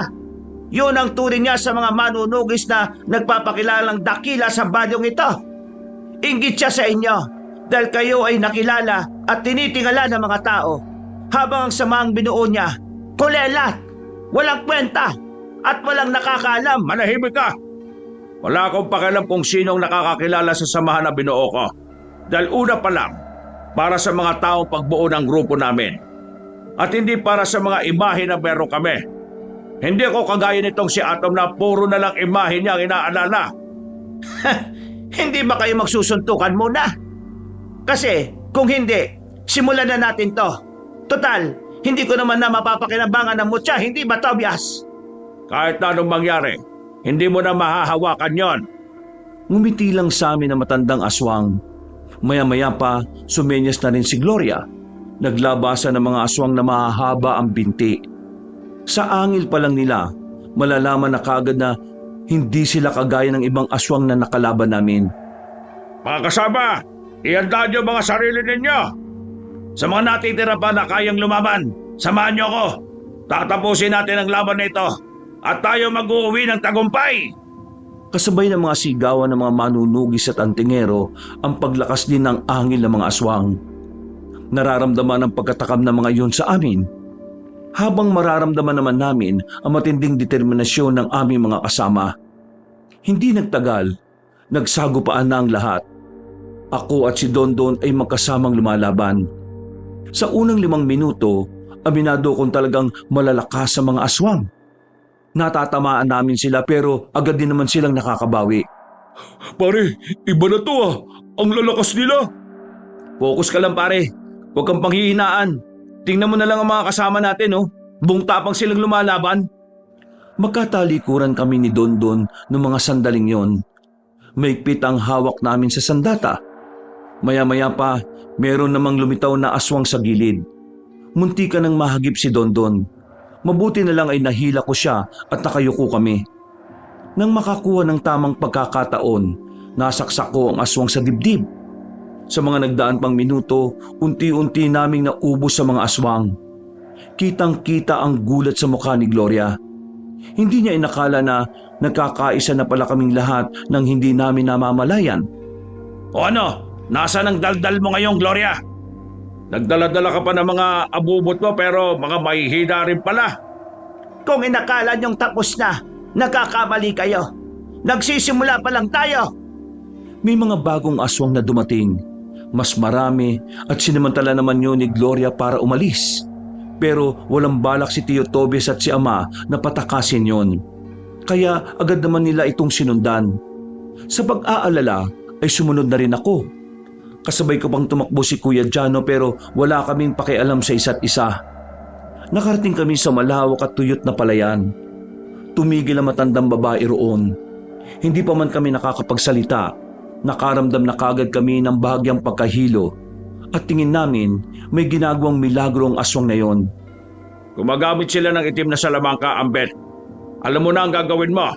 Yun ang turing niya sa mga manunugis na nagpapakilalang dakila sa balyong ito. Inggit siya sa inyo dahil kayo ay nakilala at tinitingala ng mga tao. Habang ang samang binuo niya, kulelat, walang kwenta at walang nakakaalam. Manahimik ka! Wala akong pakialam kung sinong nakakakilala sa samahan na binuo ko. Dahil una pa lang, para sa mga taong pagbuo ng grupo namin. At hindi para sa mga imahe na meron kami. Hindi ako kagaya nitong si Atom na puro na lang imahe niya ang inaalala. Hindi ba kayo magsusuntukan muna? Kasi kung hindi, simulan na natin to. Total, hindi ko naman na mapapakinabangan ng mutya, hindi ba, Tobias? Kahit na anong mangyari, hindi mo na mahahawakan yon. Ngumiti lang sa amin ang matandang aswang. Maya-maya pa, sumenyas na rin si Gloria. Naglabasan ng mga aswang na mahahaba ang binti. Sa angil pa lang nila, malalaman na kagad na hindi sila kagaya ng ibang aswang na nakalaban namin. Mga kasama, ihanda niyo mga sarili ninyo. Sa mga natitira pa na kayang lumaban, samahan niyo ako. Tatapusin natin ang laban na ito at tayo mag-uuwi ng tagumpay. Kasabay ng mga sigawan ng mga manunugis at antingero ang paglakas din ng angil ng mga aswang. Nararamdaman ang pagkatakam ng mga iyon sa amin. habang mararamdaman naman namin ang matinding determinasyon ng aming mga kasama. Hindi nagtagal, nagsagupaan na ang lahat. Ako at si Dondon ay magkasamang lumalaban. Sa unang 5 minuto, aminado kong talagang malalakas sa mga aswang. Natatamaan namin sila pero agad din naman silang nakakabawi. Pare, iba na to ah. Ang lalakas nila. Focus ka lang pare, huwag kang panghihinaan. Tingnan mo na lang ang mga kasama natin oh. Buong tapang silang lumalaban. Magkatalikuran kami ni Dondon noong mga sandaling yon. Maigpit ang hawak namin sa sandata. Maya-maya pa, meron namang lumitaw na aswang sa gilid. Munti ka nang mahagip si Dondon. Mabuti na lang ay nahila ko siya at nakayuko kami. Nang makakuha ng tamang pagkakataon, nasaksak ko ang aswang sa dibdib. Sa mga nagdaan pang minuto, unti-unti naming naubos sa mga aswang. Kitang-kita ang gulat sa mukha ni Gloria. Hindi niya inakala na nagkakaisa na pala kaming lahat nang hindi namin namamalayan. O ano, nasaan ang daldal mo ngayon, Gloria? Nagdala-dala ka pa ng mga abubot mo pero mga mahihina rin pala. Kung inakala niyong tapos na, nagkakamali kayo. Nagsisimula pa lang tayo. May mga bagong aswang na dumating. Mas marami at sinamantala naman yun ni Gloria para umalis. Pero walang balak si Tio Tobias at si Ama na patakasin yon. Kaya agad naman nila itong sinundan. Sa pag-aalala ay sumunod na rin ako. Kasabay ko pang tumakbo si Kuya Jano pero wala kaming pakialam sa isa't isa. Nakarating kami sa malawak at tuyot na palayan. Tumigil ang matandang babae roon. Hindi pa man kami nakakapagsalita. Nakaramdam na kagad kami ng bahagyang pagkahilo. At tingin namin may ginagawang milagro ang aswang na yon. Gumagamit sila ng itim na salamangka, Ambet. Alam mo na ang gagawin mo.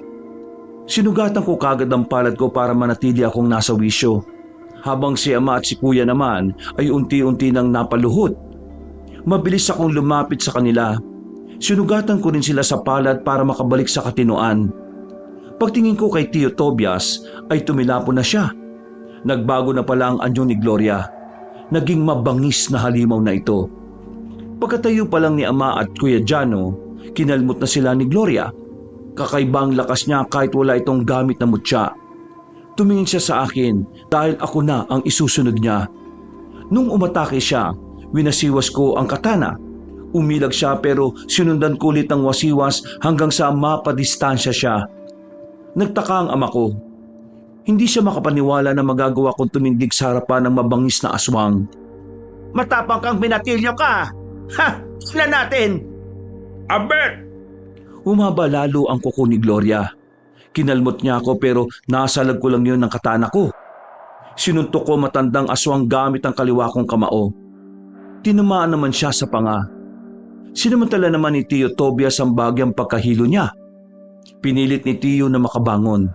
Sinugatan ko kagad ang palad ko para manatili akong nasa wisyo. Habang si Ama at si Kuya naman ay unti-unti nang napaluhod. Mabilis akong lumapit sa kanila. Sinugatan ko rin sila sa palad para makabalik sa katinoan. Pagtingin ko kay Tio Tobias ay tumilapo na siya. Nagbago na pala ang anyo ni Gloria. Naging mabangis na halimaw na ito. Pagkatayo pa lang ni Ama at Kuya Jano, kinalmot na sila ni Gloria. Kakaibang lakas niya kahit wala itong gamit na mutya. Tumingin siya sa akin dahil ako na ang isusunod niya. Nung umatake siya, winasiwas ko ang katana. Umilag siya pero sinundan ko ulit ang wasiwas hanggang sa mapadistansya siya. Nagtaka ang Ama ko. Hindi siya makapaniwala na magagawa kong tumindig sa harapan ng mabangis na aswang. Matapang kang binatilyo ka. Ha! Sila natin. Ambet! Humaba lalo ang kuko ni Gloria. Kinalmot niya ako pero nasalag ko lang yun ng katana ko. Sinuntok ko matandang aswang gamit ang kaliwa kong kamao. Tinamaan naman siya sa panga. Sinamantala naman ni Tio Tobias ang bagyang pagkahilo niya. Pinilit ni Tio na makabangon.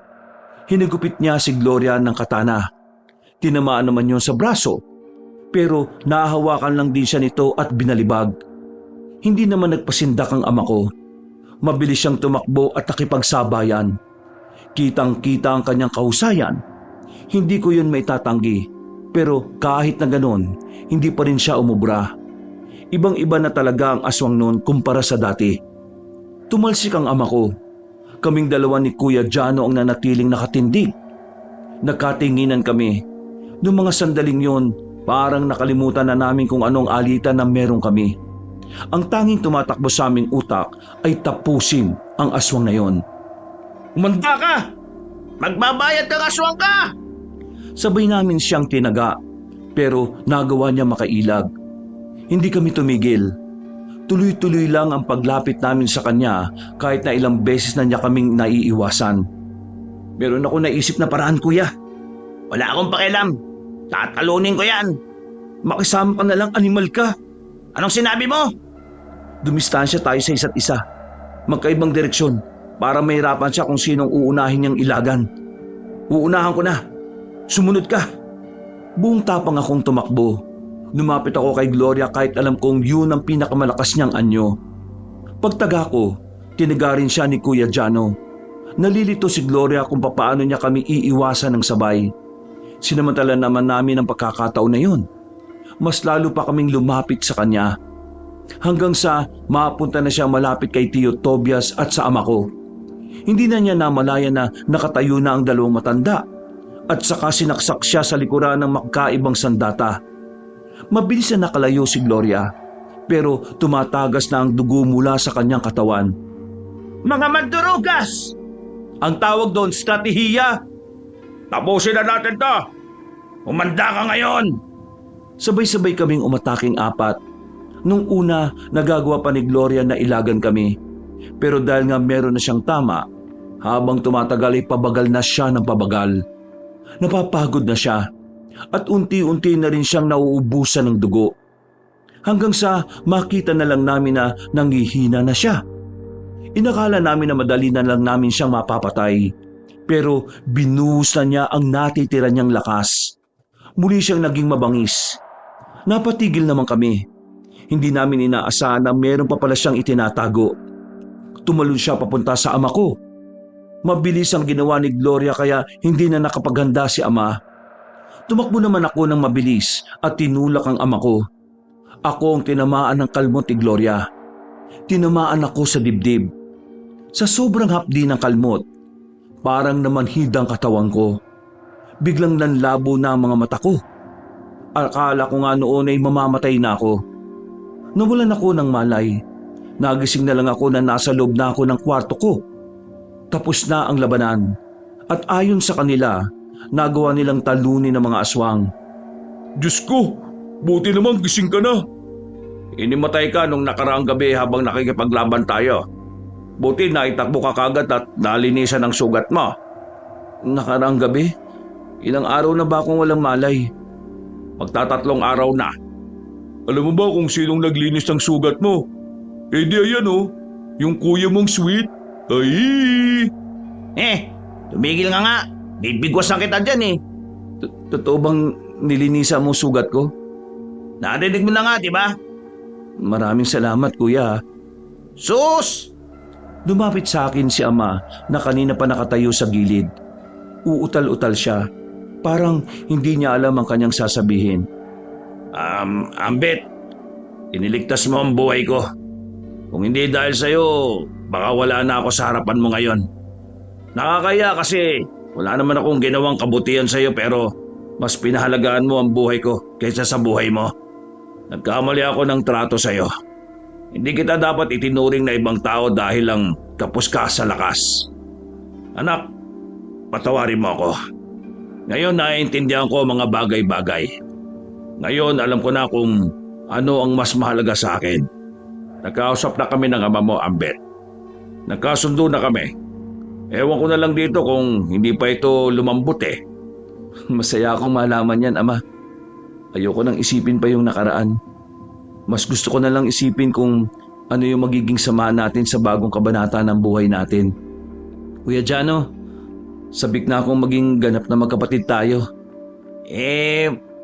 Hinigupit niya si Gloria ng katana. Tinamaan naman yun sa braso. Pero nahahawakan lang din siya nito at binalibag. Hindi naman nagpasindak ang Ama ko. Mabilis siyang tumakbo at nakipagsabayan. Kitang-kita ang kanyang kahusayan. Hindi ko yun maitatanggi. Pero kahit na ganon, hindi pa rin siya umubra. Ibang-iba na talaga ang aswang noon kumpara sa dati. Tumalsik ang Ama ko. Kaming dalawa ni Kuya Jano ang nanatiling nakatindig. Nagkatinginan kami. Noong mga sandaling yon, parang nakalimutan na namin kung anong alitan na meron kami. Ang tanging tumatakbo sa aming utak ay tapusin ang aswang na yon. Umanda ka! Magbabayad kang aswang ka! Sabay namin siyang tinaga, pero nagawa niya makailag. Hindi kami tumigil. Tuloy-tuloy lang ang paglapit namin sa kanya kahit na ilang beses na niya kaming naiiwasan. Meron ako naisip na paraan, Kuya. Wala akong pakialam. Tatalunin ko yan. Makisama ka na lang, animal ka. Anong sinabi mo? Dumistansya tayo sa isa't isa. Magkaibang direksyon para mahirapan siya kung sinong uunahin niyang ilagan. Uunahan ko na. Sumunod ka. Buong tapang akong tumakbo. Lumapit ako kay Gloria kahit alam kong yun ang pinakamalakas niyang anyo. Pagtaga ko, tinaga rin siya ni Kuya Jano. Nalilito si Gloria kung papaano niya kami iiwasan ng sabay. Sinamantala naman namin ang pagkakataon na yun. Mas lalo pa kaming lumapit sa kanya. Hanggang sa mapunta na siya malapit kay Tio Tobias at sa ama ko. Hindi na niya namalaya na nakatayo na ang dalawang matanda at saka sinaksak siya sa likuran ng magkaibang sandata. Mabilis na nakalayo si Gloria pero tumatagas na ang dugo mula sa kanyang katawan. Mga mandurugas! Ang tawag doon, stratehiya. Tapusin na natin to! Umanda ka ngayon! Sabay-sabay kaming umataking apat. Nung una, nagagawa pa ni Gloria na ilagan kami. Pero dahil nga meron na siyang tama, habang tumatagal ay pabagal na siya ng pabagal. Napapagod na siya at unti-unti na rin siyang nauubusan ng dugo. Hanggang sa makita na lang namin na nanghihina na siya. Inakala namin na madali na lang namin siyang mapapatay. Pero binuhos na niya ang natitira niyang lakas. Muli siyang naging mabangis. Napatigil naman kami. Hindi namin inaasahan na meron pa pala siyang itinatago. Tumalon siya papunta sa ama ko. Mabilis ang ginawa ni Gloria kaya hindi na nakapaghanda si ama. Tumakbo naman ako ng mabilis at tinulak ang ama ko. Ako ang tinamaan ng kalmot ni Gloria. Tinamaan ako sa dibdib. Sa sobrang hapdi ng kalmot, parang namanhid ang katawan ko. Biglang nanlabo na ang mga mata ko. Akala ko nga noon ay mamamatay na ako. Nawalan ako ng malay. Nagising na lang ako na nasa loob na ako ng kwarto ko. Tapos na ang labanan. At ayon sa kanila, nagawa nilang talunin ng mga aswang. Diyos ko, buti naman gising ka na. Inimatay ka nung nakaraang gabi habang nakikipaglaban tayo. Buti naitakbo ka kagad at nalinisan ang sugat mo. Nakaraang gabi? Ilang araw na ba akong walang malay? Magtatatlong araw na. Alam mo ba kung sinong naglinis ng sugat mo? Eh di ayan oh, yung kuya mong sweet. Ay! Tumigil nga. Bibigwasan kita dyan eh. Totoo bang nilinisa mo sugat ko? Narinig mo na nga, di ba? Maraming salamat, kuya. Sus! Dumapit sa akin si ama na kanina pa nakatayo sa gilid. Uutal-utal siya. Parang hindi niya alam ang kanyang sasabihin. Ambet, iniligtas mo ang buhay ko. Kung hindi dahil sa'yo, baka wala na ako sa harapan mo ngayon. Nakakaya kasi wala naman akong ginawang kabutihan sa'yo pero mas pinahalagaan mo ang buhay ko kaysa sa buhay mo. Nagkamali ako ng trato sa'yo. Hindi kita dapat itinuring na ibang tao dahil lang kapos ka sa lakas. Anak, patawarin mo ako. Ngayon naiintindihan ko ang mga bagay-bagay. Ngayon alam ko na kung ano ang mas mahalaga sa akin. Nagkausap na kami ng ama mo, Ambet. Nagkasundo na kami. Ewan ko na lang dito kung hindi pa ito lumambot eh. Masaya akong malaman yan, ama. Ayoko nang isipin pa yung nakaraan. Mas gusto ko na lang isipin kung ano yung magiging samahan natin sa bagong kabanata ng buhay natin. Kuya Jano, sabik na akong maging ganap na magkapatid tayo.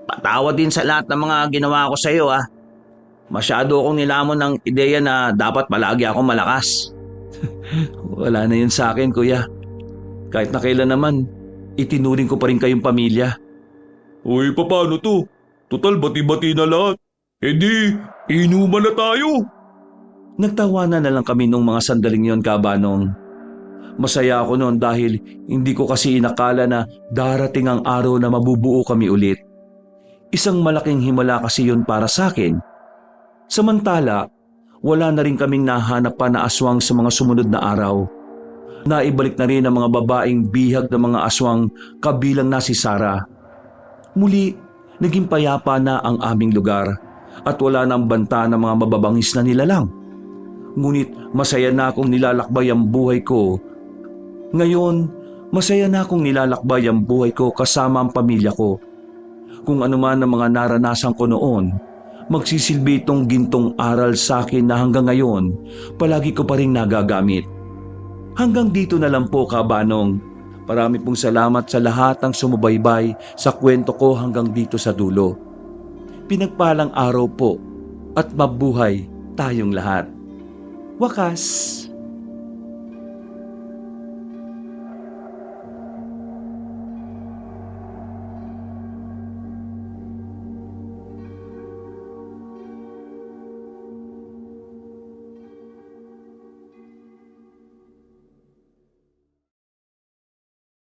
Patawad din sa lahat ng mga ginawa ko sa iyo ah. Masyado akong nilamon ng ideya na dapat palagi akong malakas. Wala na yun sa akin, kuya. Kahit na kailan naman, itinuring ko pa rin kayong pamilya. Uy, paano to? Total bati-bati na lahat. E di, inuman na tayo. Nagtawanan na lang kami nung mga sandaling yon, Kabanong. Masaya ako noon dahil hindi ko kasi inakala na darating ang araw na mabubuo kami ulit. Isang malaking himala kasi yun para sa akin. Samantala, wala na rin kaming nahanap pa na aswang sa mga sumunod na araw. Naibalik na rin ang mga babaeng bihag ng mga aswang kabilang na si Sarah. Muli, naging payapa na ang aming lugar at wala nang banta ng mga mababangis na nilalang. Ngunit masaya na akong nilalakbay ang buhay ko. Ngayon, masaya na akong nilalakbay ang buhay ko kasama ang pamilya ko. Kung ano man ang mga naranasan ko noon, magsisilbi itong gintong aral sa akin na hanggang ngayon, palagi ko pa rin nagagamit. Hanggang dito na lang po, Kabanong. Marami pong salamat sa lahat ng sumubaybay sa kwento ko hanggang dito sa dulo. Pinagpalang araw po at mabuhay tayong lahat. Wakas!